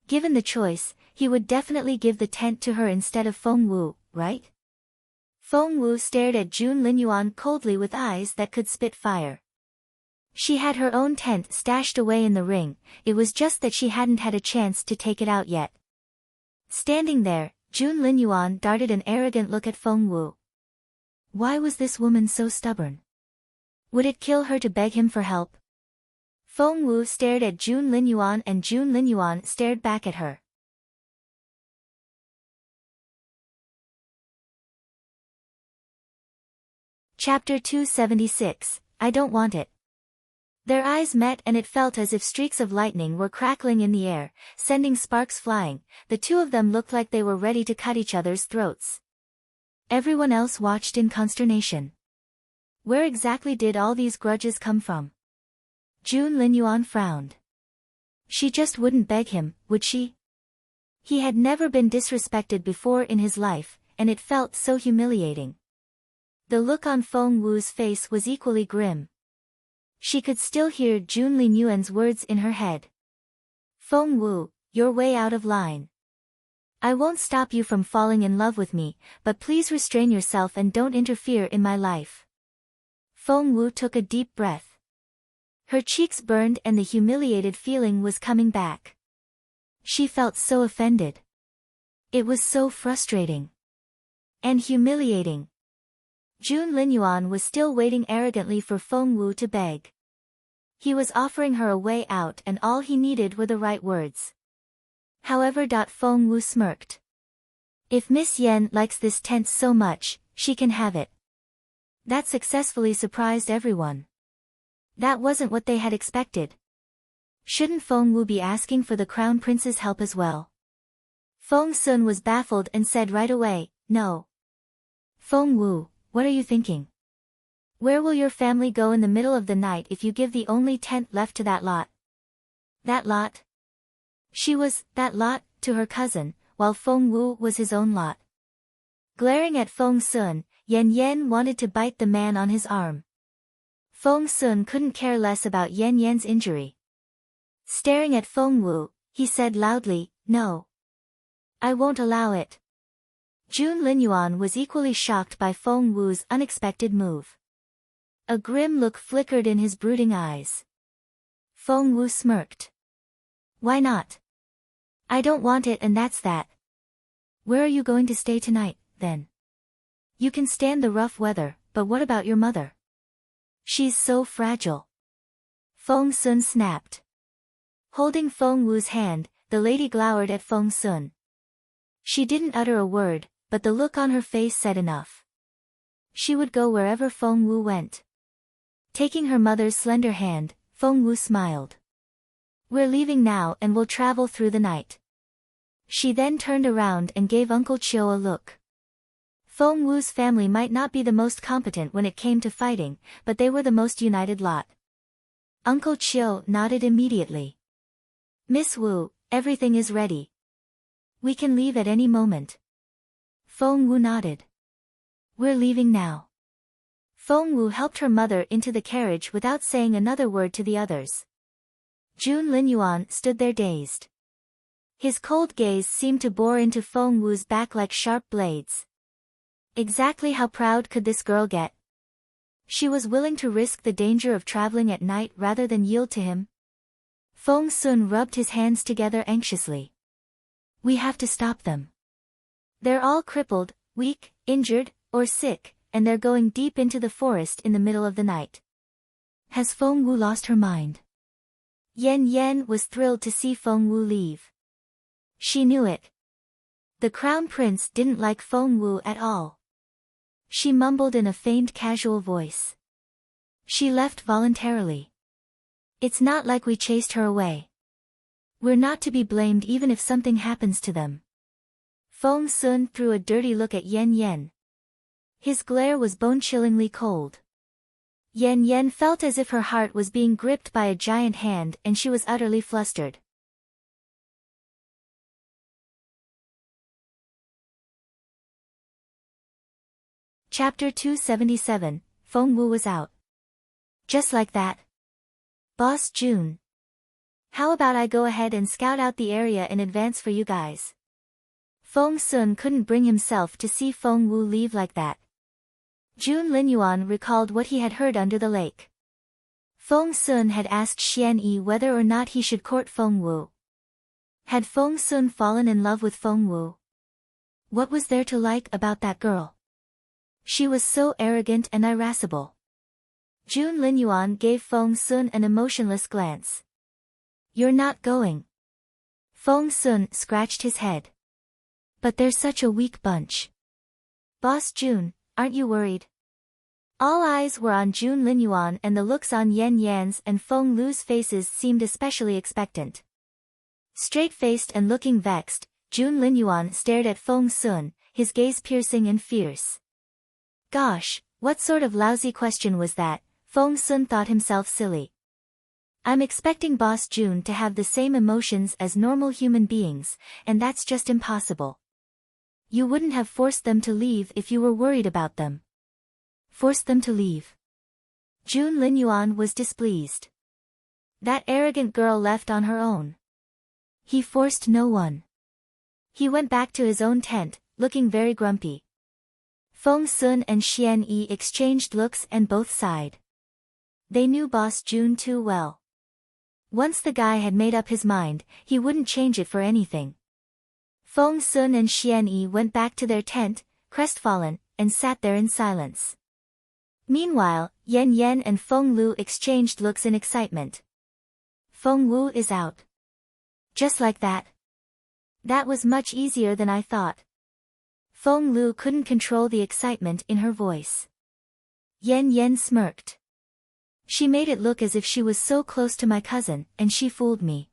[SPEAKER 1] Given the choice, he would definitely give the tent to her instead of Feng Wu, right? Feng Wu stared at Jun Linyuan coldly with eyes that could spit fire. She had her own tent stashed away in the ring, it was just that she hadn't had a chance to take it out yet. Standing there, Jun Linyuan darted an arrogant look at Feng Wu. Why was this woman so stubborn? Would it kill her to beg him for help? Feng Wu stared at Jun Linyuan and Jun Linyuan stared back at her. Chapter 276, I Don't Want It. Their eyes met and it felt as if streaks of lightning were crackling in the air, sending sparks flying. The two of them looked like they were ready to cut each other's throats. Everyone else watched in consternation. Where exactly did all these grudges come from? Jun Linyuan frowned. She just wouldn't beg him, would she? He had never been disrespected before in his life, and it felt so humiliating. The look on Feng Wu's face was equally grim. She could still hear Jun Linyuan's words in her head. Feng Wu, you're way out of line. I won't stop you from falling in love with me, but please restrain yourself and don't interfere in my life. Feng Wu took a deep breath. Her cheeks burned and the humiliated feeling was coming back. She felt so offended. It was so frustrating. And humiliating. Jun Linyuan was still waiting arrogantly for Feng Wu to beg. He was offering her a way out and all he needed were the right words. However, Feng Wu smirked. If Miss Yan likes this tent so much, she can have it. That successfully surprised everyone. That wasn't what they had expected. Shouldn't Feng Wu be asking for the Crown Prince's help as well? Feng Sun was baffled and said right away, no. Feng Wu, what are you thinking? Where will your family go in the middle of the night if you give the only tent left to that lot? That lot? She was that lot to her cousin, while Feng Wu was his own lot. Glaring at Feng Sun, Yan Yan wanted to bite the man on his arm. Feng Sun couldn't care less about Yan Yan's injury. Staring at Feng Wu, he said loudly, "No. I won't allow it." Jun Linyuan was equally shocked by Feng Wu's unexpected move. A grim look flickered in his brooding eyes. Feng Wu smirked. "Why not? I don't want it and that's that. Where are you going to stay tonight, then? You can stand the rough weather, but what about your mother? She's so fragile." Feng Sun snapped. Holding Feng Wu's hand, the lady glowered at Feng Sun. She didn't utter a word, but the look on her face said enough. She would go wherever Feng Wu went. Taking her mother's slender hand, Feng Wu smiled. "We're leaving now and will travel through the night." She then turned around and gave Uncle Chiu a look. Feng Wu's family might not be the most competent when it came to fighting, but they were the most united lot. Uncle Chiu nodded immediately. "Miss Wu, everything is ready. We can leave at any moment." Feng Wu nodded. "We're leaving now." Feng Wu helped her mother into the carriage without saying another word to the others. Jun Linyuan stood there dazed. His cold gaze seemed to bore into Feng Wu's back like sharp blades. Exactly how proud could this girl get? She was willing to risk the danger of traveling at night rather than yield to him. Feng Sun rubbed his hands together anxiously. "We have to stop them. They're all crippled, weak, injured, or sick, and they're going deep into the forest in the middle of the night." Has Feng Wu lost her mind? Yan Yan was thrilled to see Feng Wu leave. She knew it. The crown prince didn't like Feng Wu at all. She mumbled in a feigned casual voice. "She left voluntarily. It's not like we chased her away. We're not to be blamed even if something happens to them." Feng Sun threw a dirty look at Yan Yan. His glare was bone-chillingly cold. Yan Yan felt as if her heart was being gripped by a giant hand and she was utterly flustered. Chapter 277, Feng Wu was out. Just like that. "Boss Jun. How about I go ahead and scout out the area in advance for you guys?" Feng Sun couldn't bring himself to see Feng Wu leave like that. Jun Linyuan recalled what he had heard under the lake. Feng Sun had asked Xuan Yi whether or not he should court Feng Wu. Had Feng Sun fallen in love with Feng Wu? What was there to like about that girl? She was so arrogant and irascible. Jun Linyuan gave Feng Sun an emotionless glance. "You're not going." Feng Sun scratched his head. "But they're such a weak bunch." "Boss Jun, aren't you worried?" All eyes were on Jun Linyuan and the looks on Yan Yan's and Feng Lu's faces seemed especially expectant. Straight-faced and looking vexed, Jun Linyuan stared at Feng Sun, his gaze piercing and fierce. Gosh, what sort of lousy question was that? Feng Sun thought himself silly. "I'm expecting Boss Jun to have the same emotions as normal human beings, and that's just impossible. You wouldn't have forced them to leave if you were worried about them." "Forced them to leave?" Jun Linyuan was displeased. That arrogant girl left on her own. He forced no one. He went back to his own tent, looking very grumpy. Feng Sun and Xuan Yi exchanged looks and both sighed. They knew Boss Jun too well. Once the guy had made up his mind, he wouldn't change it for anything. Feng Sun and Xuan Yi went back to their tent, crestfallen, and sat there in silence. Meanwhile, Yan Yan and Feng Lu exchanged looks in excitement. "Feng Wu is out." "Just like that? That was much easier than I thought." Feng Lu couldn't control the excitement in her voice. Yan Yan smirked. "She made it look as if she was so close to my cousin, and she fooled me."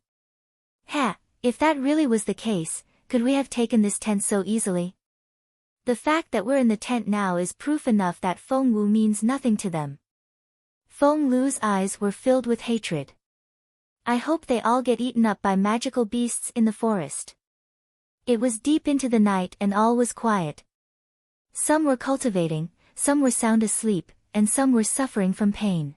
[SPEAKER 1] "Ha, if that really was the case, could we have taken this tent so easily? The fact that we're in the tent now is proof enough that Feng Wu means nothing to them." Feng Lu's eyes were filled with hatred. I hope they all get eaten up by magical beasts in the forest. It was deep into the night and all was quiet. Some were cultivating, some were sound asleep, and some were suffering from pain.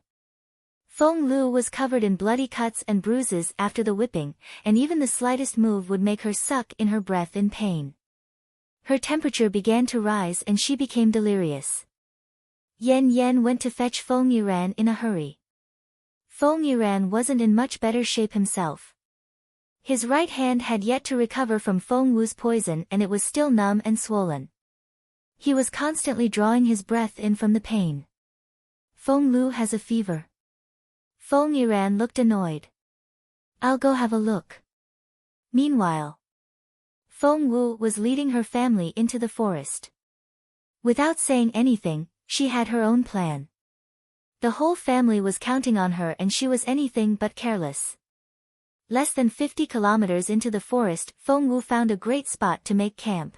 [SPEAKER 1] Feng Lu was covered in bloody cuts and bruises after the whipping, and even the slightest move would make her suck in her breath in pain. Her temperature began to rise and she became delirious. Yan Yan went to fetch Feng Yiran in a hurry. Feng Yiran wasn't in much better shape himself. His right hand had yet to recover from Feng Wu's poison and it was still numb and swollen. He was constantly drawing his breath in from the pain. Feng Lu has a fever. Feng Yiran looked annoyed. I'll go have a look. Meanwhile, Feng Wu was leading her family into the forest. Without saying anything, she had her own plan. The whole family was counting on her and she was anything but careless. Less than 50 kilometers into the forest, Feng Wu found a great spot to make camp.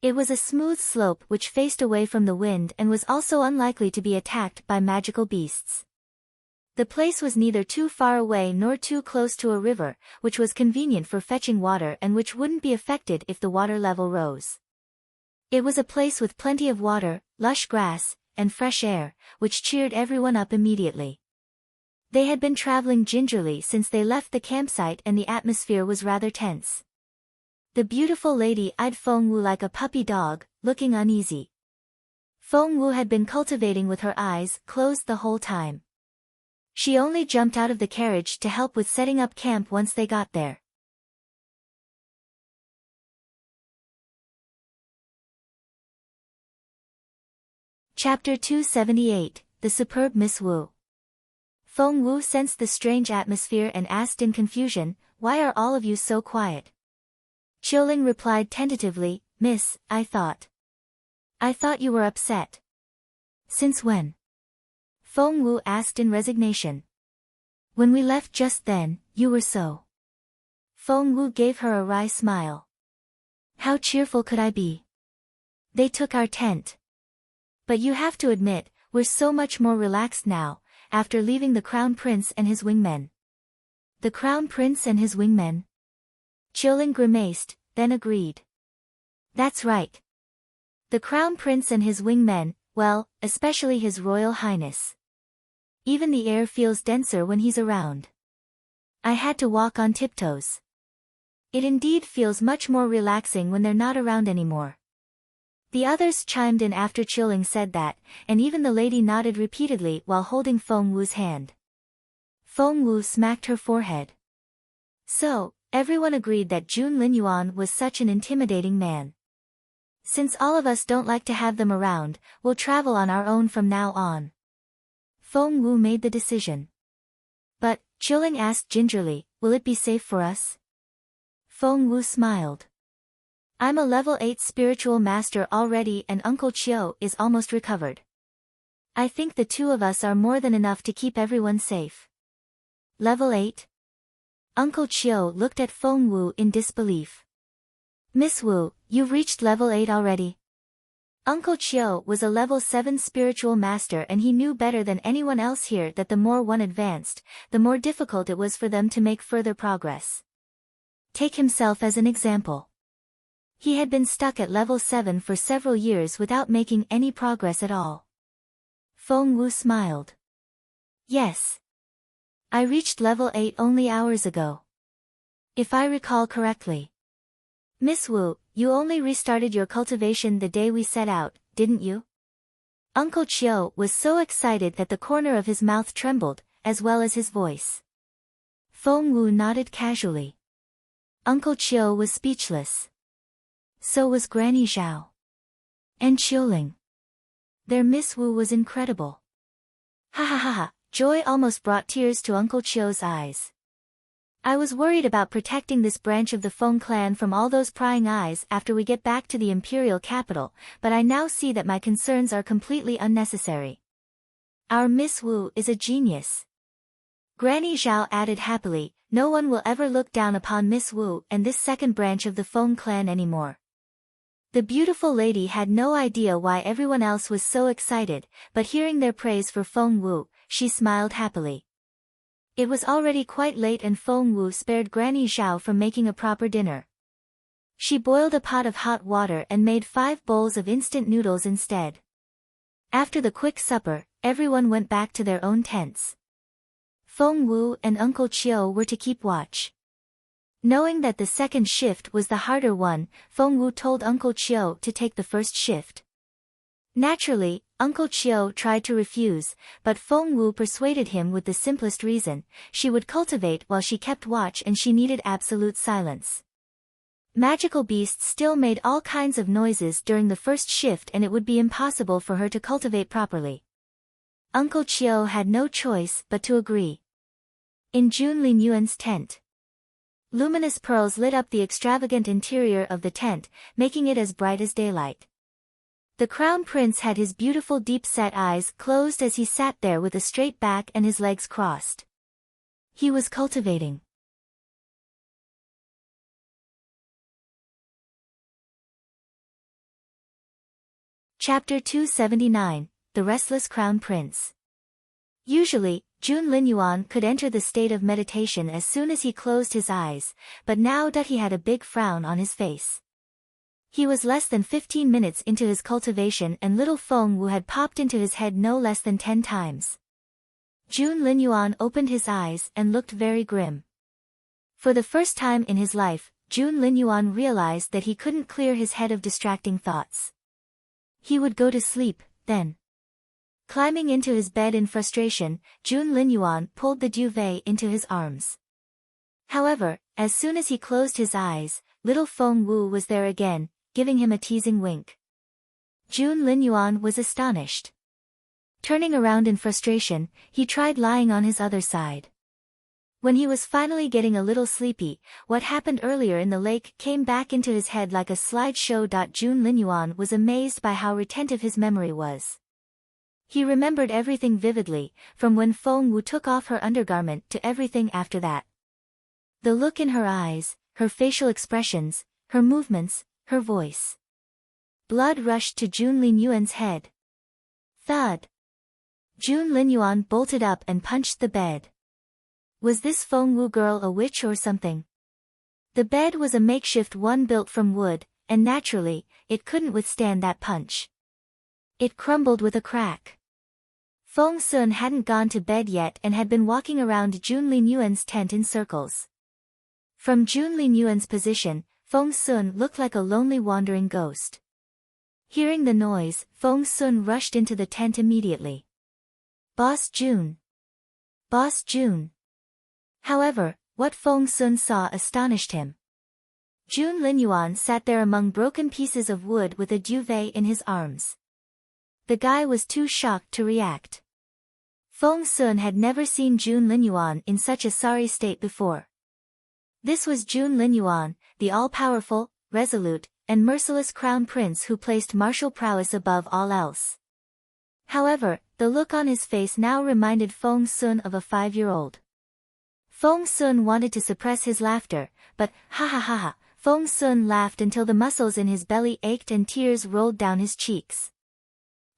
[SPEAKER 1] It was a smooth slope which faced away from the wind and was also unlikely to be attacked by magical beasts. The place was neither too far away nor too close to a river, which was convenient for fetching water and which wouldn't be affected if the water level rose. It was a place with plenty of water, lush grass, and fresh air, which cheered everyone up immediately. They had been traveling gingerly since they left the campsite and the atmosphere was rather tense. The beautiful lady eyed Feng Wu like a puppy dog, looking uneasy. Feng Wu had been cultivating with her eyes closed the whole time. She only jumped out of the carriage to help with setting up camp once they got there. Chapter 278, The Superb Miss Wu. Feng Wu sensed the strange atmosphere and asked in confusion, "Why are all of you so quiet?" Qiuling replied tentatively, "Miss, I thought you were upset." "Since when?" Feng Wu asked in resignation. "When we left just then, you were so." Feng Wu gave her a wry smile. "How cheerful could I be? They took our tent. But you have to admit, we're so much more relaxed now, after leaving the Crown Prince and his wingmen." "The Crown Prince and his wingmen?" Qiuling grimaced, then agreed. "That's right. The Crown Prince and his wingmen, well, especially His Royal Highness. Even the air feels denser when he's around. I had to walk on tiptoes. It indeed feels much more relaxing when they're not around anymore." The others chimed in after Qiuling said that, and even the lady nodded repeatedly while holding Feng Wu's hand. Feng Wu smacked her forehead. So, everyone agreed that Jun Linyuan was such an intimidating man. "Since all of us don't like to have them around, we'll travel on our own from now on." Feng Wu made the decision. "But," Qiuling asked gingerly, "will it be safe for us?" Feng Wu smiled. "I'm a level 8 spiritual master already and Uncle Qiu is almost recovered. I think the two of us are more than enough to keep everyone safe." "Level 8? Uncle Qiu looked at Feng Wu in disbelief. "Miss Wu, you've reached level 8 already?" Uncle Qiu was a level 7 spiritual master and he knew better than anyone else here that the more one advanced, the more difficult it was for them to make further progress. Take himself as an example. He had been stuck at level 7 for several years without making any progress at all. Feng Wu smiled. "Yes. I reached level 8 only hours ago. If I recall correctly." "Miss Wu, you only restarted your cultivation the day we set out, didn't you?" Uncle Qiu was so excited that the corner of his mouth trembled, as well as his voice. Feng Wu nodded casually. Uncle Qiu was speechless. So was Granny Zhao. And Qiuling. Their Miss Wu was incredible. Hahaha, joy almost brought tears to Uncle Qiu's eyes. "I was worried about protecting this branch of the Feng clan from all those prying eyes after we get back to the Imperial capital, but I now see that my concerns are completely unnecessary. Our Miss Wu is a genius." Granny Zhao added happily, "No one will ever look down upon Miss Wu and this second branch of the Feng clan anymore." The beautiful lady had no idea why everyone else was so excited, but hearing their praise for Feng Wu, she smiled happily. It was already quite late and Feng Wu spared Granny Zhao from making a proper dinner. She boiled a pot of hot water and made 5 bowls of instant noodles instead. After the quick supper, everyone went back to their own tents. Feng Wu and Uncle Chiu were to keep watch. Knowing that the second shift was the harder one, Feng Wu told Uncle Chiu to take the first shift. Naturally, Uncle Chiu tried to refuse, but Feng Wu persuaded him with the simplest reason: she would cultivate while she kept watch and she needed absolute silence. Magical beasts still made all kinds of noises during the first shift and it would be impossible for her to cultivate properly. Uncle Chiu had no choice but to agree. In Jun Linyuan's tent, luminous pearls lit up the extravagant interior of the tent, making it as bright as daylight. The crown prince had his beautiful deep-set eyes closed as he sat there with a straight back and his legs crossed. He was cultivating. Chapter 279, The Restless Crown Prince. Usually, Jun Linyuan could enter the state of meditation as soon as he closed his eyes, but now that he had a big frown on his face. He was less than 15 minutes into his cultivation and little Feng Wu had popped into his head no less than 10 times. Jun Linyuan opened his eyes and looked very grim. For the first time in his life, Jun Linyuan realized that he couldn't clear his head of distracting thoughts. He would go to sleep, then. Climbing into his bed in frustration, Jun Linyuan pulled the duvet into his arms. However, as soon as he closed his eyes, little Feng Wu was there again, giving him a teasing wink. Jun Linyuan was astonished. Turning around in frustration, he tried lying on his other side. When he was finally getting a little sleepy, what happened earlier in the lake came back into his head like a slideshow. Jun Linyuan was amazed by how retentive his memory was. He remembered everything vividly, from when Feng Wu took off her undergarment to everything after that. The look in her eyes, her facial expressions, her movements, her voice. Blood rushed to Jun Linyuan's head. Thud. Jun Linyuan bolted up and punched the bed. Was this Feng Wu girl a witch or something? The bed was a makeshift one built from wood, and naturally, it couldn't withstand that punch. It crumbled with a crack. Feng Sun hadn't gone to bed yet and had been walking around Jun Linyuan's tent in circles. From Jun Linyuan's position, Feng Sun looked like a lonely wandering ghost. Hearing the noise, Feng Sun rushed into the tent immediately. Boss Jun! Boss Jun! However, what Feng Sun saw astonished him. Jun Linyuan sat there among broken pieces of wood with a duvet in his arms. The guy was too shocked to react. Feng Sun had never seen Jun Linyuan in such a sorry state before. This was Jun Linyuan, the all-powerful, resolute, and merciless crown prince who placed martial prowess above all else. However, the look on his face now reminded Feng Sun of a 5-year-old. Feng Sun wanted to suppress his laughter, but, ha, Feng Sun laughed until the muscles in his belly ached and tears rolled down his cheeks.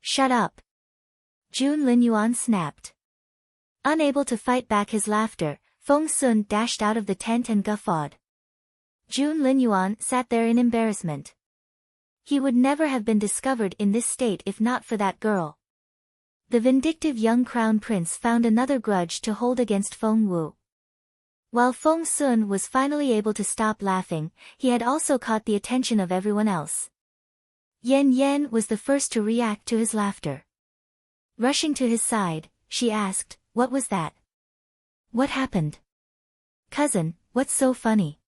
[SPEAKER 1] Shut up! Jun Linyuan snapped. Unable to fight back his laughter, Feng Sun dashed out of the tent and guffawed. Jun Linyuan sat there in embarrassment. He would never have been discovered in this state if not for that girl. The vindictive young crown prince found another grudge to hold against Feng Wu. While Feng Sun was finally able to stop laughing, he had also caught the attention of everyone else. Yan Yan was the first to react to his laughter. Rushing to his side, she asked, "What was that? What happened? Cousin, what's so funny?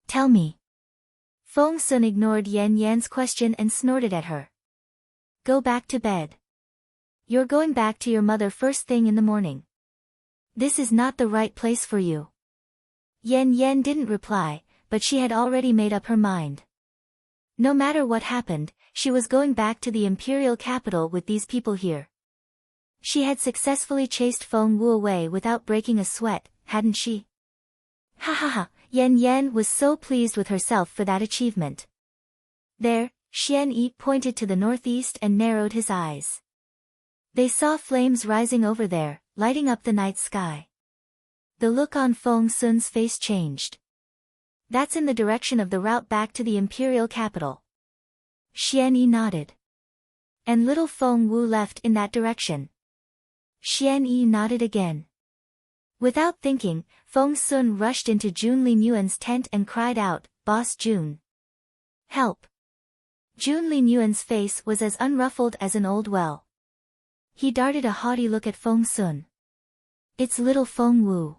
[SPEAKER 1] Tell me." Feng Sun ignored Yan Yan's question and snorted at her. "Go back to bed. You're going back to your mother first thing in the morning. This is not the right place for you." Yan Yan didn't reply, but she had already made up her mind. No matter what happened, she was going back to the Imperial capital with these people here. She had successfully chased Feng Wu away without breaking a sweat, hadn't she? Ha, Yan Yan was so pleased with herself for that achievement. There, Xuan Yi pointed to the northeast and narrowed his eyes. They saw flames rising over there, lighting up the night sky. The look on Feng Sun's face changed. That's in the direction of the route back to the Imperial capital. Xuan Yi nodded. And little Feng Wu left in that direction. Xuan Yi nodded again. Without thinking, Feng Sun rushed into Jun Linyuan's tent and cried out, "Boss Jun! Help!" Jun Linyuan's face was as unruffled as an old well. He darted a haughty look at Feng Sun. "It's little Feng Wu."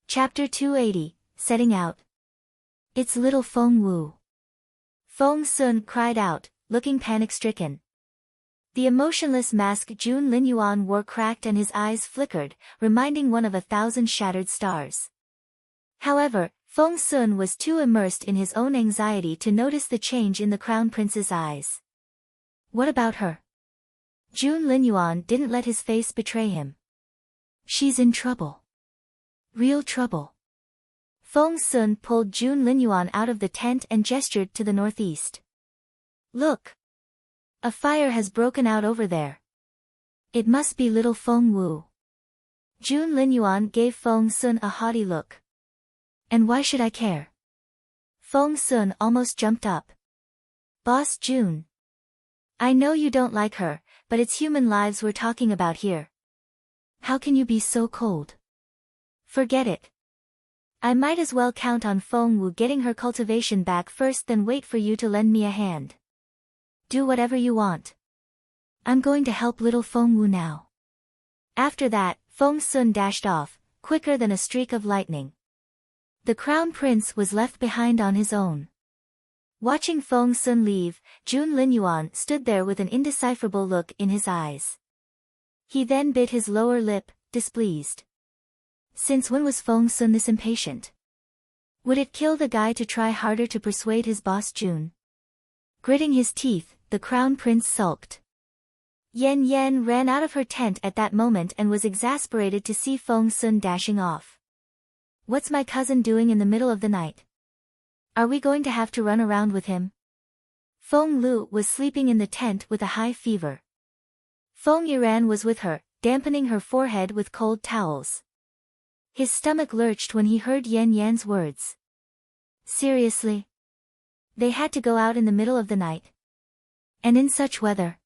[SPEAKER 1] Chapter 280, Setting Out. "It's little Feng Wu." Feng Sun cried out, looking panic-stricken. The emotionless mask Jun Linyuan wore cracked and his eyes flickered, reminding one of 1,000 shattered stars. However, Feng Sun was too immersed in his own anxiety to notice the change in the Crown Prince's eyes. What about her? Jun Linyuan didn't let his face betray him. She's in trouble. Real trouble. Feng Sun pulled Jun Linyuan out of the tent and gestured to the northeast. Look! A fire has broken out over there. It must be little Feng Wu. Jun Linyuan gave Feng Sun a haughty look. And why should I care? Feng Sun almost jumped up. Boss Jun. I know you don't like her, but it's human lives we're talking about here. How can you be so cold? Forget it. I might as well count on Feng Wu getting her cultivation back first than wait for you to lend me a hand. Do whatever you want. I'm going to help little Feng Wu now. After that, Feng Sun dashed off, quicker than a streak of lightning. The Crown Prince was left behind on his own. Watching Feng Sun leave, Jun Linyuan stood there with an indecipherable look in his eyes. He then bit his lower lip, displeased. Since when was Feng Sun this impatient? Would it kill the guy to try harder to persuade his boss Jun? Gritting his teeth, the Crown Prince sulked. Yan Yan ran out of her tent at that moment and was exasperated to see Feng Sun dashing off. What's my cousin doing in the middle of the night? Are we going to have to run around with him? Feng Lu was sleeping in the tent with a high fever. Feng Yiran was with her, dampening her forehead with cold towels. His stomach lurched when he heard Yan Yan's words. Seriously? They had to go out in the middle of the night. And in such weather.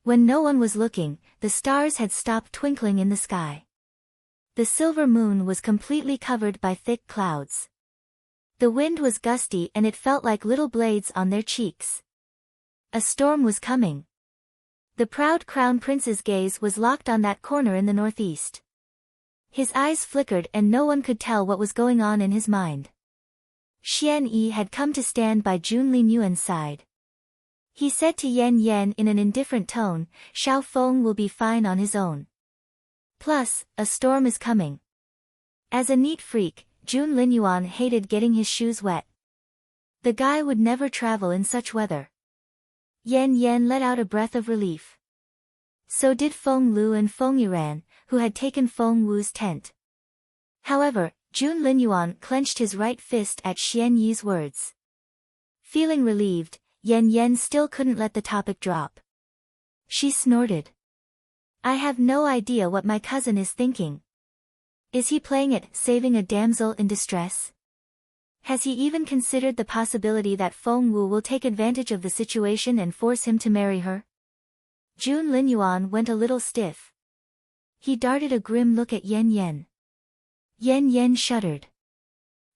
[SPEAKER 1] When no one was looking, the stars had stopped twinkling in the sky. The silver moon was completely covered by thick clouds. The wind was gusty and it felt like little blades on their cheeks. A storm was coming. The proud Crown Prince's gaze was locked on that corner in the northeast. His eyes flickered and no one could tell what was going on in his mind. Xuan Yi had come to stand by Jun Linyuan's side. He said to Yan Yan in an indifferent tone, "Xiao Feng will be fine on his own. Plus, a storm is coming." As a neat freak, Jun Linyuan hated getting his shoes wet. The guy would never travel in such weather. Yan Yan let out a breath of relief. So did Feng Lu and Feng Yiran, who had taken Feng Wu's tent. However, Jun Linyuan clenched his right fist at Xuan Yi's words. Feeling relieved, Yan Yan still couldn't let the topic drop. She snorted. I have no idea what my cousin is thinking. Is he playing at saving a damsel in distress? Has he even considered the possibility that Feng Wu will take advantage of the situation and force him to marry her? Jun Linyuan went a little stiff. He darted a grim look at Yan Yan. Yan Yan shuddered.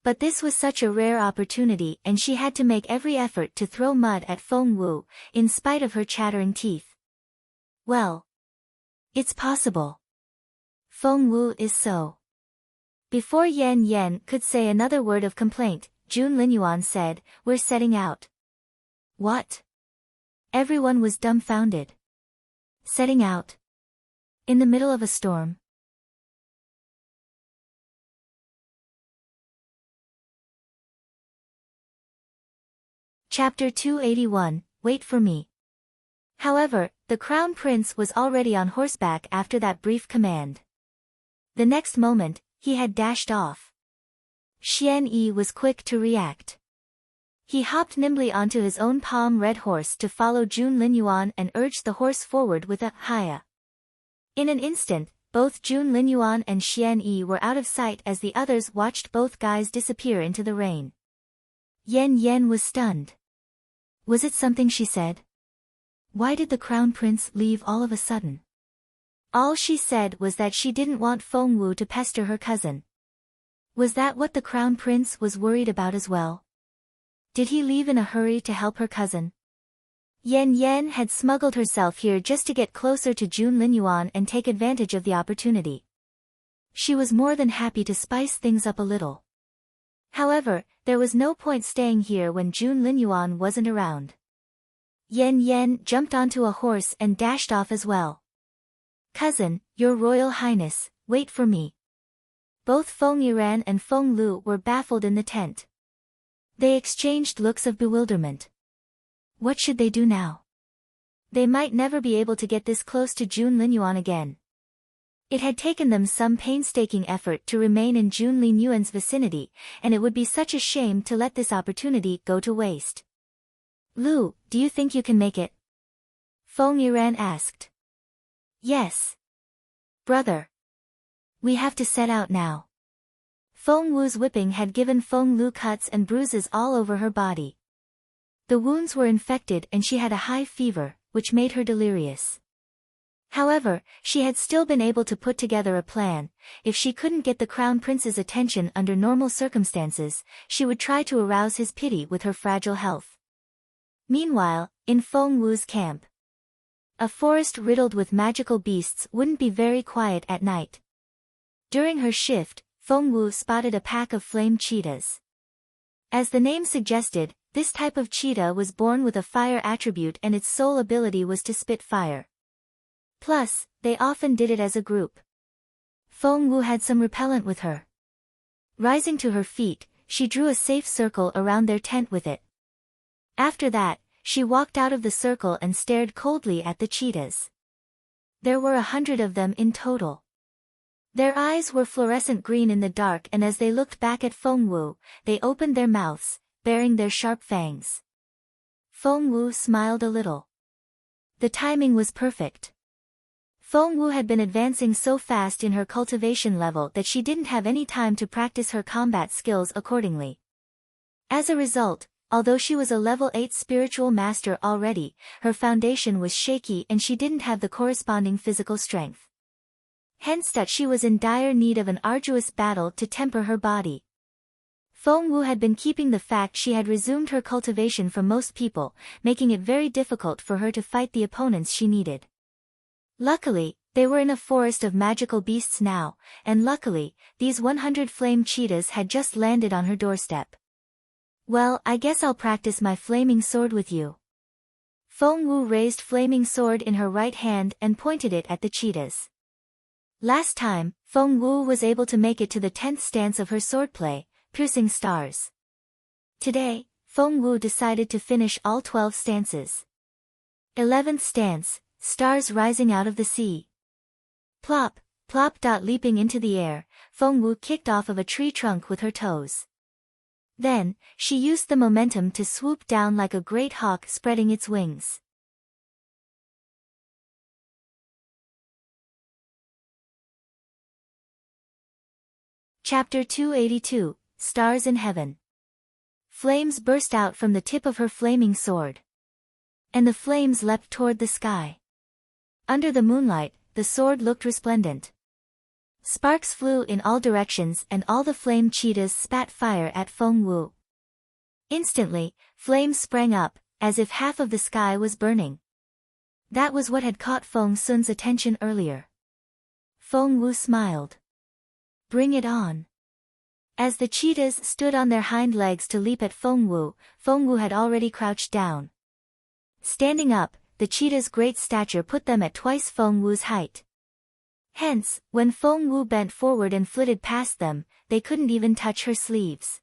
[SPEAKER 1] But this was such a rare opportunity and she had to make every effort to throw mud at Feng Wu, in spite of her chattering teeth. Well. It's possible. Feng Wu is so. Before Yan Yan could say another word of complaint, Jun Linyuan said, "We're setting out." What? Everyone was dumbfounded. Setting out? In the middle of a storm? Chapter 281, Wait for Me. However, the Crown Prince was already on horseback after that brief command. The next moment, he had dashed off. Xuan Yi was quick to react. He hopped nimbly onto his own palm-red horse to follow Jun Linyuan and urged the horse forward with a "Hiya." In an instant, both Jun Linyuan and Xuan Yi were out of sight as the others watched both guys disappear into the rain. Yen was stunned. Was it something she said? Why did the crown prince leave all of a sudden? All she said was that she didn't want Feng Wu to pester her cousin. Was that what the crown prince was worried about as well? Did he leave in a hurry to help her cousin? Yen had smuggled herself here just to get closer to Jun Linyuan and take advantage of the opportunity. She was more than happy to spice things up a little. However, there was no point staying here when Jun Linyuan wasn't around. Yen jumped onto a horse and dashed off as well. "Cousin, your royal highness, wait for me." Both Feng Yiran and Feng Lu were baffled in the tent. They exchanged looks of bewilderment. What should they do now? They might never be able to get this close to Jun Linyuan again. It had taken them some painstaking effort to remain in Jun Linyuan's vicinity, and it would be such a shame to let this opportunity go to waste. "Lu, do you think you can make it?" Feng Yiran asked. "Yes. Brother. We have to set out now." Feng Wu's whipping had given Feng Lu cuts and bruises all over her body. The wounds were infected and she had a high fever, which made her delirious. However, she had still been able to put together a plan. If she couldn't get the crown prince's attention under normal circumstances, she would try to arouse his pity with her fragile health. Meanwhile, in Feng Wu's camp, a forest riddled with magical beasts wouldn't be very quiet at night. During her shift, Feng Wu spotted a pack of flame cheetahs. As the name suggested, this type of cheetah was born with a fire attribute and its sole ability was to spit fire. Plus, they often did it as a group. Feng Wu had some repellent with her. Rising to her feet, she drew a safe circle around their tent with it. After that, she walked out of the circle and stared coldly at the cheetahs. There were 100 of them in total. Their eyes were fluorescent green in the dark, and as they looked back at Feng Wu, they opened their mouths, baring their sharp fangs. Feng Wu smiled a little. The timing was perfect. Feng Wu had been advancing so fast in her cultivation level that she didn't have any time to practice her combat skills accordingly. As a result, although she was a level 8 spiritual master already, her foundation was shaky and she didn't have the corresponding physical strength. Hence that she was in dire need of an arduous battle to temper her body. Feng Wu had been keeping the fact she had resumed her cultivation from most people, making it very difficult for her to fight the opponents she needed. Luckily, they were in a forest of magical beasts now, and luckily, these 100 flame cheetahs had just landed on her doorstep. "Well, I guess I'll practice my flaming sword with you." Feng Wu raised flaming sword in her right hand and pointed it at the cheetahs. Last time, Feng Wu was able to make it to the 10th stance of her swordplay, piercing stars. Today, Feng Wu decided to finish all 12 stances. 11th stance, stars rising out of the sea. Plop, plop. Leaping into the air, Feng Wu kicked off of a tree trunk with her toes. Then, she used the momentum to swoop down like a great hawk spreading its wings. Chapter 282, Stars in Heaven. Flames burst out from the tip of her flaming sword. And the flames leapt toward the sky. Under the moonlight, the sword looked resplendent. Sparks flew in all directions and all the flame cheetahs spat fire at Feng Wu. Instantly, flames sprang up, as if half of the sky was burning. That was what had caught Feng Sun's attention earlier. Feng Wu smiled. "Bring it on." As the cheetahs stood on their hind legs to leap at Feng Wu had already crouched down. Standing up, the cheetah's great stature put them at twice Feng Wu's height. Hence, when Feng Wu bent forward and flitted past them, they couldn't even touch her sleeves.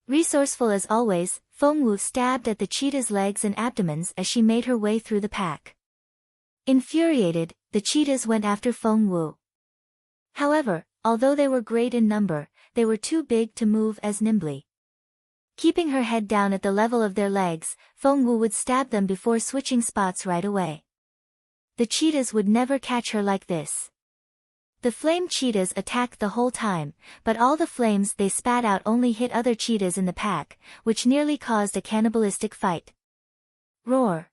[SPEAKER 1] Resourceful as always, Feng Wu stabbed at the cheetah's legs and abdomens as she made her way through the pack. Infuriated, the cheetahs went after Feng Wu. However, although they were great in number, they were too big to move as nimbly. Keeping her head down at the level of their legs, Feng Wu would stab them before switching spots right away. The cheetahs would never catch her like this. The flame cheetahs attacked the whole time, but all the flames they spat out only hit other cheetahs in the pack, which nearly caused a cannibalistic fight. Roar!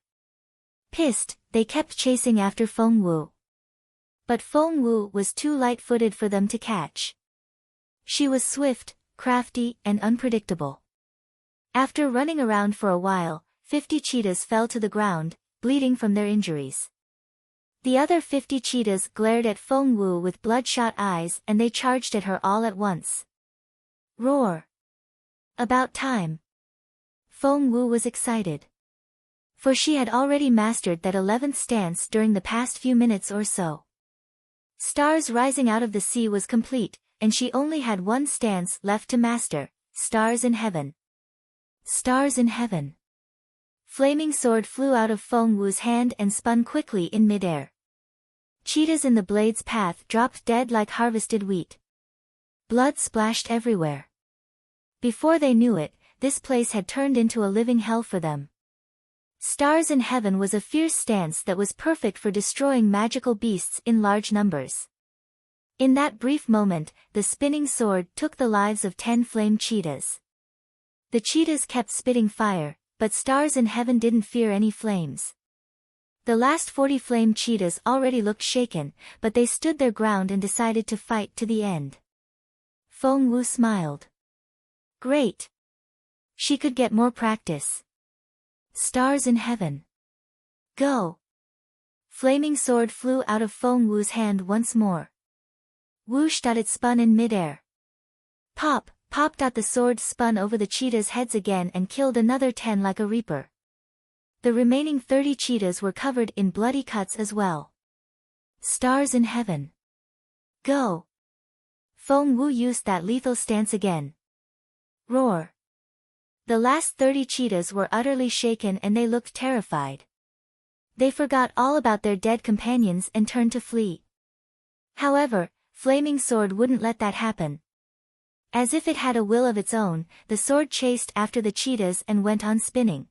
[SPEAKER 1] Pissed, they kept chasing after Feng Wu. But Feng Wu was too light-footed for them to catch. She was swift, crafty, and unpredictable. After running around for a while, 50 cheetahs fell to the ground, bleeding from their injuries. The other 50 cheetahs glared at Feng Wu with bloodshot eyes and they charged at her all at once. Roar! About time. Feng Wu was excited. For she had already mastered that 11th stance during the past few minutes or so. Stars Rising Out of the Sea was complete, and she only had one stance left to master, Stars in Heaven. Stars in Heaven. Flaming sword flew out of Feng Wu's hand and spun quickly in midair. Cheetahs in the blade's path dropped dead like harvested wheat. Blood splashed everywhere. Before they knew it, this place had turned into a living hell for them. Stars in Heaven was a fierce stance that was perfect for destroying magical beasts in large numbers. In that brief moment, the spinning sword took the lives of 10 flame cheetahs. The cheetahs kept spitting fire, but Stars in Heaven didn't fear any flames. The last 40 flame cheetahs already looked shaken, but they stood their ground and decided to fight to the end. Feng Wu smiled. Great! She could get more practice. Stars in Heaven. Go! Flaming sword flew out of Feng Wu's hand once more. Whoosh! It spun in midair. Pop! Pop! The sword spun over the cheetahs' heads again and killed another 10 like a reaper. The remaining 30 cheetahs were covered in bloody cuts as well. Stars in Heaven. Go! Feng Wu used that lethal stance again. Roar! The last 30 cheetahs were utterly shaken and they looked terrified. They forgot all about their dead companions and turned to flee. However, Flaming Sword wouldn't let that happen. As if it had a will of its own, the sword chased after the cheetahs and went on spinning.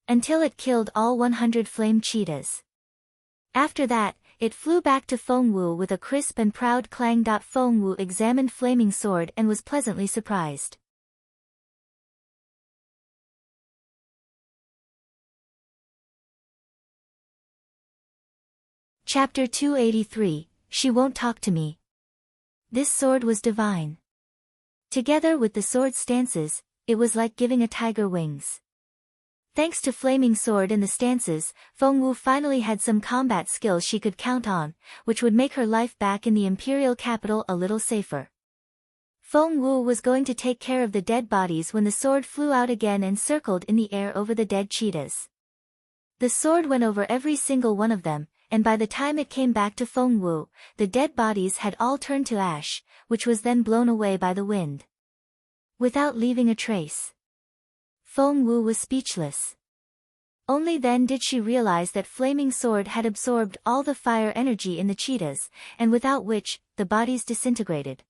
[SPEAKER 1] Until it killed all 100 flame cheetahs. After that, it flew back to Feng Wu with a crisp and proud clang. Feng Wu examined Flaming Sword and was pleasantly surprised. Chapter 283, She Won't Talk to Me. This sword was divine. Together with the sword stances, it was like giving a tiger wings. Thanks to Flaming Sword and the stances, Feng Wu finally had some combat skills she could count on, which would make her life back in the Imperial capital a little safer. Feng Wu was going to take care of the dead bodies when the sword flew out again and circled in the air over the dead cheetahs. The sword went over every single one of them, and by the time it came back to Feng Wu, the dead bodies had all turned to ash, which was then blown away by the wind. Without leaving a trace. Feng Wu was speechless. Only then did she realize that Flaming Sword had absorbed all the fire energy in the cheetahs, and without which, the bodies disintegrated.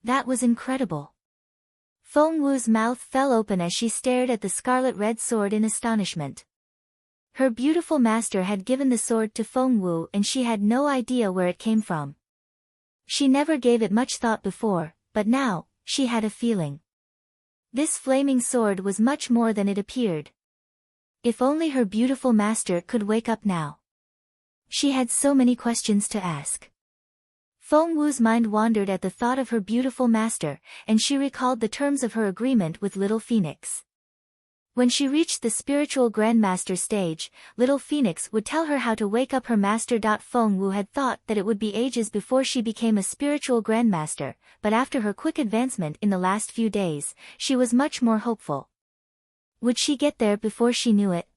[SPEAKER 1] That was incredible. Feng Wu's mouth fell open as she stared at the scarlet-red sword in astonishment. Her beautiful master had given the sword to Feng Wu and she had no idea where it came from. She never gave it much thought before, but now, she had a feeling. This flaming sword was much more than it appeared. If only her beautiful master could wake up now. She had so many questions to ask. Feng Wu's mind wandered at the thought of her beautiful master, and she recalled the terms of her agreement with Little Phoenix. When she reached the spiritual grandmaster stage, Little Phoenix would tell her how to wake up her master. Feng Wu had thought that it would be ages before she became a spiritual grandmaster, but after her quick advancement in the last few days, she was much more hopeful. Would she get there before she knew it?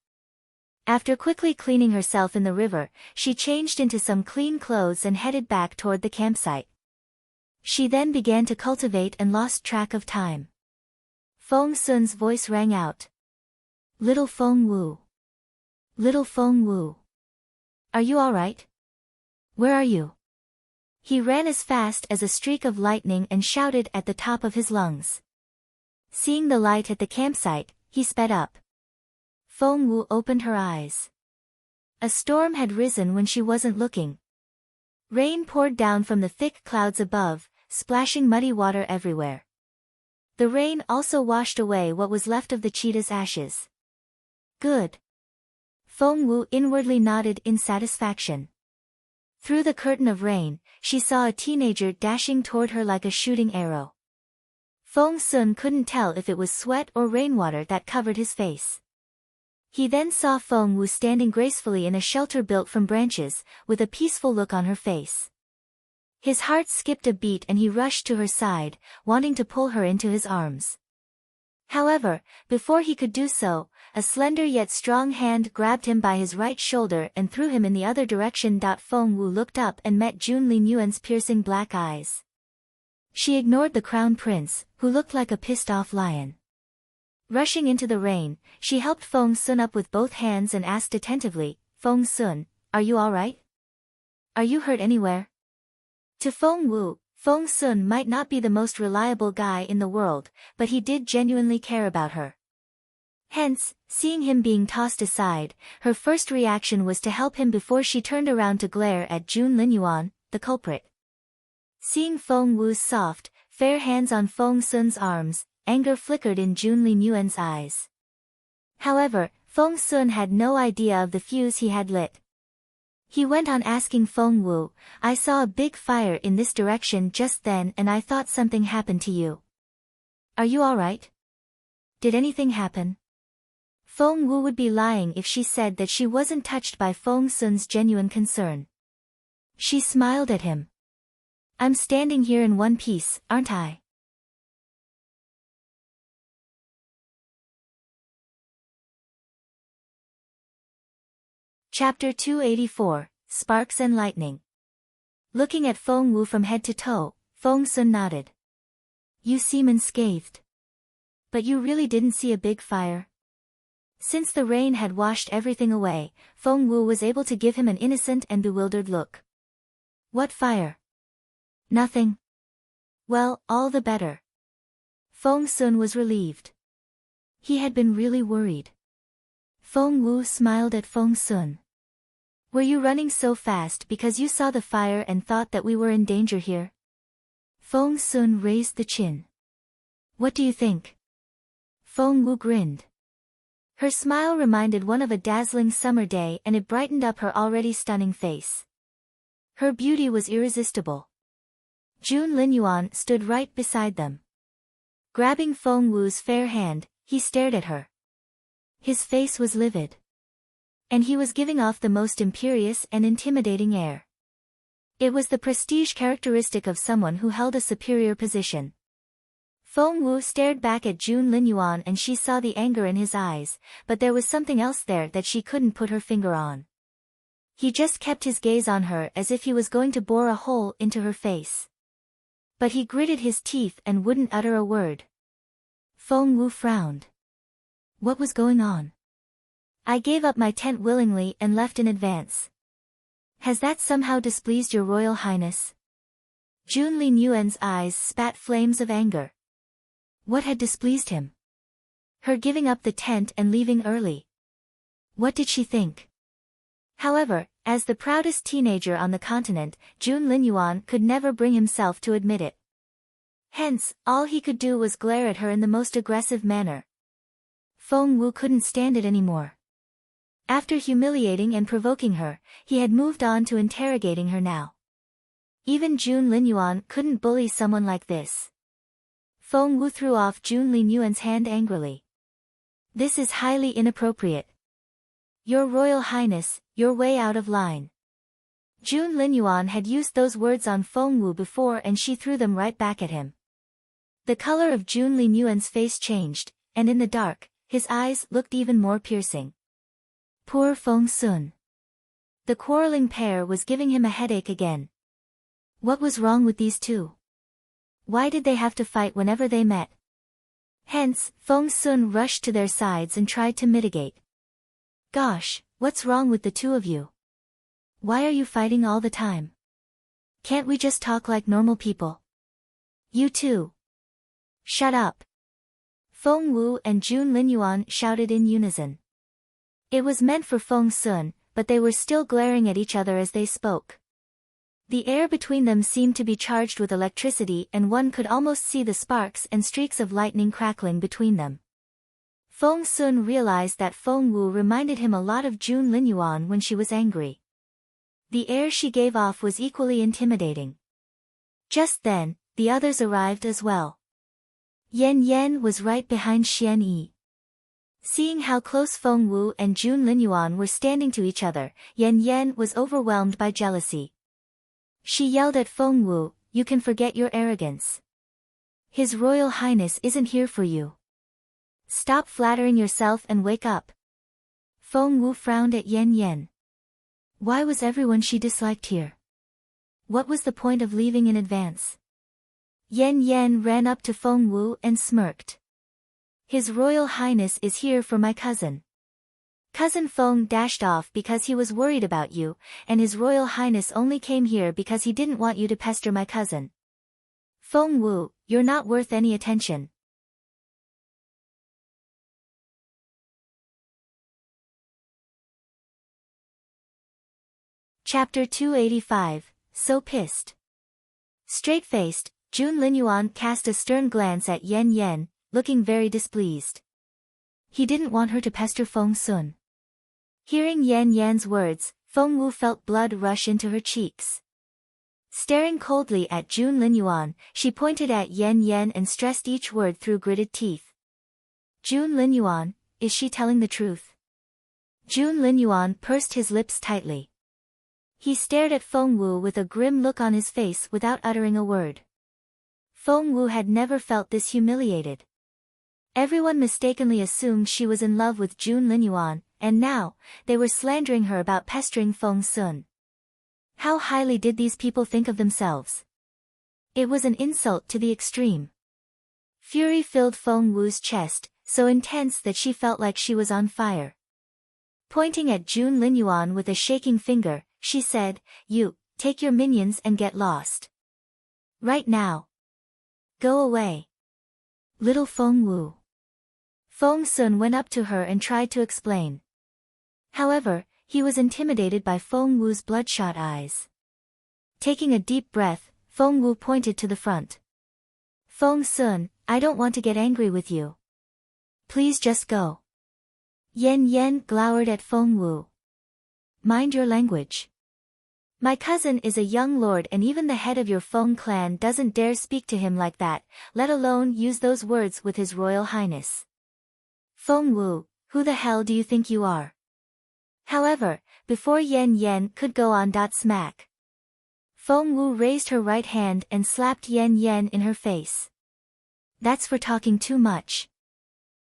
[SPEAKER 1] After quickly cleaning herself in the river, she changed into some clean clothes and headed back toward the campsite. She then began to cultivate and lost track of time. Feng Sun's voice rang out. Little Feng Wu. Little Feng Wu. Are you all right? Where are you? He ran as fast as a streak of lightning and shouted at the top of his lungs. Seeing the light at the campsite, he sped up. Feng Wu opened her eyes. A storm had risen when she wasn't looking. Rain poured down from the thick clouds above, splashing muddy water everywhere. The rain also washed away what was left of the cheetah's ashes. Good. Feng Wu inwardly nodded in satisfaction. Through the curtain of rain, she saw a teenager dashing toward her like a shooting arrow. Feng Sun couldn't tell if it was sweat or rainwater that covered his face. He then saw Feng Wu standing gracefully in a shelter built from branches, with a peaceful look on her face. His heart skipped a beat and he rushed to her side, wanting to pull her into his arms. However, before he could do so, a slender yet strong hand grabbed him by his right shoulder and threw him in the other direction. Feng Wu looked up and met Jun Linyuan's piercing black eyes. She ignored the crown prince, who looked like a pissed-off lion. Rushing into the rain, she helped Feng Sun up with both hands and asked attentively, "Feng Sun, are you all right? Are you hurt anywhere?" To Feng Wu, Feng Sun might not be the most reliable guy in the world, but he did genuinely care about her. Hence, seeing him being tossed aside, her first reaction was to help him before she turned around to glare at Jun Linyuan, the culprit. Seeing Feng Wu's soft, fair hands on Feng Sun's arms, anger flickered in Jun Linyuan's eyes. However, Feng Sun had no idea of the fuse he had lit. He went on asking Feng Wu, "I saw a big fire in this direction just then and I thought something happened to you. Are you all right? Did anything happen?" Feng Wu would be lying if she said that she wasn't touched by Feng Sun's genuine concern. She smiled at him. "I'm standing here in one piece, aren't I?" Chapter 284, Sparks and Lightning. Looking at Feng Wu from head to toe, Feng Sun nodded. "You seem unscathed. But you really didn't see a big fire?" Since the rain had washed everything away, Feng Wu was able to give him an innocent and bewildered look. "What fire?" "Nothing." "Well, all the better." Feng Sun was relieved. He had been really worried. Feng Wu smiled at Feng Sun. "Were you running so fast because you saw the fire and thought that we were in danger here?" Feng Sun raised the chin. "What do you think?" Feng Wu grinned. Her smile reminded one of a dazzling summer day and it brightened up her already stunning face. Her beauty was irresistible. Jun Linyuan stood right beside them. Grabbing Feng Wu's fair hand, he stared at her. His face was livid. And he was giving off the most imperious and intimidating air. It was the prestige characteristic of someone who held a superior position. Feng Wu stared back at Jun Linyuan and she saw the anger in his eyes, but there was something else there that she couldn't put her finger on. He just kept his gaze on her as if he was going to bore a hole into her face. But he gritted his teeth and wouldn't utter a word. Feng Wu frowned. What was going on? "I gave up my tent willingly and left in advance. Has that somehow displeased your Royal Highness?" Jun Linyuan's eyes spat flames of anger. What had displeased him? Her giving up the tent and leaving early. What did she think? However, as the proudest teenager on the continent, Jun Linyuan could never bring himself to admit it. Hence, all he could do was glare at her in the most aggressive manner. Feng Wu couldn't stand it anymore. After humiliating and provoking her, he had moved on to interrogating her now. Even Jun Linyuan couldn't bully someone like this. Feng Wu threw off Jun Linyuan's hand angrily. "This is highly inappropriate. Your Royal Highness, you're way out of line." Jun Linyuan had used those words on Feng Wu before and she threw them right back at him. The color of Jun Linyuan's face changed, and in the dark, his eyes looked even more piercing. Poor Feng Sun. The quarreling pair was giving him a headache again. What was wrong with these two? Why did they have to fight whenever they met? Hence, Feng Sun rushed to their sides and tried to mitigate. "Gosh, what's wrong with the two of you? Why are you fighting all the time? Can't we just talk like normal people?" "You two. Shut up." Feng Wu and Jun Linyuan shouted in unison. It was meant for Feng Sun, but they were still glaring at each other as they spoke. The air between them seemed to be charged with electricity, and one could almost see the sparks and streaks of lightning crackling between them. Feng Sun realized that Feng Wu reminded him a lot of Jun Linyuan when she was angry. The air she gave off was equally intimidating. Just then, the others arrived as well. Yan was right behind Xuan Yi. Seeing how close Feng Wu and Jun Linyuan were standing to each other, Yan was overwhelmed by jealousy. She yelled at Feng Wu, "You can forget your arrogance. His Royal Highness isn't here for you. Stop flattering yourself and wake up." Feng Wu frowned at Yan. Why was everyone she disliked here? What was the point of leaving in advance? Yan ran up to Feng Wu and smirked. "His Royal Highness is here for my cousin. Cousin Feng dashed off because he was worried about you, and His Royal Highness only came here because he didn't want you to pester my cousin. Feng Wu, you're not worth any attention." Chapter 285, So Pissed. Straight-faced, Jun Linyuan cast a stern glance at Yan, looking very displeased. He didn't want her to pester Feng Sun. Hearing Yan's words, Feng Wu felt blood rush into her cheeks. Staring coldly at Jun Linyuan, she pointed at Yan and stressed each word through gritted teeth. "Jun Linyuan, is she telling the truth?" Jun Linyuan pursed his lips tightly. He stared at Feng Wu with a grim look on his face without uttering a word. Feng Wu had never felt this humiliated. Everyone mistakenly assumed she was in love with Jun Linyuan, and now, they were slandering her about pestering Feng Sun. How highly did these people think of themselves? It was an insult to the extreme. Fury filled Feng Wu's chest, so intense that she felt like she was on fire. Pointing at Jun Linyuan with a shaking finger, she said, "You, take your minions and get lost. Right now. Go away." Little Feng Wu. Feng Sun went up to her and tried to explain. However, he was intimidated by Feng Wu's bloodshot eyes. Taking a deep breath, Feng Wu pointed to the front. "Feng Sun, I don't want to get angry with you. Please just go." Yan glowered at Feng Wu. "Mind your language. My cousin is a young lord, and even the head of your Feng clan doesn't dare speak to him like that, let alone use those words with His Royal Highness. Feng Wu, who the hell do you think you are?" However, before Yan could go on, smack. Feng Wu raised her right hand and slapped Yan in her face. "That's for talking too much."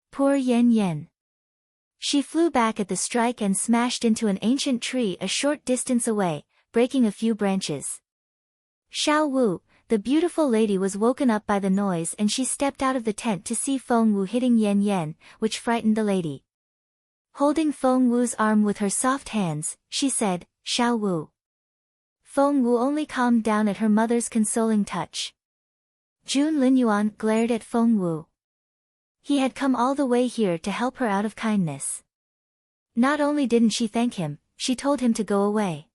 [SPEAKER 1] Poor Yan. She flew back at the strike and smashed into an ancient tree a short distance away, breaking a few branches. Xiao Wu, the beautiful lady, was woken up by the noise, and she stepped out of the tent to see Feng Wu hitting Yan, which frightened the lady. Holding Feng Wu's arm with her soft hands, she said, "Xiao Wu." Feng Wu only calmed down at her mother's consoling touch. Jun Linyuan glared at Feng Wu. He had come all the way here to help her out of kindness. Not only didn't she thank him, she told him to go away.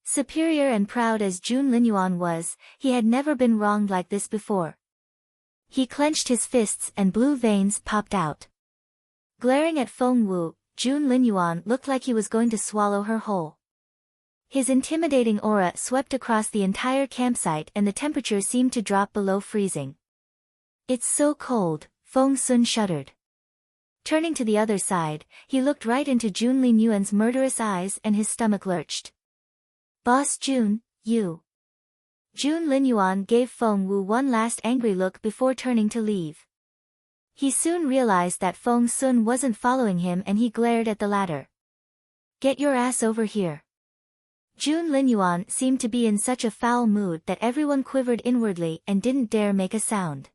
[SPEAKER 1] Superior and proud as Jun Linyuan was, he had never been wronged like this before. He clenched his fists and blue veins popped out. Glaring at Feng Wu, Jun Linyuan looked like he was going to swallow her whole. His intimidating aura swept across the entire campsite, and the temperature seemed to drop below freezing. "It's so cold," Feng Sun shuddered. Turning to the other side, he looked right into Jun Linyuan's murderous eyes and his stomach lurched. "Boss Jun, you." Jun Linyuan gave Feng Wu one last angry look before turning to leave. He soon realized that Feng Sun wasn't following him, and he glared at the latter. "Get your ass over here." Jun Linyuan seemed to be in such a foul mood that everyone quivered inwardly and didn't dare make a sound.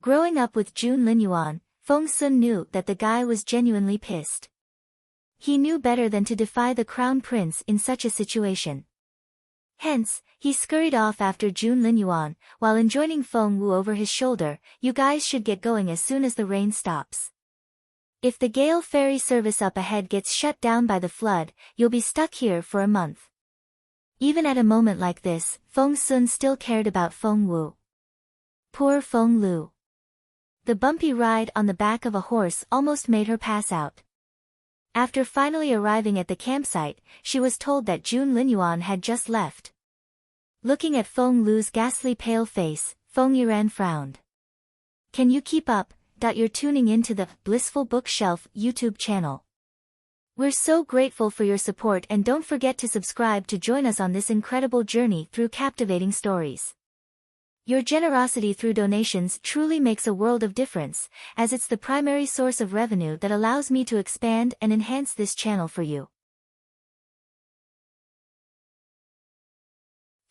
[SPEAKER 1] Growing up with Jun Linyuan, Feng Sun knew that the guy was genuinely pissed. He knew better than to defy the crown prince in such a situation. Hence, he scurried off after Jun Linyuan, while enjoining Feng Wu over his shoulder, "You guys should get going as soon as the rain stops. If the Gale ferry service up ahead gets shut down by the flood, you'll be stuck here for a month." Even at a moment like this, Feng Sun still cared about Feng Wu. Poor Feng Lu. The bumpy ride on the back of a horse almost made her pass out. After finally arriving at the campsite, she was told that Jun Linyuan had just left. Looking at Feng Lu's ghastly pale face, Feng Yiran frowned. "Can you keep up? You're tuning into the Blissful Bookshelf YouTube channel. We're so grateful for your support, and don't forget to subscribe to join us on this incredible journey through captivating stories. Your generosity through donations truly makes a world of difference, as it's the primary source of revenue that allows me to expand and enhance this channel for you.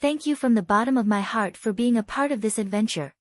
[SPEAKER 1] Thank you from the bottom of my heart for being a part of this adventure.